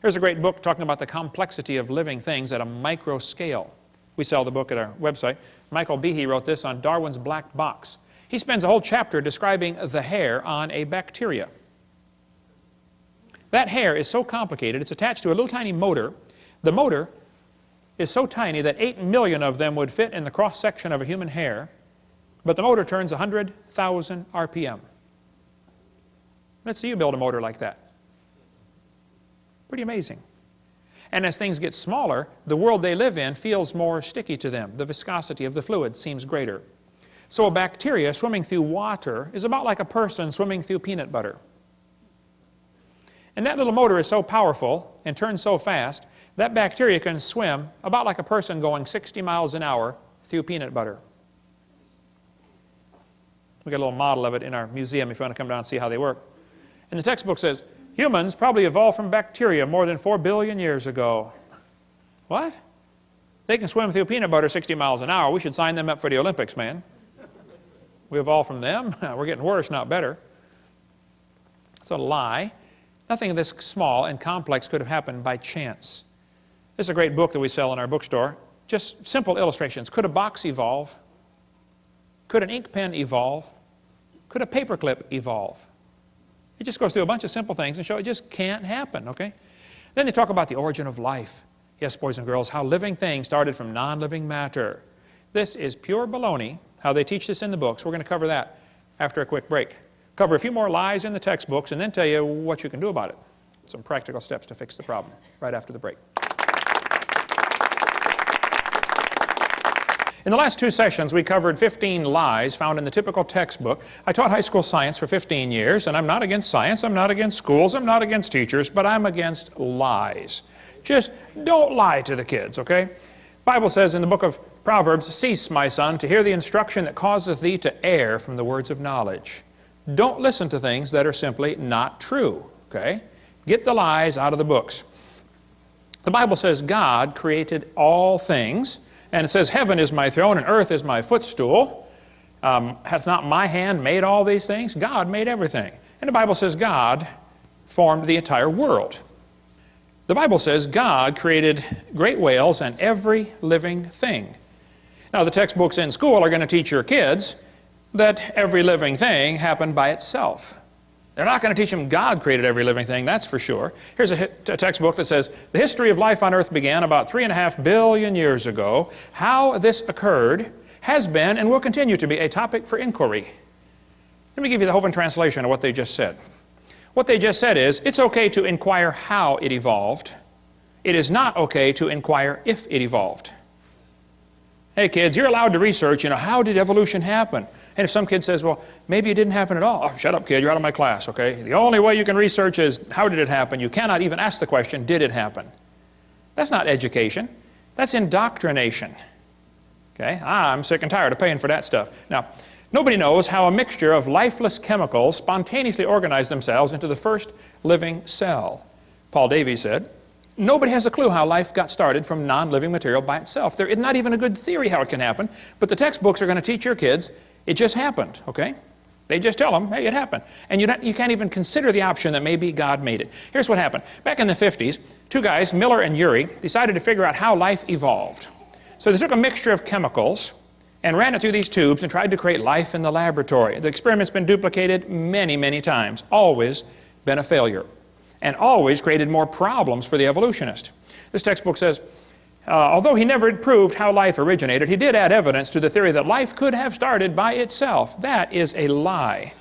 Speaker 2: Here's a great book talking about the complexity of living things at a micro scale. We sell the book at our website. Michael Behe wrote this on Darwin's black box. He spends a whole chapter describing the hair on a bacteria. That hair is so complicated, it's attached to a little tiny motor. The motor is so tiny that 8 million of them would fit in the cross-section of a human hair, but the motor turns 100,000 RPM. Let's see you build a motor like that. Pretty amazing. And as things get smaller, the world they live in feels more sticky to them. The viscosity of the fluid seems greater. So a bacteria swimming through water is about like a person swimming through peanut butter. And that little motor is so powerful and turns so fast, that bacteria can swim about like a person going 60 miles an hour through peanut butter. We got a little model of it in our museum if you want to come down and see how they work. And the textbook says, humans probably evolved from bacteria more than 4 billion years ago. What? They can swim through peanut butter 60 miles an hour. We should sign them up for the Olympics, man. We evolved from them. We're getting worse, not better. It's a lie. Nothing this small and complex could have happened by chance. This is a great book that we sell in our bookstore. Just simple illustrations. Could a box evolve? Could an ink pen evolve? Could a paperclip evolve? It just goes through a bunch of simple things and show it just can't happen, okay? Then they talk about the origin of life. Yes, boys and girls, how living things started from non-living matter. This is pure baloney, how they teach this in the books. We're going to cover that after a quick break. Cover a few more lies in the textbooks and then tell you what you can do about it. Some practical steps to fix the problem right after the break. In the last 2 sessions, we covered 15 lies found in the typical textbook. I taught high school science for 15 years, and I'm not against science, I'm not against schools, I'm not against teachers, but I'm against lies. Just don't lie to the kids, okay? The Bible says in the book of Proverbs, "Cease, my son, to hear the instruction that causeth thee to err from the words of knowledge." Don't listen to things that are simply not true, okay? Get the lies out of the books. The Bible says God created all things, and it says, "Heaven is my throne and earth is my footstool." Hath not my hand made all these things? God made everything. And the Bible says God formed the entire world. The Bible says God created great whales and every living thing. Now the textbooks in school are going to teach your kids that every living thing happened by itself. They're not going to teach them God created every living thing, that's for sure. Here's a textbook that says, the history of life on earth began about 3.5 billion years ago. How this occurred has been and will continue to be a topic for inquiry. Let me give you the Hovind translation of what they just said. What they just said is, it's okay to inquire how it evolved. It is not okay to inquire if it evolved. Hey kids, you're allowed to research, how did evolution happen? And if some kid says, well, maybe it didn't happen at all. Oh, shut up, kid, you're out of my class, okay? The only way you can research is, how did it happen? You cannot even ask the question, did it happen? That's not education. That's indoctrination. Okay? I'm sick and tired of paying for that stuff. Now, nobody knows how a mixture of lifeless chemicals spontaneously organize themselves into the first living cell. Paul Davies said, nobody has a clue how life got started from non-living material by itself. There is not even a good theory how it can happen, but the textbooks are going to teach your kids it just happened, okay? They just tell them, hey, it happened. And you can't even consider the option that maybe God made it. Here's what happened. Back in the 50s, 2 guys, Miller and Urey, decided to figure out how life evolved. So they took a mixture of chemicals and ran it through these tubes and tried to create life in the laboratory. The experiment's been duplicated many, many times, always been a failure, and always created more problems for the evolutionist. This textbook says, although he never proved how life originated, he did add evidence to the theory that life could have started by itself. That is a lie.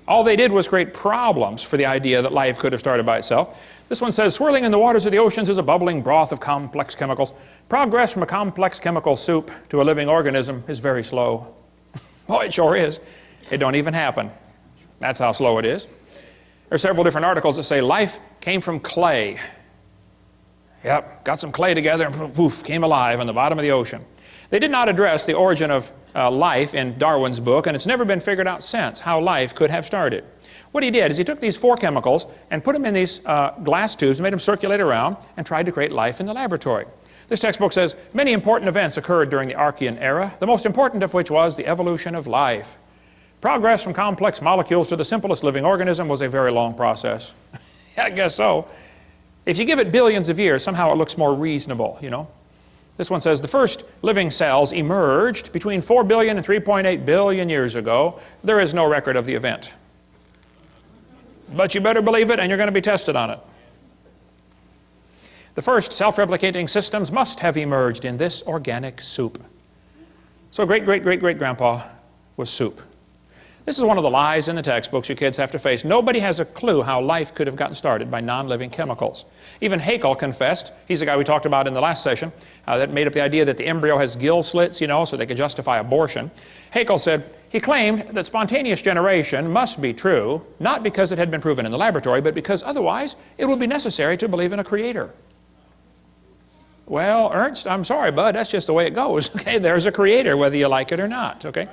Speaker 2: All they did was create problems for the idea that life could have started by itself. This one says, swirling in the waters of the oceans is a bubbling broth of complex chemicals. Progress from a complex chemical soup to a living organism is very slow. Boy, it sure is. It don't even happen. That's how slow it is. There are several different articles that say life came from clay. Yep, got some clay together and poof, came alive on the bottom of the ocean. They did not address the origin of life in Darwin's book, and it's never been figured out since how life could have started. What he did is he took these 4 chemicals and put them in these glass tubes, made them circulate around, and tried to create life in the laboratory. This textbook says, many important events occurred during the Archean era, the most important of which was the evolution of life. Progress from complex molecules to the simplest living organism was a very long process. I guess so. If you give it billions of years, somehow it looks more reasonable, This one says, the first living cells emerged between 4 billion and 3.8 billion years ago. There is no record of the event. But you better believe it, and you're going to be tested on it. The first self-replicating systems must have emerged in this organic soup. So great-great-great-great-grandpa was soup. This is one of the lies in the textbooks you kids have to face. Nobody has a clue how life could have gotten started by non-living chemicals. Even Haeckel confessed, he's the guy we talked about in the last session, that made up the idea that the embryo has gill slits, you know, so they could justify abortion. Haeckel said, he claimed that spontaneous generation must be true, not because it had been proven in the laboratory, but because otherwise it would be necessary to believe in a creator. Well, Ernst, I'm sorry, bud, that's just the way it goes. Okay, there's a creator, whether you like it or not, okay?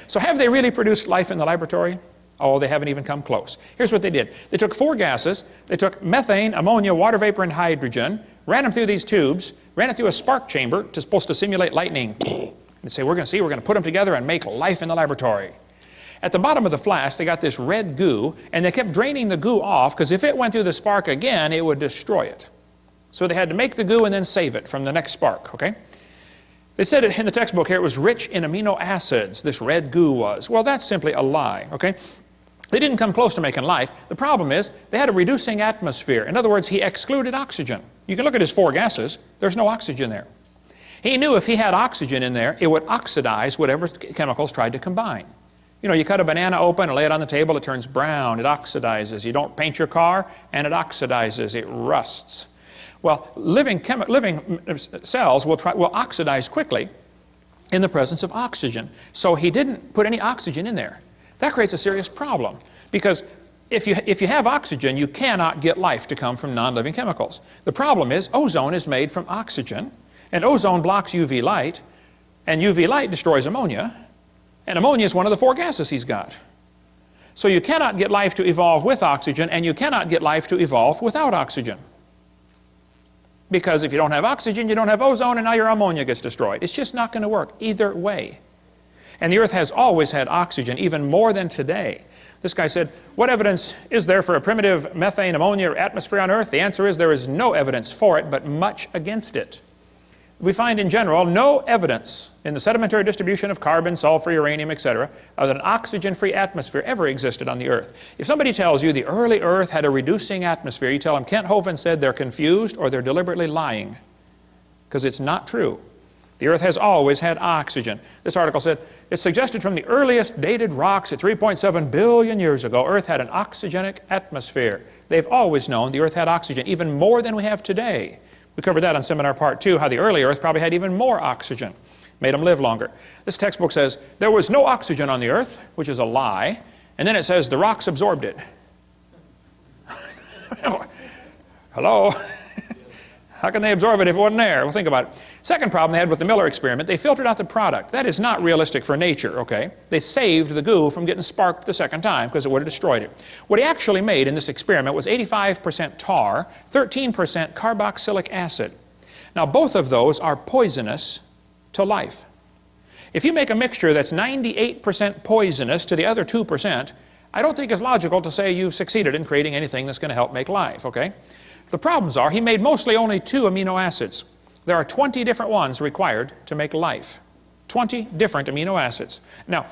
Speaker 2: So have they really produced life in the laboratory? Oh, they haven't even come close. Here's what they did. They took 4 gases. They took methane, ammonia, water vapor, and hydrogen, ran them through these tubes, ran it through a spark chamber supposed to simulate lightning. And say, we're going to put them together and make life in the laboratory. At the bottom of the flask, they got this red goo, and they kept draining the goo off, because if it went through the spark again, it would destroy it. So they had to make the goo and then save it from the next spark, okay? They said in the textbook here it was rich in amino acids, this red goo was. Well, that's simply a lie, okay? They didn't come close to making life. The problem is they had a reducing atmosphere. In other words, he excluded oxygen. You can look at his 4 gases. There's no oxygen there. He knew if he had oxygen in there, it would oxidize whatever chemicals tried to combine. You know, you cut a banana open and lay it on the table, it turns brown, it oxidizes. You don't paint your car, and it oxidizes, it rusts. Well, living cells will oxidize quickly in the presence of oxygen. So he didn't put any oxygen in there. That creates a serious problem, because if you have oxygen, you cannot get life to come from non-living chemicals. The problem is ozone is made from oxygen, and ozone blocks UV light, and UV light destroys ammonia, and ammonia is one of the 4 gases he's got. So you cannot get life to evolve with oxygen, and you cannot get life to evolve without oxygen. Because if you don't have oxygen, you don't have ozone, and now your ammonia gets destroyed. It's just not going to work either way. And the earth has always had oxygen, even more than today. This guy said, what evidence is there for a primitive methane, ammonia atmosphere on earth? The answer is there is no evidence for it, but much against it. We find in general no evidence in the sedimentary distribution of carbon, sulfur, uranium, etc., that an oxygen-free atmosphere ever existed on the earth. If somebody tells you the early earth had a reducing atmosphere, you tell them Kent Hovind said they're confused or they're deliberately lying, because it's not true. The earth has always had oxygen. This article said, it's suggested from the earliest dated rocks at 3.7 billion years ago, earth had an oxygenic atmosphere. They've always known the earth had oxygen, even more than we have today. We covered that on seminar part 2, how the early earth probably had even more oxygen, made them live longer. This textbook says, there was no oxygen on the earth, which is a lie, and then it says the rocks absorbed it. Hello? How can they absorb it if it wasn't there? Well, think about it. Second problem they had with the Miller experiment, they filtered out the product. That is not realistic for nature, okay? They saved the goo from getting sparked the second time because it would have destroyed it. What he actually made in this experiment was 85% tar, 13% carboxylic acid. Now, both of those are poisonous to life. If you make a mixture that's 98% poisonous to the other 2%, I don't think it's logical to say you've succeeded in creating anything that's going to help make life, okay? The problems are he made mostly only 2 amino acids. There are 20 different ones required to make life. 20 different amino acids. Now,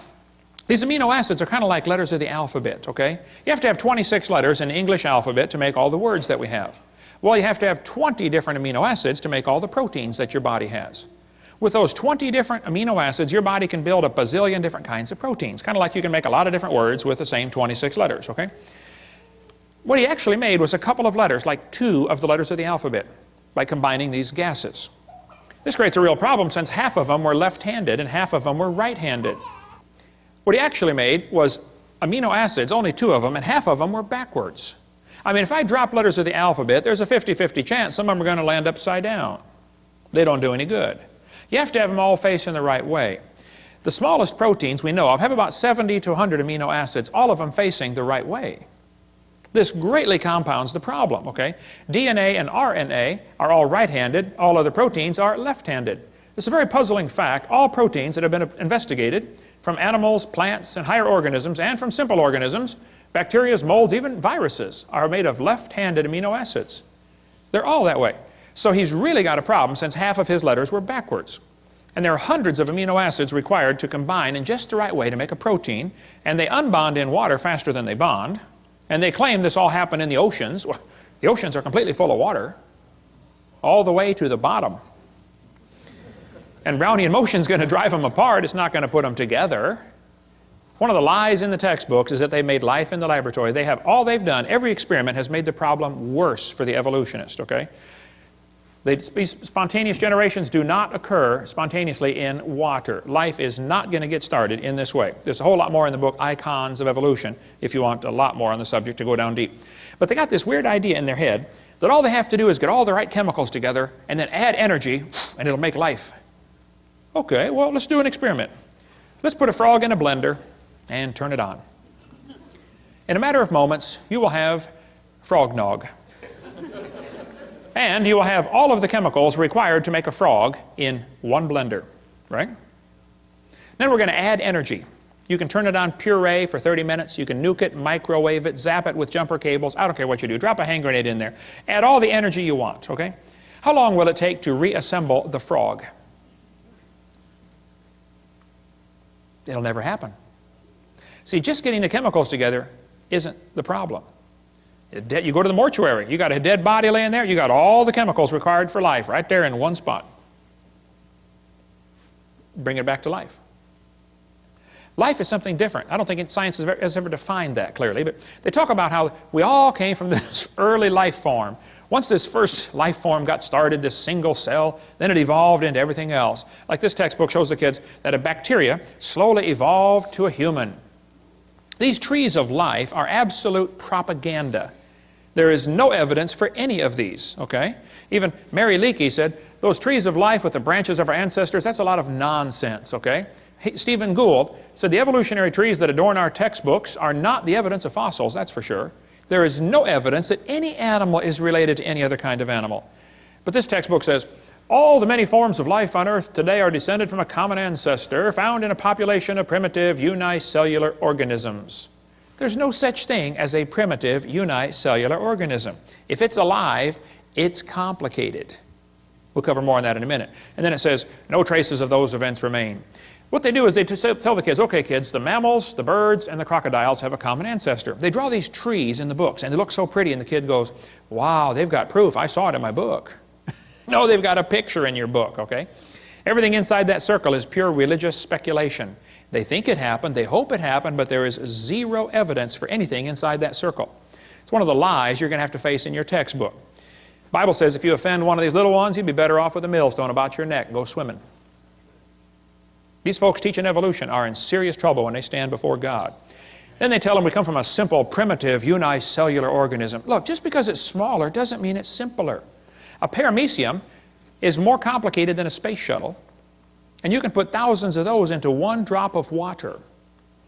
Speaker 2: these amino acids are kind of like letters of the alphabet, okay? You have to have 26 letters in the English alphabet to make all the words that we have. Well, you have to have 20 different amino acids to make all the proteins that your body has. With those 20 different amino acids, your body can build a bazillion different kinds of proteins. Kind of like you can make a lot of different words with the same 26 letters, okay? What he actually made was a couple of letters, like 2 of the letters of the alphabet, by combining these gases. This creates a real problem since half of them were left-handed and half of them were right-handed. What he actually made was amino acids, only 2 of them, and half of them were backwards. I mean, if I drop letters of the alphabet, there's a 50-50 chance some of them are going to land upside down. They don't do any good. You have to have them all facing the right way. The smallest proteins we know of have about 70 to 100 amino acids, all of them facing the right way. This greatly compounds the problem, okay? DNA and RNA are all right-handed, all other proteins are left-handed. This is a very puzzling fact. All proteins that have been investigated from animals, plants, and higher organisms, and from simple organisms, bacteria, molds, even viruses, are made of left-handed amino acids. They're all that way. So he's really got a problem since half of his letters were backwards. And there are hundreds of amino acids required to combine in just the right way to make a protein, and they unbond in water faster than they bond. And they claim this all happened in the oceans. Well, the oceans are completely full of water, all the way to the bottom. And Brownian motion is going to drive them apart. It's not going to put them together. One of the lies in the textbooks is that they made life in the laboratory. They have all they've done. Every experiment has made the problem worse for the evolutionist, okay? These spontaneous generations do not occur spontaneously in water. Life is not going to get started in this way. There's a whole lot more in the book, Icons of Evolution, if you want a lot more on the subject to go down deep. But they got this weird idea in their head that all they have to do is get all the right chemicals together and then add energy, and it'll make life. Okay, well, let's do an experiment. Let's put a frog in a blender and turn it on. In a matter of moments, you will have frog nog. And you will have all of the chemicals required to make a frog in one blender, right? Then we're going to add energy. You can turn it on puree for 30 minutes. You can nuke it, microwave it, zap it with jumper cables. I don't care what you do. Drop a hand grenade in there. Add all the energy you want, okay? How long will it take to reassemble the frog? It'll never happen. See, just getting the chemicals together isn't the problem. You go to the mortuary, you got a dead body laying there, you got all the chemicals required for life right there in one spot. Bring it back to life. Life is something different. I don't think science has ever defined that clearly, but they talk about how we all came from this early life form. Once this first life form got started, this single cell, then it evolved into everything else. Like this textbook shows the kids that a bacteria slowly evolved to a human. These trees of life are absolute propaganda. There is no evidence for any of these, okay? Even Mary Leakey said, those trees of life with the branches of our ancestors, that's a lot of nonsense, okay? Stephen Gould said the evolutionary trees that adorn our textbooks are not the evidence of fossils, that's for sure. There is no evidence that any animal is related to any other kind of animal. But this textbook says, all the many forms of life on Earth today are descended from a common ancestor found in a population of primitive unicellular organisms. There's no such thing as a primitive unicellular organism. If it's alive, it's complicated. We'll cover more on that in a minute. And then it says, no traces of those events remain. What they do is they tell the kids, okay kids, the mammals, the birds, and the crocodiles have a common ancestor. They draw these trees in the books, and they look so pretty, and the kid goes, wow, they've got proof. I saw it in my book. No, they've got a picture in your book, okay? Everything inside that circle is pure religious speculation. They think it happened, they hope it happened, but there is zero evidence for anything inside that circle. It's one of the lies you're going to have to face in your textbook. The Bible says if you offend one of these little ones, you'd be better off with a millstone about your neck. Go swimming. These folks teaching evolution are in serious trouble when they stand before God. Then they tell them we come from a simple, primitive, unicellular organism. Look, just because it's smaller doesn't mean it's simpler. A paramecium is more complicated than a space shuttle, and you can put thousands of those into one drop of water.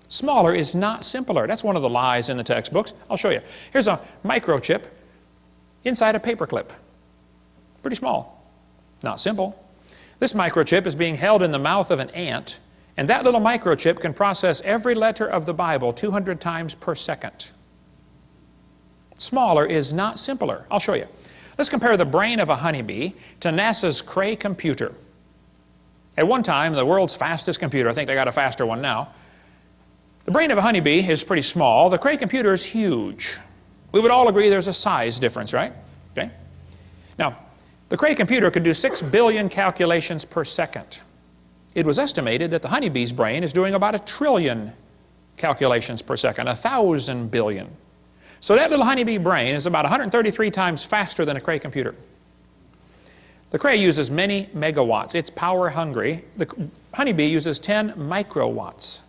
Speaker 2: Smaller is not simpler. That's one of the lies in the textbooks. I'll show you. Here's a microchip inside a paperclip. Pretty small. Not simple. This microchip is being held in the mouth of an ant, and that little microchip can process every letter of the Bible 200 times per second. Smaller is not simpler. I'll show you. Let's compare the brain of a honeybee to NASA's Cray computer. At one time, the world's fastest computer, I think they got a faster one now. The brain of a honeybee is pretty small. The Cray computer is huge. We would all agree there's a size difference, right? Okay. Now, the Cray computer could do 6 billion calculations per second. It was estimated that the honeybee's brain is doing about 1 trillion calculations per second, 1,000 billion. So that little honeybee brain is about 133 times faster than a Cray computer. The Cray uses many megawatts. It's power hungry. The honeybee uses 10 microwatts.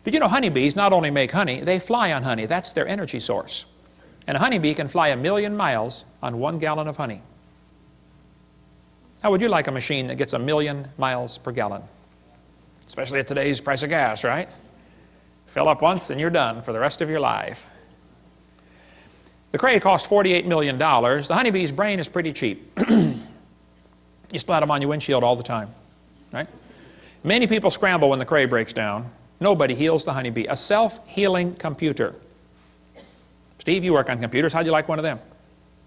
Speaker 2: Did you know honeybees not only make honey, they fly on honey. That's their energy source. And a honeybee can fly 1,000,000 miles on 1 gallon of honey. How would you like a machine that gets 1,000,000 miles per gallon? Especially at today's price of gas, right? Fill up once and you're done for the rest of your life. The Cray cost $48 million. The honeybee's brain is pretty cheap. You splat them on your windshield all the time, right? Many people scramble when the Cray breaks down. Nobody heals the honeybee. A self-healing computer. Steve, you work on computers. How'd you like one of them?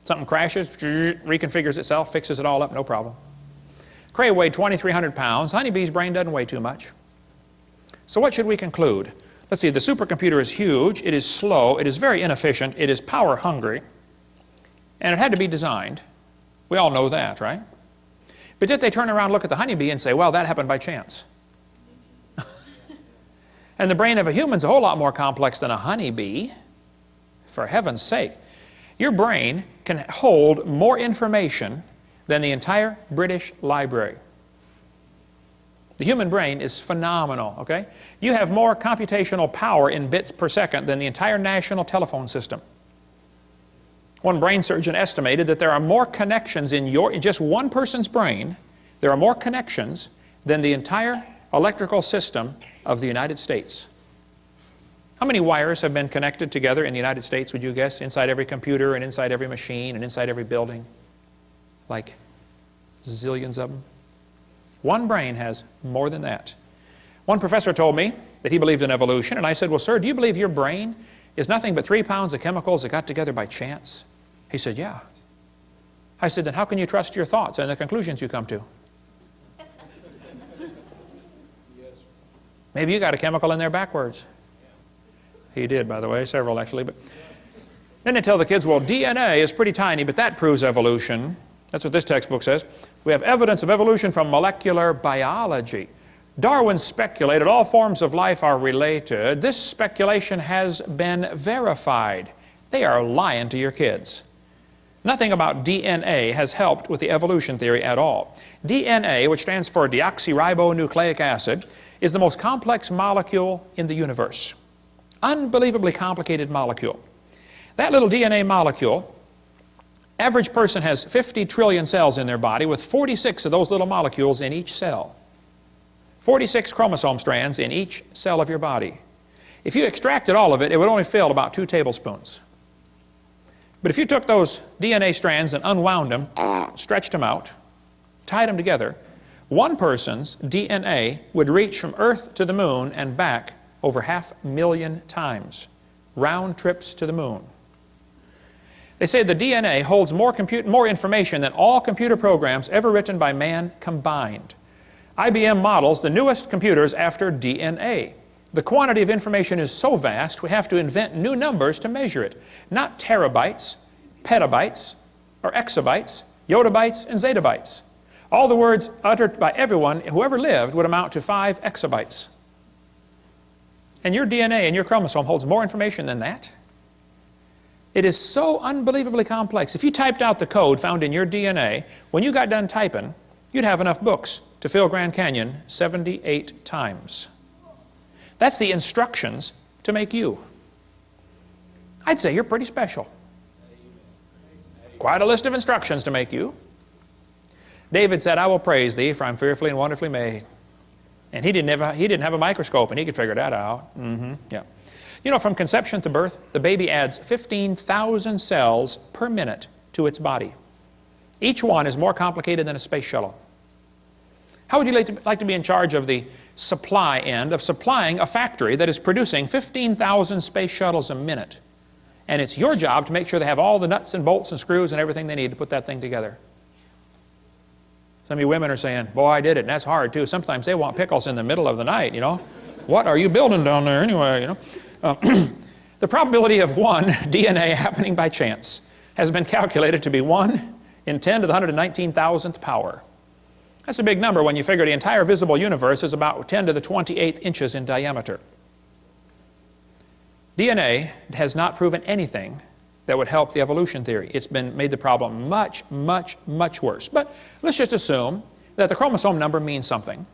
Speaker 2: Something crashes, reconfigures itself, fixes it all up, no problem. Cray weighed 2,300 pounds. Honeybee's brain doesn't weigh too much. So what should we conclude? Let's see, the supercomputer is huge, it is slow, it is very inefficient, it is power hungry, and it had to be designed. We all know that, right? But did they turn around and look at the honeybee and say, well, that happened by chance? And the brain of a human is a whole lot more complex than a honeybee. For heaven's sake. Your brain can hold more information than the entire British Library. The human brain is phenomenal, okay? You have more computational power in bits per second than the entire national telephone system. One brain surgeon estimated that there are more connections in just one person's brain, there are more connections than the entire electrical system of the United States. How many wires have been connected together in the United States, would you guess, inside every computer and inside every machine and inside every building? Like zillions of them. One brain has more than that. One professor told me that he believed in evolution, and I said, well, sir, do you believe your brain is nothing but 3 pounds of chemicals that got together by chance? He said, yeah. I said, then how can you trust your thoughts and the conclusions you come to? Maybe you got a chemical in there backwards. He did, by the way, several actually. But then they tell the kids, well, DNA is pretty tiny, but that proves evolution. That's what this textbook says. We have evidence of evolution from molecular biology. Darwin speculated all forms of life are related. This speculation has been verified. They are lying to your kids. Nothing about DNA has helped with the evolution theory at all. DNA, which stands for deoxyribonucleic acid, is the most complex molecule in the universe. Unbelievably complicated molecule. That little DNA molecule, average person has 50 trillion cells in their body with 46 of those little molecules in each cell. 46 chromosome strands in each cell of your body. If you extracted all of it, it would only fill about 2 tablespoons. But if you took those DNA strands and unwound them, stretched them out, tied them together, one person's DNA would reach from Earth to the moon and back over 500,000 times. Round trips to the moon. They say the DNA holds more information than all computer programs ever written by man combined. IBM models the newest computers after DNA. The quantity of information is so vast, we have to invent new numbers to measure it. Not terabytes, petabytes, or exabytes, yottabytes, and zettabytes. All the words uttered by everyone who ever lived would amount to 5 exabytes. And your DNA and your chromosome holds more information than that. It is so unbelievably complex. If you typed out the code found in your DNA, when you got done typing, you'd have enough books to fill Grand Canyon 78 times. That's the instructions to make you. I'd say you're pretty special. Quite a list of instructions to make you. David said, I will praise thee, for I'm fearfully and wonderfully made. And he didn't have a microscope, and he could figure that out. Yeah. You know, from conception to birth, the baby adds 15,000 cells per minute to its body. Each one is more complicated than a space shuttle. How would you like to be in charge of the supply end of supplying a factory that is producing 15,000 space shuttles a minute? And it's your job to make sure they have all the nuts and bolts and screws and everything they need to put that thing together. Some of you women are saying, boy, I did it, and that's hard too. Sometimes they want pickles in the middle of the night, you know. What are you building down there anyway, you know? The probability of one DNA happening by chance has been calculated to be 1 in 10 to the 119,000th power. That's a big number when you figure the entire visible universe is about 10 to the 28th inches in diameter. DNA has not proven anything that would help the evolution theory. It's made the problem much, much, much worse. But let's just assume that the chromosome number means something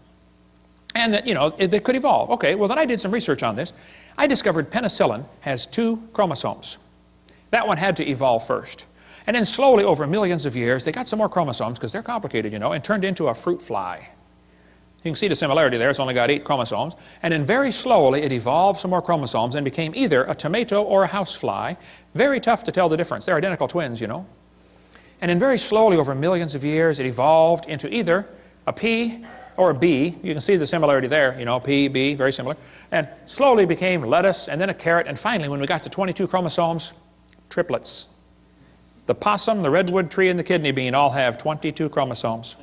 Speaker 2: and that, you know, it could evolve. Okay, well then I did some research on this. I discovered penicillin has 2 chromosomes. That one had to evolve first. And then slowly over millions of years, they got some more chromosomes because they're complicated, you know, and turned into a fruit fly. You can see the similarity there. It's only got 8 chromosomes. And then very slowly it evolved some more chromosomes and became either a tomato or a housefly. Very tough to tell the difference. They're identical twins, you know. And then very slowly over millions of years it evolved into either a pea or a bee. You can see the similarity there, you know, pea, bee, very similar. And slowly became lettuce and then a carrot. And finally, when we got to 22 chromosomes, triplets. The possum, the redwood tree, and the kidney bean all have 22 chromosomes.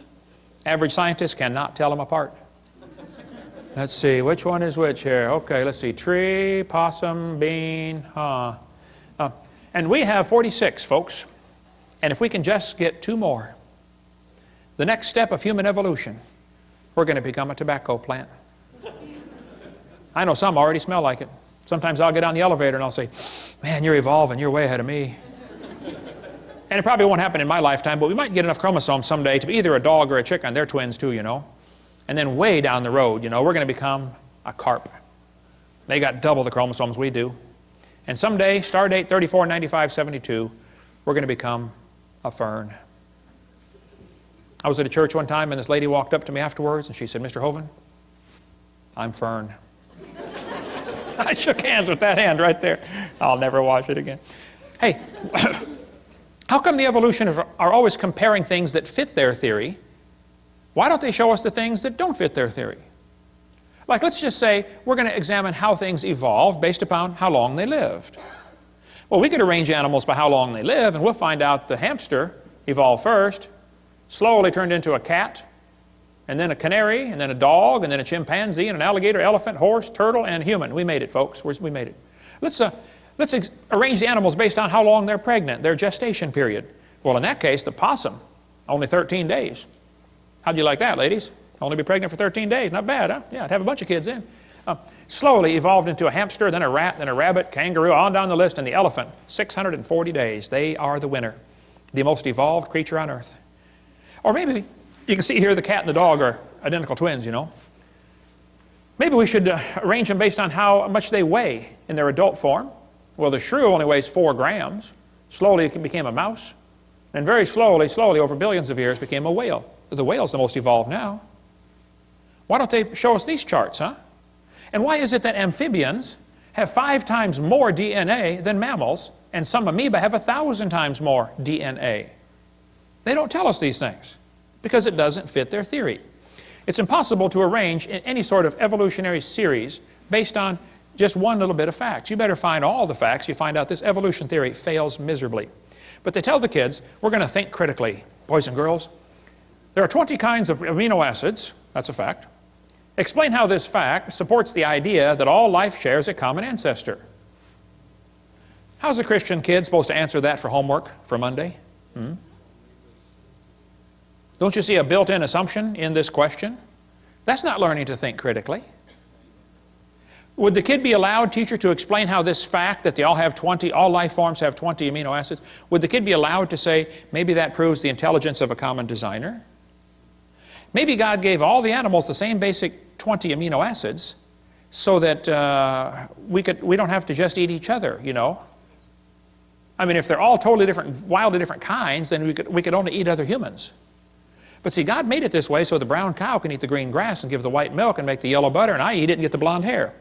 Speaker 2: Average scientists cannot tell them apart. Let's see, which one is which here? Okay, let's see, tree, possum, bean, and we have 46, folks. And if we can just get 2 more, the next step of human evolution, we're going to become a tobacco plant. I know some already smell like it. Sometimes I'll get on the elevator and I'll say, man, you're evolving, you're way ahead of me. And it probably won't happen in my lifetime, but we might get enough chromosomes someday to be either a dog or a chicken. They're twins too, you know. And then way down the road, you know, we're going to become a carp. They got double the chromosomes we do. And someday, star date 349572, we're going to become a fern. I was at a church one time and this lady walked up to me afterwards and she said, Mr. Hovind, I'm fern. I shook hands with that hand right there. I'll never wash it again. Hey, how come the evolutionists are always comparing things that fit their theory? Why don't they show us the things that don't fit their theory? Like, let's just say we're going to examine how things evolved based upon how long they lived. Well, we could arrange animals by how long they live, and we'll find out the hamster evolved first, slowly turned into a cat, and then a canary, and then a dog, and then a chimpanzee, and an alligator, elephant, horse, turtle, and human. We made it, folks. We made it. Let's arrange the animals based on how long they're pregnant, their gestation period. Well, in that case, the possum, only 13 days. How'd you like that, ladies? Only be pregnant for 13 days. Not bad, huh? Yeah, I'd have a bunch of kids in. Slowly evolved into a hamster, then a rat, then a rabbit, kangaroo, on down the list, and the elephant. 640 days. They are the winner. The most evolved creature on earth. Or maybe, you can see here the cat and the dog are identical twins, you know. Maybe we should arrange them based on how much they weigh in their adult form. Well, the shrew only weighs 4 grams. Slowly it became a mouse. And very slowly, over billions of years, became a whale. The whale's the most evolved now. Why don't they show us these charts, huh? And why is it that amphibians have 5 times more DNA than mammals, and some amoeba have 1,000 times more DNA? They don't tell us these things because it doesn't fit their theory. It's impossible to arrange in any sort of evolutionary series based on just one little bit of facts. You better find all the facts. You find out this evolution theory fails miserably. But they tell the kids, we're going to think critically. Boys and girls, there are 20 kinds of amino acids. That's a fact. Explain how this fact supports the idea that all life shares a common ancestor. How's a Christian kid supposed to answer that for homework for Monday? Don't you see a built-in assumption in this question? That's not learning to think critically. Would the kid be allowed, teacher, to explain how this fact that they all life forms have 20 amino acids, would the kid be allowed to say, maybe that proves the intelligence of a common designer? Maybe God gave all the animals the same basic 20 amino acids so that we don't have to just eat each other, you know. I mean, if they're all totally different, wildly different kinds, then we could only eat other humans. But see, God made it this way so the brown cow can eat the green grass and give the white milk and make the yellow butter, and I eat it and get the blonde hair.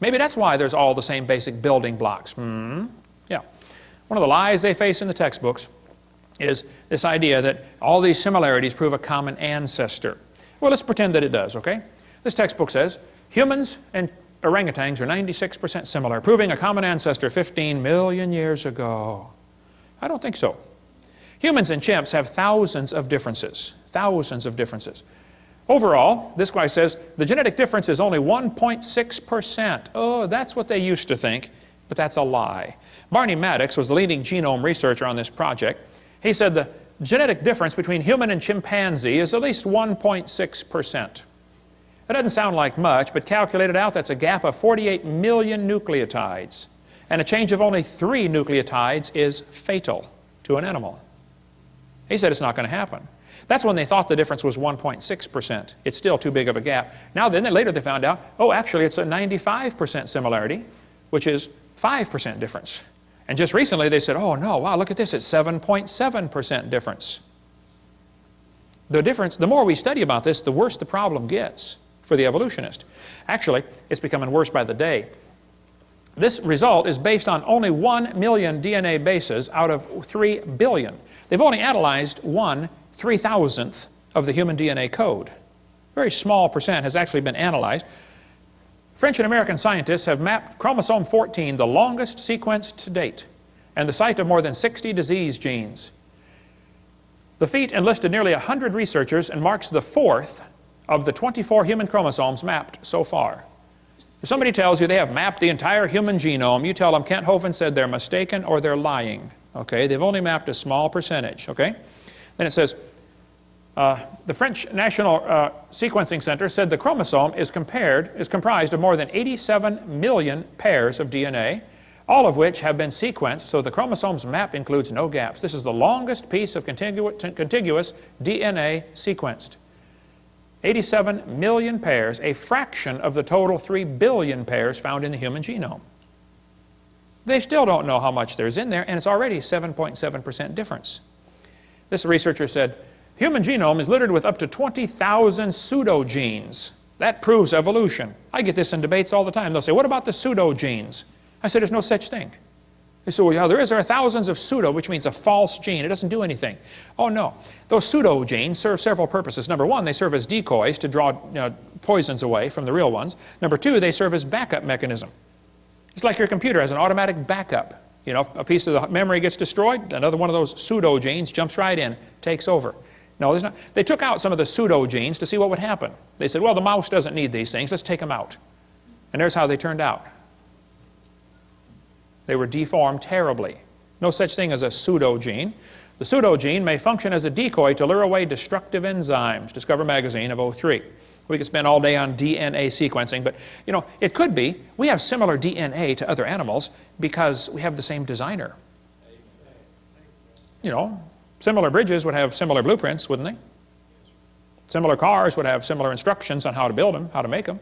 Speaker 2: Maybe that's why there's all the same basic building blocks. Yeah. One of the lies they face in the textbooks is this idea that all these similarities prove a common ancestor. Well, let's pretend that it does, okay? This textbook says humans and orangutans are 96% similar, proving a common ancestor 15 million years ago. I don't think so. Humans and chimps have thousands of differences. Thousands of differences. Overall, this guy says the genetic difference is only 1.6%. Oh, that's what they used to think, but that's a lie. Barney Maddox was the leading genome researcher on this project. He said the genetic difference between human and chimpanzee is at least 1.6%. That doesn't sound like much, but calculated out, that's a gap of 48 million nucleotides. And a change of only 3 nucleotides is fatal to an animal. He said it's not going to happen. That's when they thought the difference was 1.6%. It's still too big of a gap. Now then, later they found out, oh, actually it's a 95% similarity, which is 5% difference. And just recently they said, oh no, wow, look at this, it's 7.7% difference. The more we study about this, the worse the problem gets for the evolutionist. Actually, it's becoming worse by the day. This result is based on only 1 million DNA bases out of 3 billion. They've only analyzed 1/3000th of the human DNA code. Very small percent has actually been analyzed. French and American scientists have mapped chromosome 14, the longest sequence to date. and the site of more than 60 disease genes. The feat enlisted nearly 100 researchers and marks the 4th of the 24 human chromosomes mapped so far. If somebody tells you they have mapped the entire human genome, you tell them Kent Hovind said they're mistaken or they're lying. Okay? They've only mapped a small percentage. Okay? Then it says, the French National Sequencing Center said the chromosome is comprised of more than 87 million pairs of DNA, all of which have been sequenced, so the chromosome's map includes no gaps. This is the longest piece of contiguous DNA sequenced. 87 million pairs, a fraction of the total 3 billion pairs found in the human genome. They still don't know how much there's in there, and it's already 7.7% difference. This researcher said, human genome is littered with up to 20,000 pseudogenes. That proves evolution. I get this in debates all the time. They'll say, what about the pseudogenes? I said, there's no such thing. They say, well, yeah, there is. There are thousands of pseudo, which means a false gene. It doesn't do anything. Oh, no. Those pseudogenes serve several purposes. Number one, they serve as decoys to draw poisons away from the real ones. Number two, they serve as backup mechanism. It's like your computer has an automatic backup. You know, if a piece of the memory gets destroyed, another one of those pseudogenes jumps right in, takes over. No, there's not. They took out some of the pseudogenes to see what would happen. They said, well, the mouse doesn't need these things. Let's take them out. And there's how they turned out. They were deformed terribly. No such thing as a pseudogene. The pseudogene may function as a decoy to lure away destructive enzymes. Discover Magazine of '03. We could spend all day on DNA sequencing, but you know, it could be. We have similar DNA to other animals because we have the same designer. You know, similar bridges would have similar blueprints, wouldn't they? Similar cars would have similar instructions on how to build them, how to make them.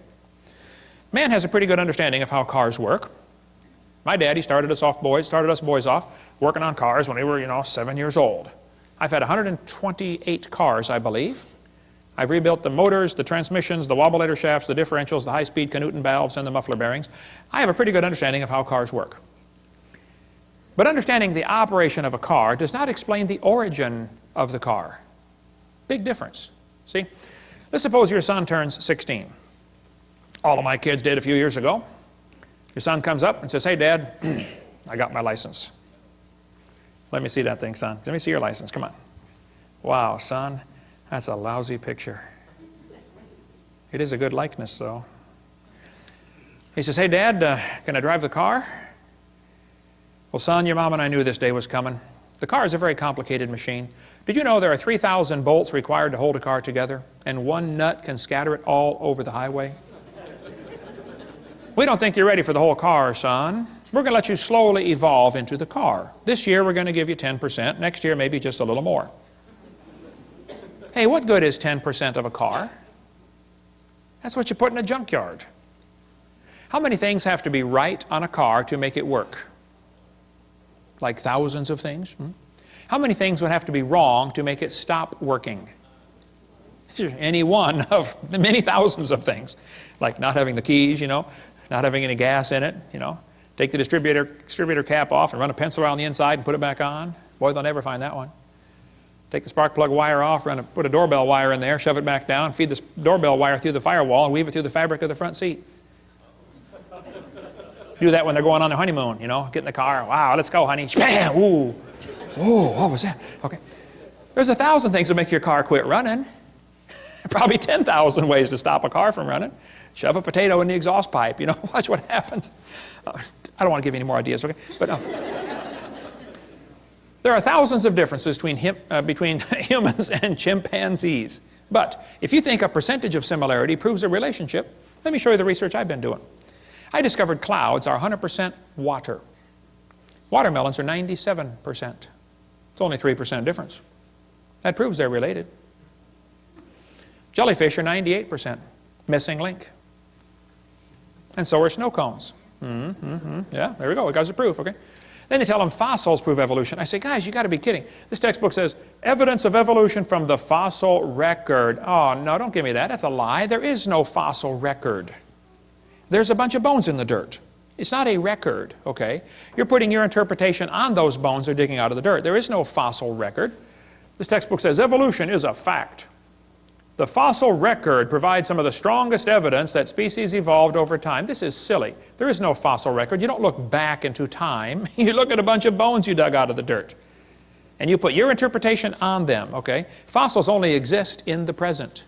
Speaker 2: Man has a pretty good understanding of how cars work. My daddy started us boys off working on cars when we were, 7 years old. I've had 128 cars, I believe. I've rebuilt the motors, the transmissions, the wobbleator shafts, the differentials, the high-speed Canuten valves, and the muffler bearings. I have a pretty good understanding of how cars work. But understanding the operation of a car does not explain the origin of the car. Big difference. See? Let's suppose your son turns 16. All of my kids did a few years ago. Your son comes up and says, hey, Dad, I got my license. Let me see that thing, son. Let me see your license. Come on. Wow, son, that's a lousy picture. It is a good likeness, though. He says, hey, Dad, can I drive the car? Well, son, your mom and I knew this day was coming. The car is a very complicated machine. Did you know there are 3,000 bolts required to hold a car together, and one nut can scatter it all over the highway? We don't think you're ready for the whole car, son. We're going to let you slowly evolve into the car. This year we're going to give you 10%. Next year maybe just a little more. Hey, what good is 10% of a car? That's what you put in a junkyard. How many things have to be right on a car to make it work? Like thousands of things? How many things would have to be wrong to make it stop working? Any one of the many thousands of things. Like not having the keys, not having any gas in it, Take the distributor cap off and run a pencil around the inside and put it back on. Boy, they'll never find that one. Take the spark plug wire off, put a doorbell wire in there, shove it back down, feed the doorbell wire through the firewall, and weave it through the fabric of the front seat. Do that when they're going on their honeymoon, get in the car. Wow, let's go, honey. Bam! Ooh. Ooh, what was that? Okay. There's 1,000 things that make your car quit running. Probably 10,000 ways to stop a car from running. Shove a potato in the exhaust pipe, watch what happens. I don't want to give you any more ideas, okay? But there are thousands of differences between humans and chimpanzees. But if you think a percentage of similarity proves a relationship, let me show you the research I've been doing. I discovered clouds are 100% water. Watermelons are 97%. It's only 3% difference. That proves they're related. Jellyfish are 98%. Missing link. And so are snow cones. Yeah, there we go. We got the proof, okay? Then they tell them fossils prove evolution. I say, guys, you got to be kidding. This textbook says, evidence of evolution from the fossil record. Oh, no, don't give me that. That's a lie. There is no fossil record. There's a bunch of bones in the dirt. It's not a record, okay? You're putting your interpretation on those bones they're digging out of the dirt. There is no fossil record. This textbook says evolution is a fact. The fossil record provides some of the strongest evidence that species evolved over time. This is silly. There is no fossil record. You don't look back into time. You look at a bunch of bones you dug out of the dirt. And you put your interpretation on them, okay? Fossils only exist in the present.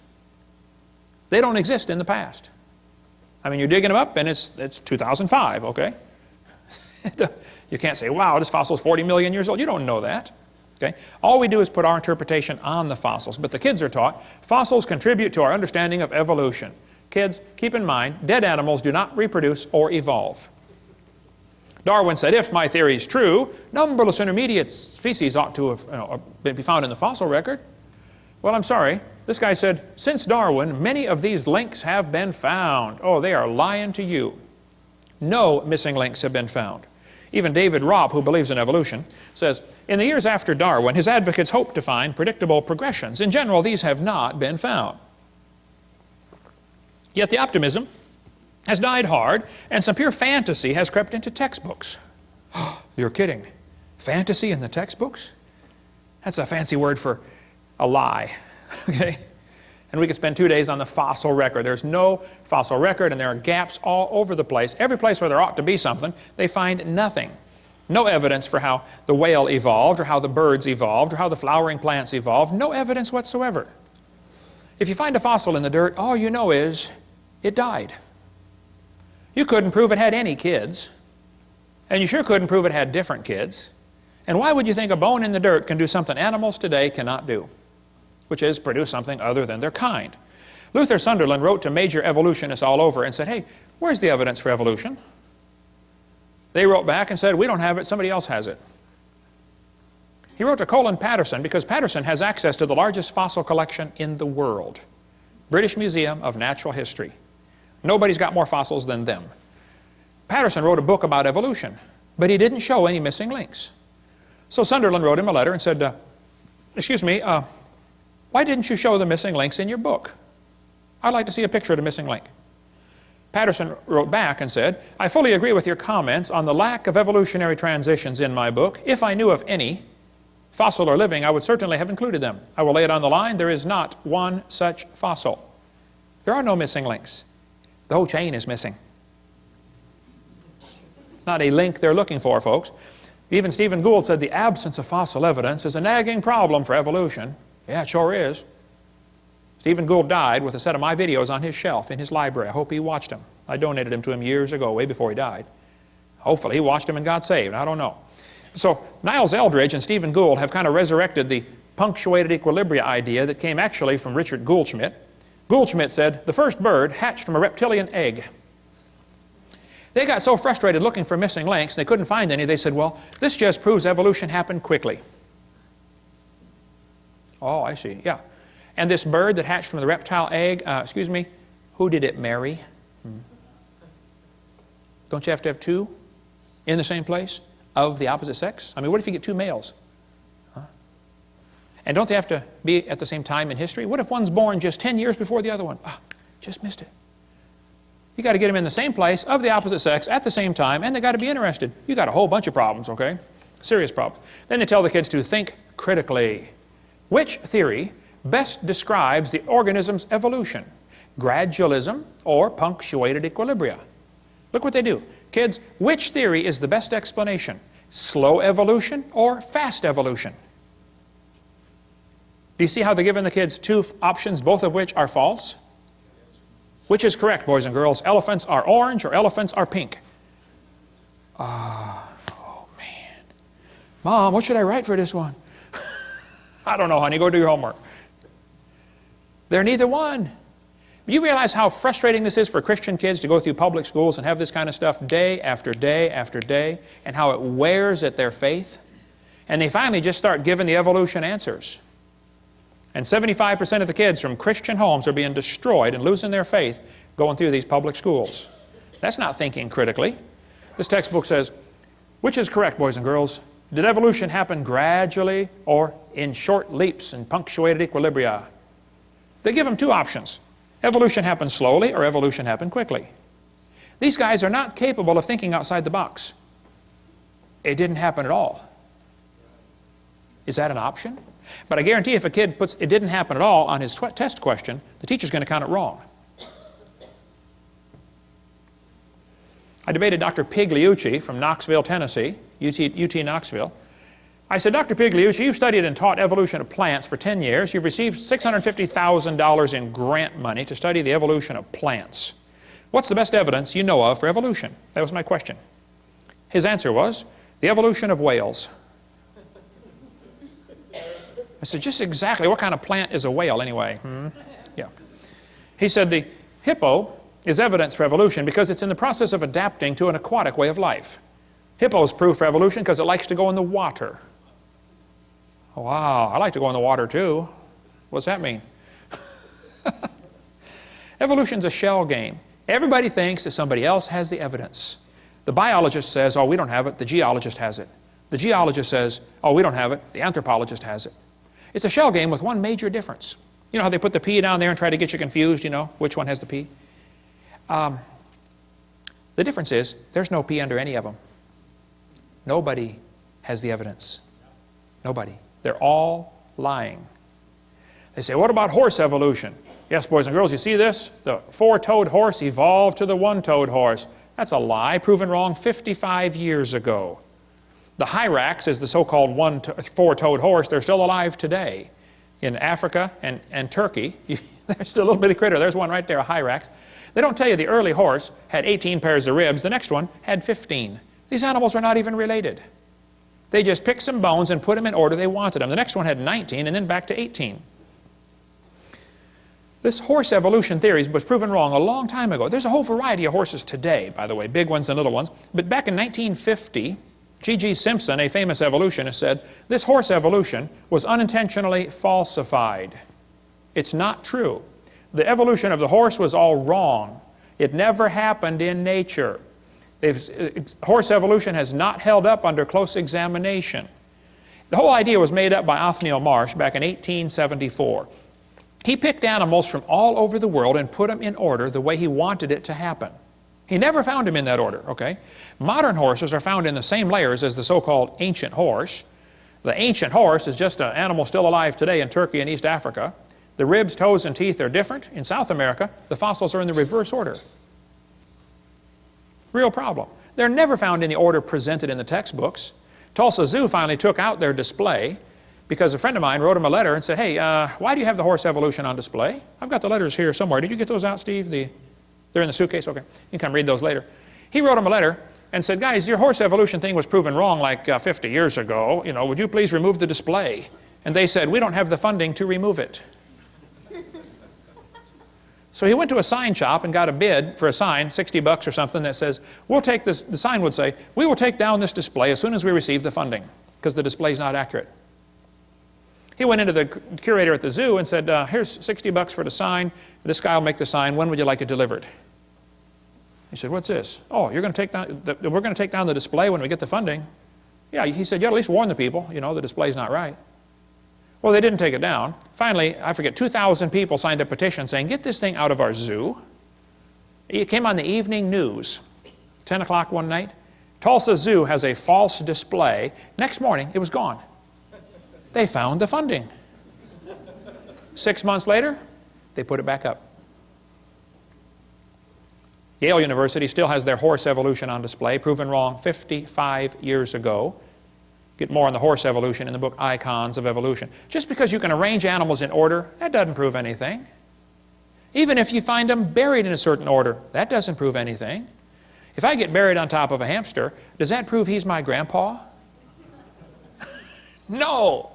Speaker 2: They don't exist in the past. I mean, you're digging them up and it's 2005, okay? You can't say, wow, this fossil is 40 million years old. You don't know that. Okay? All we do is put our interpretation on the fossils. But the kids are taught fossils contribute to our understanding of evolution. Kids, keep in mind, dead animals do not reproduce or evolve. Darwin said, if my theory is true, numberless intermediate species ought to have been found in the fossil record. Well, I'm sorry. This guy said, since Darwin, many of these links have been found. Oh, they are lying to you. No missing links have been found. Even David Robb, who believes in evolution, says, in the years after Darwin, his advocates hoped to find predictable progressions. In general, these have not been found. Yet the optimism has died hard, and some pure fantasy has crept into textbooks. You're kidding. Fantasy in the textbooks? That's a fancy word for a lie. Okay? And we could spend 2 days on the fossil record. There's no fossil record, and there are gaps all over the place. Every place where there ought to be something, they find nothing. No evidence for how the whale evolved, or how the birds evolved, or how the flowering plants evolved. No evidence whatsoever. If you find a fossil in the dirt, all you know is it died. You couldn't prove it had any kids, and you sure couldn't prove it had different kids. And why would you think a bone in the dirt can do something animals today cannot do? Which is produce something other than their kind. Luther Sunderland wrote to major evolutionists all over and said, hey, where's the evidence for evolution? They wrote back and said, we don't have it, somebody else has it. He wrote to Colin Patterson because Patterson has access to the largest fossil collection in the world. British Museum of Natural History. Nobody's got more fossils than them. Patterson wrote a book about evolution, but he didn't show any missing links. So Sunderland wrote him a letter and said, excuse me, why didn't you show the missing links in your book? I'd like to see a picture of the missing link. Patterson wrote back and said, I fully agree with your comments on the lack of evolutionary transitions in my book. If I knew of any, fossil or living, I would certainly have included them. I will lay it on the line. There is not one such fossil. There are no missing links. The whole chain is missing. It's not a link they're looking for, folks. Even Stephen Gould said the absence of fossil evidence is a nagging problem for evolution. Yeah, it sure is. Stephen Gould died with a set of my videos on his shelf in his library. I hope he watched them. I donated them to him years ago, way before he died. Hopefully he watched them and got saved. I don't know. So Niles Eldridge and Stephen Gould have kind of resurrected the punctuated equilibria idea that came actually from Richard Goldschmidt. Goldschmidt said, the first bird hatched from a reptilian egg. They got so frustrated looking for missing links, they couldn't find any. They said, well, this just proves evolution happened quickly. Oh, I see, yeah. And this bird that hatched from the reptile egg, excuse me, who did it marry? Don't you have to have two in the same place of the opposite sex? I mean, what if you get two males? Huh? And don't they have to be at the same time in history? What if one's born just 10 years before the other one? Ah, just missed it. You got to get them in the same place of the opposite sex at the same time, and they got to be interested. You got a whole bunch of problems, okay? Serious problems. Then they tell the kids to think critically. Which theory best describes the organism's evolution? Gradualism or punctuated equilibria? Look what they do. Kids, which theory is the best explanation? Slow evolution or fast evolution? Do you see how they're giving the kids two options, both of which are false? Which is correct, boys and girls? Elephants are orange or elephants are pink? Oh man. Mom, what should I write for this one? I don't know, honey. Go do your homework. They're neither one. You realize how frustrating this is for Christian kids to go through public schools and have this kind of stuff day after day after day, and how it wears at their faith? And they finally just start giving the evolution answers. And 75% of the kids from Christian homes are being destroyed and losing their faith going through these public schools. That's not thinking critically. This textbook says, which is correct, boys and girls? Did evolution happen gradually or in short leaps and punctuated equilibria? They give them two options. Evolution happened slowly or evolution happened quickly. These guys are not capable of thinking outside the box. It didn't happen at all. Is that an option? But I guarantee if a kid puts it didn't happen at all on his test question, the teacher's going to count it wrong. I debated Dr. Pigliucci from Knoxville, Tennessee, UT Knoxville. I said, Dr. Pigliucci, you've studied and taught evolution of plants for 10 years. You've received $650,000 in grant money to study the evolution of plants. What's the best evidence you know of for evolution? That was my question. His answer was, the evolution of whales. I said, just exactly what kind of plant is a whale anyway? Yeah. He said, the hippo is evidence for evolution because it's in the process of adapting to an aquatic way of life. Hippo is proof for evolution because it likes to go in the water. Wow, I like to go in the water too. What's that mean? Evolution's a shell game. Everybody thinks that somebody else has the evidence. The biologist says, oh, we don't have it. The geologist has it. The geologist says, oh, we don't have it. The anthropologist has it. It's a shell game with one major difference. You know how they put the P down there and try to get you confused, you know, which one has the P? The difference is there's no P under any of them. Nobody has the evidence. Nobody. They're all lying. They say, what about horse evolution? Yes, boys and girls, you see this? The four-toed horse evolved to the one-toed horse. That's a lie, proven wrong 55 years ago. The hyrax is the so-called four-toed horse. They're still alive today. In Africa and Turkey, there's still a little bitty critter. There's one right there, a hyrax. They don't tell you the early horse had 18 pairs of ribs. The next one had 15. These animals are not even related. They just picked some bones and put them in order they wanted them. The next one had 19 and then back to 18. This horse evolution theory was proven wrong a long time ago. There's a whole variety of horses today, by the way, big ones and little ones. But back in 1950, G.G. Simpson, a famous evolutionist, said, this horse evolution was unintentionally falsified. It's not true. The evolution of the horse was all wrong. It never happened in nature. Horse evolution has not held up under close examination. The whole idea was made up by Othniel Marsh back in 1874. He picked animals from all over the world and put them in order the way he wanted it to happen. He never found them in that order, okay? Modern horses are found in the same layers as the so-called ancient horse. The ancient horse is just an animal still alive today in Turkey and East Africa. The ribs, toes, and teeth are different. In South America, the fossils are in the reverse order. Real problem. They're never found in the order presented in the textbooks. Tulsa Zoo finally took out their display because a friend of mine wrote him a letter and said, hey, why do you have the horse evolution on display? I've got the letters here somewhere. Did you get those out, Steve? They're in the suitcase? Okay. You can come read those later. He wrote him a letter and said, guys, your horse evolution thing was proven wrong like 50 years ago. You know, would you please remove the display? And they said, we don't have the funding to remove it. So he went to a sign shop and got a bid for a sign, $60 or something, that says, we'll take this, the sign would say, we will take down this display as soon as we receive the funding, because the display is not accurate. He went into the curator at the zoo and said, here's $60 for the sign. This guy will make the sign. When would you like it delivered? He said, what's this? Oh, you're going to take down, we're going to take down the display when we get the funding. Yeah, he said, you at least warn the people, you know, the display's not right. Well, they didn't take it down. Finally, I forget, 2,000 people signed a petition saying, get this thing out of our zoo. It came on the evening news, 10 o'clock one night. Tulsa Zoo has a false display. Next morning, it was gone. They found the funding. 6 months later, they put it back up. Yale University still has their horse evolution on display, proven wrong 55 years ago. Get more on the horse evolution in the book Icons of Evolution. Just because you can arrange animals in order, that doesn't prove anything. Even if you find them buried in a certain order, that doesn't prove anything. If I get buried on top of a hamster, does that prove he's my grandpa? No.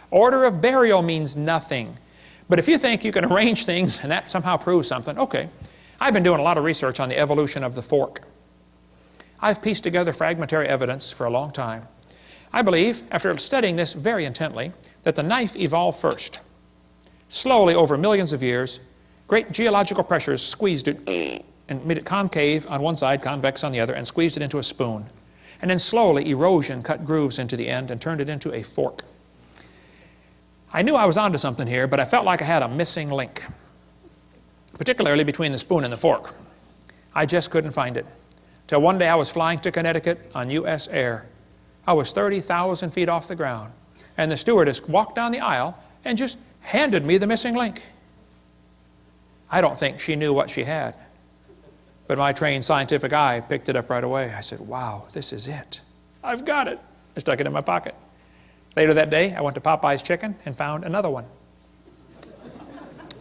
Speaker 2: Order of burial means nothing. But if you think you can arrange things and that somehow proves something, okay. I've been doing a lot of research on the evolution of the fork. I've pieced together fragmentary evidence for a long time. I believe, after studying this very intently, that the knife evolved first. Slowly, over millions of years, great geological pressures squeezed it and made it concave on one side, convex on the other, and squeezed it into a spoon. And then slowly, erosion cut grooves into the end and turned it into a fork. I knew I was onto something here, but I felt like I had a missing link, particularly between the spoon and the fork. I just couldn't find it. Till one day I was flying to Connecticut on U.S. Air. I was 30,000 feet off the ground. and the stewardess walked down the aisle and just handed me the missing link. I don't think she knew what she had, but my trained scientific eye picked it up right away. I said, wow, this is it. I've got it. I stuck it in my pocket. Later that day, I went to Popeye's Chicken and found another one.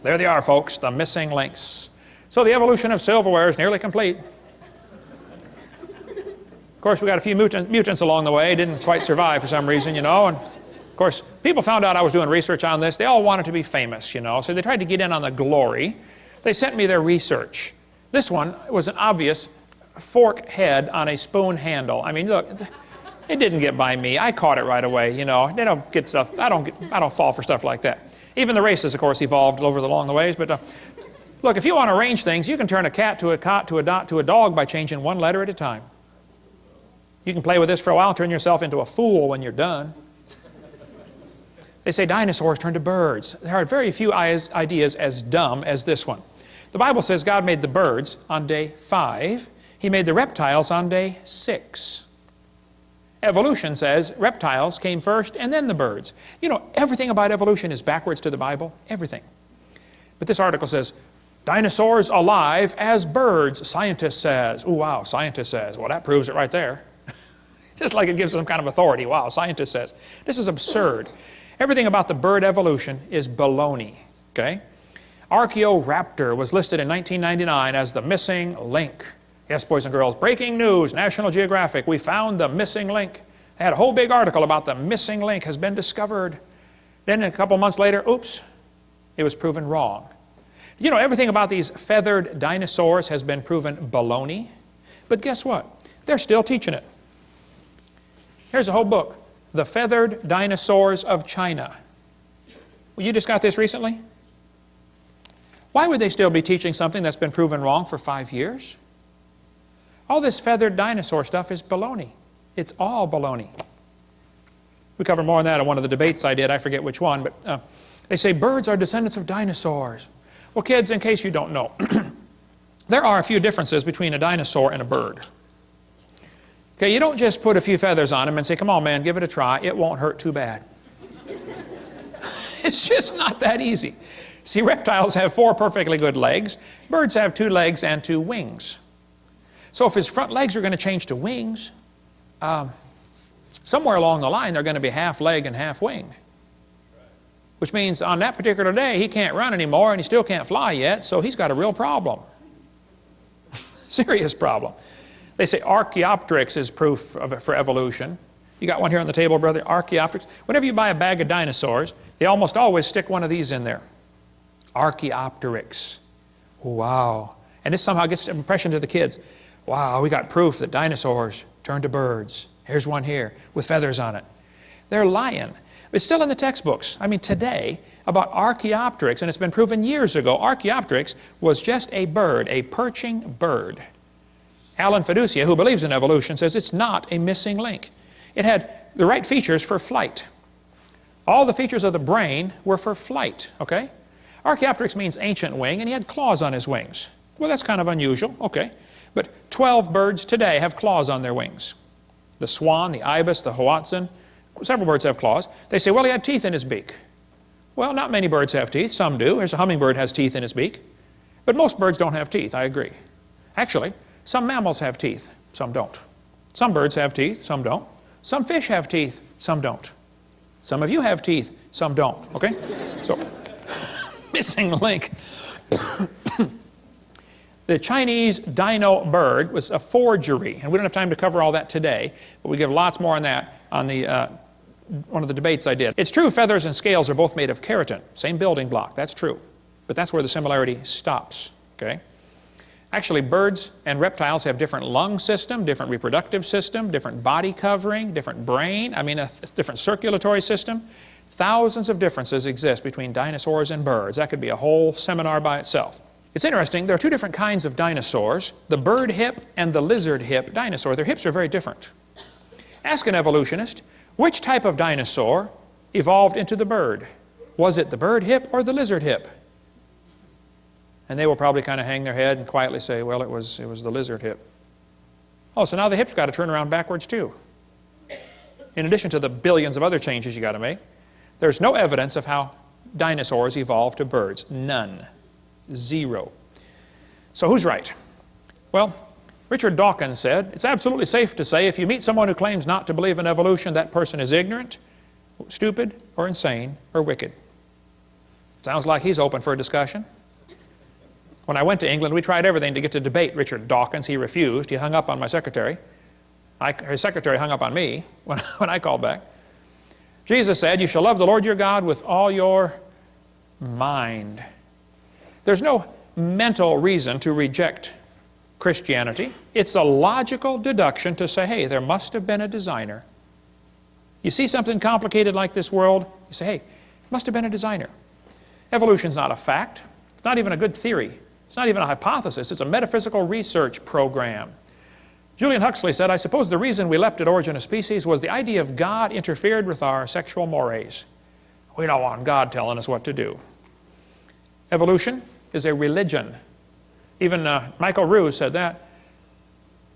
Speaker 2: There they are, folks, the missing links. So the evolution of silverware is nearly complete. Of course, we got a few mutants along the way. Didn't quite survive for some reason, you know. And of course, people found out I was doing research on this. They all wanted to be famous, you know, so they tried to get in on the glory. They sent me their research. This one was an obvious fork head on a spoon handle. I mean, look, it didn't get by me. I caught it right away, you know. They don't get stuff. I don't fall for stuff like that. Even the races, of course, evolved along the ways. But look, if you want to arrange things, you can turn a cat to a cot to a dot to a dog by changing one letter at a time. You can play with this for a while, turn yourself into a fool when you're done. They say dinosaurs turned to birds. There are very few ideas as dumb as this one. The Bible says God made the birds on day 5. He made the reptiles on day 6. Evolution says reptiles came first and then the birds. You know, everything about evolution is backwards to the Bible. Everything. But this article says, dinosaurs alive as birds, scientist says. Ooh, wow, scientist says. Well, that proves it right there. Just like it gives some kind of authority. Wow, scientist says. This is absurd. Everything about the bird evolution is baloney. Okay? Archaeoraptor was listed in 1999 as the missing link. Yes, boys and girls, breaking news, National Geographic, we found the missing link. They had a whole big article about the missing link has been discovered. Then a couple months later, oops, it was proven wrong. You know, everything about these feathered dinosaurs has been proven baloney. But guess what? They're still teaching it. Here's a whole book, The Feathered Dinosaurs of China. Well, you just got this recently? Why would they still be teaching something that's been proven wrong for 5 years? All this feathered dinosaur stuff is baloney. It's all baloney. We covered more on that in one of the debates I did. I forget which one, but they say birds are descendants of dinosaurs. Well, kids, in case you don't know, there are a few differences between a dinosaur and a bird. Okay, you don't just put a few feathers on them and say, come on, man, give it a try. It won't hurt too bad. It's just not that easy. See, reptiles have 4 perfectly good legs. Birds have 2 legs and 2 wings. So if his front legs are going to change to wings, somewhere along the line they're going to be half leg and half wing. Which means on that particular day he can't run anymore and he still can't fly yet, so he's got a real problem. Serious problem. They say Archaeopteryx is proof of it for evolution. You got one here on the table, brother, Archaeopteryx. Whenever you buy a bag of dinosaurs, they almost always stick one of these in there. Archaeopteryx. Wow. And this somehow gets an impression to the kids. Wow, we got proof that dinosaurs turned to birds. Here's one here with feathers on it. They're lying. It's still in the textbooks. I mean, today, about Archaeopteryx, and it's been proven years ago, Archaeopteryx was just a bird, a perching bird. Alan Fiducia, who believes in evolution, says it's not a missing link. It had the right features for flight. All the features of the brain were for flight, okay? Archaeopteryx means ancient wing, and he had claws on his wings. Well, that's kind of unusual, okay. But 12 birds today have claws on their wings. The swan, the ibis, the hoatzin, several birds have claws. They say, well, he had teeth in his beak. Well, not many birds have teeth. Some do. There's a hummingbird has teeth in his beak. But most birds don't have teeth, I agree. Actually, some mammals have teeth, some don't. Some birds have teeth, some don't. Some fish have teeth, some don't. Some of you have teeth, some don't, okay? So, missing link. The Chinese dino bird was a forgery, and we don't have time to cover all that today, but we give lots more on that on the one of the debates I did. It's true feathers and scales are both made of keratin, same building block, that's true. But that's where the similarity stops, okay? Actually, birds and reptiles have different lung system, different reproductive system, different body covering, different brain, I mean a different circulatory system. Thousands of differences exist between dinosaurs and birds. That could be a whole seminar by itself. It's interesting, there are 2 different kinds of dinosaurs, the bird hip and the lizard hip dinosaur. Their hips are very different. Ask an evolutionist, which type of dinosaur evolved into the bird? Was it the bird hip or the lizard hip? And they will probably kind of hang their head and quietly say, well, it was the lizard hip. Oh, so now the hip's got to turn around backwards too. in addition to the billions of other changes you got to make, there's no evidence of how dinosaurs evolved to birds. None. Zero. So who's right? Well, Richard Dawkins said, it's absolutely safe to say if you meet someone who claims not to believe in evolution, that person is ignorant, stupid, or insane, or wicked. Sounds like he's open for a discussion. When I went to England, we tried everything to get to debate Richard Dawkins. He refused. He hung up on my secretary. His secretary hung up on me when I called back. Jesus said, you shall love the Lord your God with all your mind. There's no mental reason to reject Christianity. It's a logical deduction to say, hey, there must have been a designer. You see something complicated like this world, you say, hey, must have been a designer. Evolution's not a fact. It's not even a good theory. It's not even a hypothesis. It's a metaphysical research program. Julian Huxley said, I suppose the reason we leapt at origin of species was the idea of God interfered with our sexual mores. We don't want God telling us what to do. Evolution is a religion. Even Michael Ruse said that.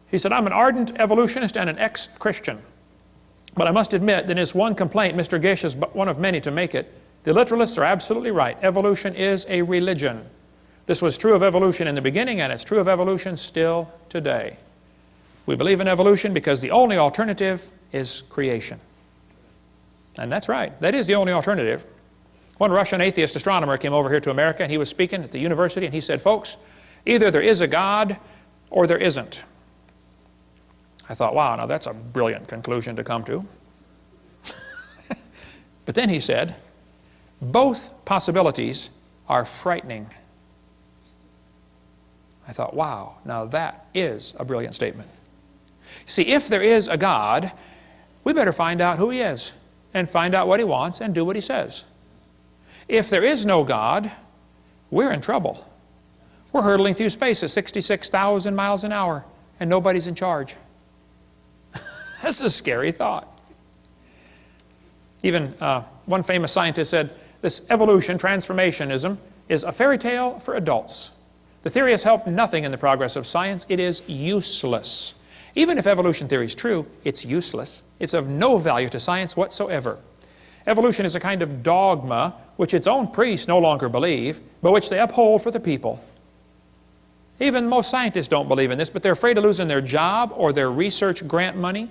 Speaker 2: He said, I'm an ardent evolutionist and an ex-Christian. But I must admit that is one complaint, Mr. Gish is but one of many to make it. The literalists are absolutely right. Evolution is a religion. This was true of evolution in the beginning, and it's true of evolution still today. We believe in evolution because the only alternative is creation. And that's right. That is the only alternative. One Russian atheist astronomer came over here to America, and he was speaking at the university, and he said, folks, either there is a God or there isn't. I thought, wow, now that's a brilliant conclusion to come to. But then he said, both possibilities are frightening. I thought, wow, now that is a brilliant statement. See, if there is a God, we better find out who He is and find out what He wants and do what He says. If there is no God, we're in trouble. We're hurtling through space at 66,000 miles an hour and nobody's in charge. That's a scary thought. Even one famous scientist said, this evolution, transformationism, is a fairy tale for adults. The theory has helped nothing in the progress of science. It is useless. Even if evolution theory is true, it's useless. It's of no value to science whatsoever. Evolution is a kind of dogma which its own priests no longer believe, but which they uphold for the people. Even most scientists don't believe in this, but they're afraid of losing their job or their research grant money,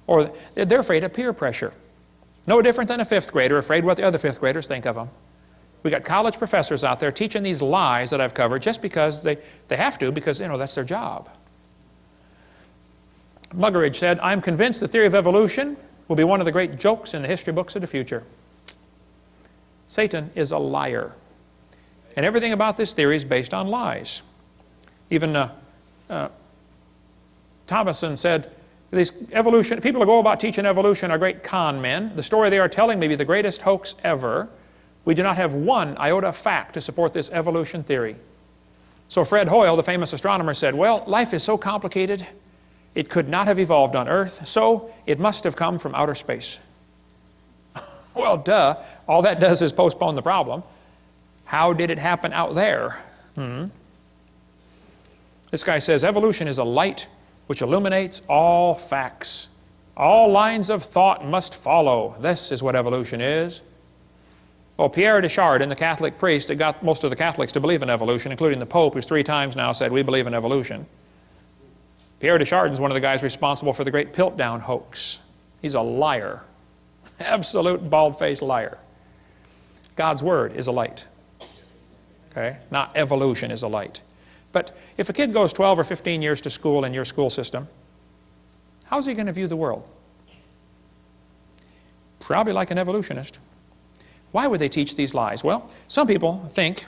Speaker 2: or they're afraid of peer pressure. No different than a fifth grader afraid what the other fifth graders think of them. We got college professors out there teaching these lies that I've covered just because they have to, because that's their job. Muggeridge said, I'm convinced the theory of evolution will be one of the great jokes in the history books of the future. Satan is a liar. And everything about this theory is based on lies. Even Thomason said, these people who go about teaching evolution are great con men. The story they are telling may be the greatest hoax ever. We do not have one iota of fact to support this evolution theory. So Fred Hoyle, the famous astronomer, said, well, life is so complicated, it could not have evolved on Earth, so it must have come from outer space. Well, duh. All that does is postpone the problem. How did it happen out there? This guy says, evolution is a light which illuminates all facts. All lines of thought must follow. This is what evolution is. Well, Pierre de Chardin, the Catholic priest that got most of the Catholics to believe in evolution, including the Pope, who's 3 times now said, we believe in evolution. Pierre de Chardin is one of the guys responsible for the great Piltdown hoax. He's a liar. Absolute bald-faced liar. God's Word is a light. Okay? Not evolution is a light. But if a kid goes 12 or 15 years to school in your school system, how's he going to view the world? Probably like an evolutionist. Why would they teach these lies? Well, some people think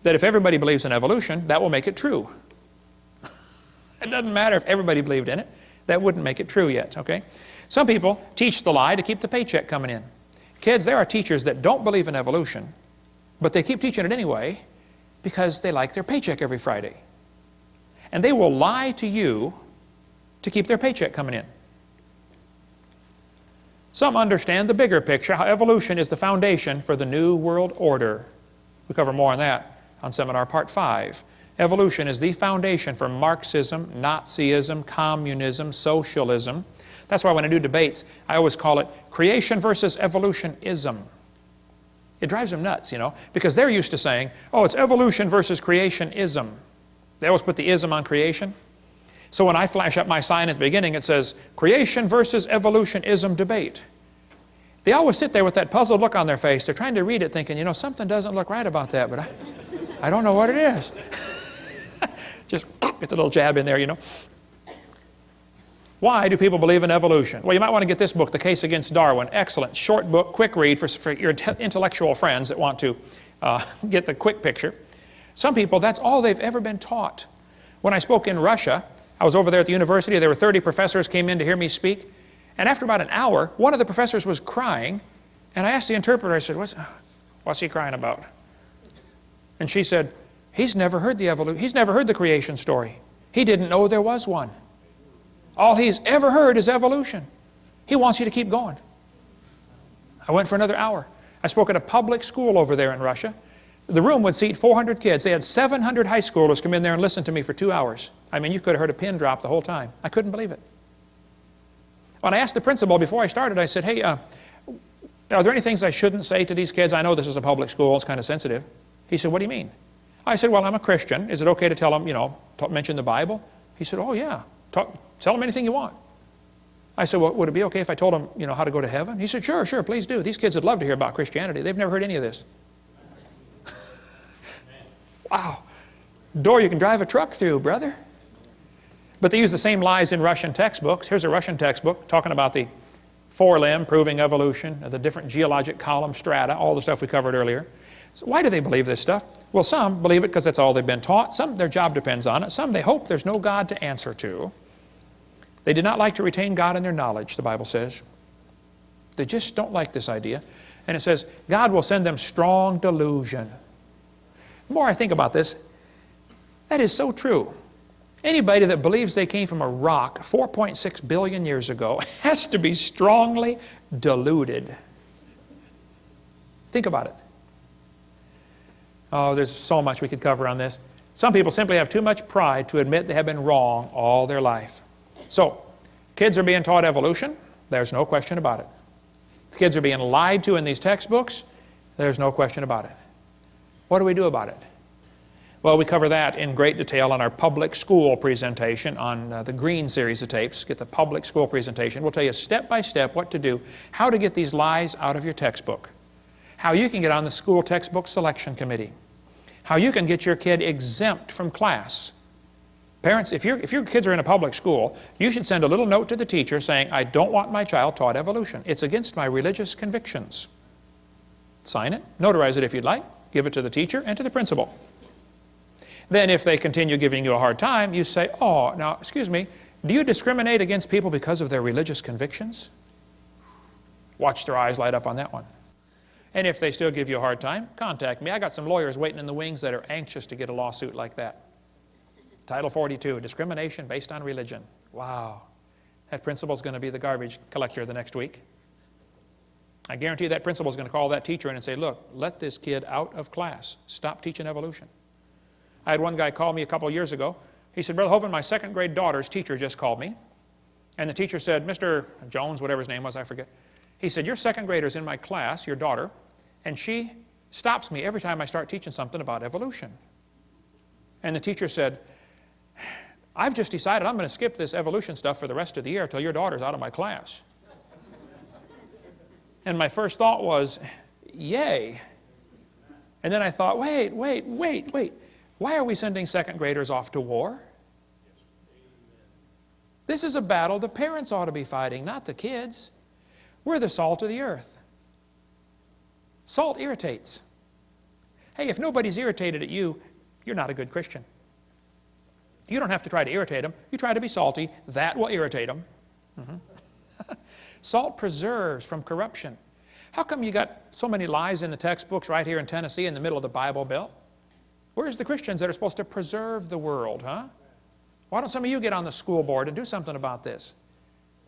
Speaker 2: that if everybody believes in evolution, that will make it true. It doesn't matter if everybody believed in it. That wouldn't make it true yet, okay? Some people teach the lie to keep the paycheck coming in. Kids, there are teachers that don't believe in evolution, but they keep teaching it anyway because they like their paycheck every Friday. And they will lie to you to keep their paycheck coming in. Some understand the bigger picture, how evolution is the foundation for the New World Order. We cover more on that on Seminar Part 5. Evolution is the foundation for Marxism, Nazism, communism, socialism. That's why when I do debates, I always call it creation versus evolutionism. It drives them nuts, you know, because they're used to saying, oh, it's evolution versus creationism. They always put the ism on creation. So when I flash up my sign at the beginning, it says, creation versus evolutionism debate. They always sit there with that puzzled look on their face. They're trying to read it thinking, you know, something doesn't look right about that, but I don't know what it is. Just get the little jab in there, you know. Why do people believe in evolution? Well, you might want to get this book, The Case Against Darwin. Excellent, short book, quick read for your intellectual friends that want to get the quick picture. Some people, that's all they've ever been taught. When I spoke in Russia, I was over there at the university. There were 30 professors came in to hear me speak. And after about an hour, one of the professors was crying. And I asked the interpreter, I said, what's he crying about? And she said, he's never heard the creation story. He didn't know there was one. All he's ever heard is evolution. He wants you to keep going. I went for another hour. I spoke at a public school over there in Russia. The room would seat 400 kids. They had 700 high schoolers come in there and listen to me for 2 hours. I mean, you could have heard a pin drop the whole time. I couldn't believe it. When I asked the principal before I started, I said, hey, are there any things I shouldn't say to these kids? I know this is a public school. It's kind of sensitive. He said, what do you mean? I said, well, I'm a Christian. Is it okay to tell them, you know, mention the Bible? He said, oh, yeah. Tell them anything you want. I said, well, would it be okay if I told them, you know, how to go to heaven? He said, sure, sure, please do. These kids would love to hear about Christianity. They've never heard any of this. Wow. Door you can drive a truck through, brother. But they use the same lies in Russian textbooks. Here's a Russian textbook talking about the forelimb, proving evolution, the different geologic column strata, all the stuff we covered earlier. So why do they believe this stuff? Well, some believe it because that's all they've been taught. Some, their job depends on it. Some, they hope there's no God to answer to. They did not like to retain God in their knowledge, the Bible says. They just don't like this idea. And it says, God will send them strong delusion. The more I think about this, that is so true. Anybody that believes they came from a rock 4.6 billion years ago has to be strongly deluded. Think about it. Oh, there's so much we could cover on this. Some people simply have too much pride to admit they have been wrong all their life. So, kids are being taught evolution. There's no question about it. Kids are being lied to in these textbooks. There's no question about it. What do we do about it? Well, we cover that in great detail on our public school presentation on the Green series of tapes. Get the public school presentation. We'll tell you step by step what to do, how to get these lies out of your textbook, how you can get on the school textbook selection committee, how you can get your kid exempt from class. Parents, if your kids are in a public school, you should send a little note to the teacher saying, I don't want my child taught evolution. It's against my religious convictions. Sign it, notarize it if you'd like, give it to the teacher and to the principal. Then if they continue giving you a hard time, you say, oh, now, excuse me, do you discriminate against people because of their religious convictions? Watch their eyes light up on that one. And if they still give you a hard time, contact me. I got some lawyers waiting in the wings that are anxious to get a lawsuit like that. Title 42, discrimination based on religion. Wow. That principal's going to be the garbage collector the next week. I guarantee that principal's going to call that teacher in and say, look, let this kid out of class. Stop teaching evolution. I had one guy call me a couple of years ago. He said, Brother Hovind, my second grade daughter's teacher just called me. And the teacher said, Mr. Jones, whatever his name was, I forget. He said, your second grader's in my class, your daughter, and she stops me every time I start teaching something about evolution. And the teacher said, I've just decided I'm going to skip this evolution stuff for the rest of the year till your daughter's out of my class. And my first thought was, yay. And then I thought, wait. Why are we sending second graders off to war? This is a battle the parents ought to be fighting, not the kids. We're the salt of the earth. Salt irritates. Hey, if nobody's irritated at you, you're not a good Christian. You don't have to try to irritate them. You try to be salty. That will irritate them. Salt preserves from corruption. How come you got so many lies in the textbooks right here in Tennessee in the middle of the Bible Belt? Where's the Christians that are supposed to preserve the world, huh? Why don't some of you get on the school board and do something about this?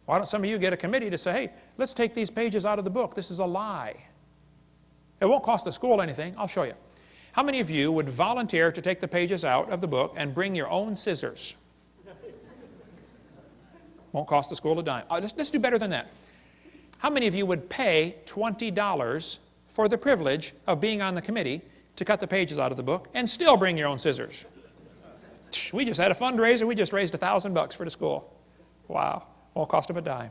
Speaker 2: Why don't some of you get a committee to say, hey, let's take these pages out of the book. This is a lie. It won't cost the school anything. I'll show you. How many of you would volunteer to take the pages out of the book and bring your own scissors? Won't cost the school a dime. Let's do better than that. How many of you would pay $20 for the privilege of being on the committee to cut the pages out of the book and still bring your own scissors? We just had a fundraiser. We just raised $1,000 for the school. Wow. Won't cost them a dime.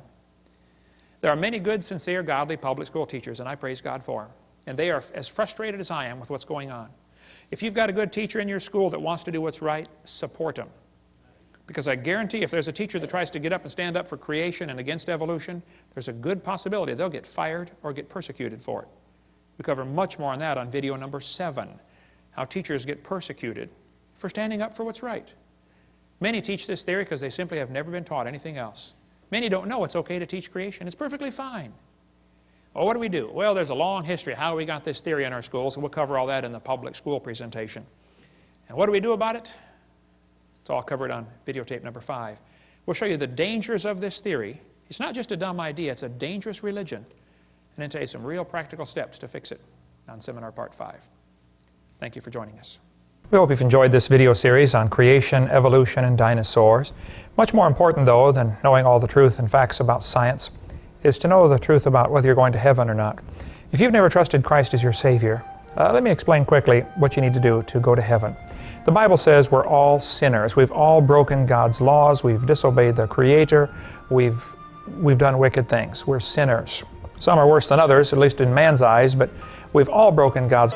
Speaker 2: There are many good, sincere, godly public school teachers, and I praise God for them. And they are as frustrated as I am with what's going on. If you've got a good teacher in your school that wants to do what's right, support them. Because I guarantee if there's a teacher that tries to get up and stand up for creation and against evolution, there's a good possibility they'll get fired or get persecuted for it. We cover much more on that on video number 7, how teachers get persecuted for standing up for what's right. Many teach this theory because they simply have never been taught anything else. Many don't know it's okay to teach creation. It's perfectly fine. Well, what do we do? Well, there's a long history of how we got this theory in our schools, and we'll cover all that in the public school presentation. And what do we do about it? It's all covered on videotape number 5. We'll show you the dangers of this theory. It's not just a dumb idea, it's a dangerous religion. And then tell you some real practical steps to fix it on seminar part 5. Thank you for joining us. We hope you've enjoyed this video series on creation, evolution, and dinosaurs. Much more important, though, than knowing all the truth and facts about science is to know the truth about whether you're going to heaven or not. If you've never trusted Christ as your Savior, let me explain quickly what you need to do to go to heaven. The Bible says we're all sinners. We've all broken God's laws. We've disobeyed the Creator. We've done wicked things. We're sinners. Some are worse than others, at least in man's eyes, but we've all broken God's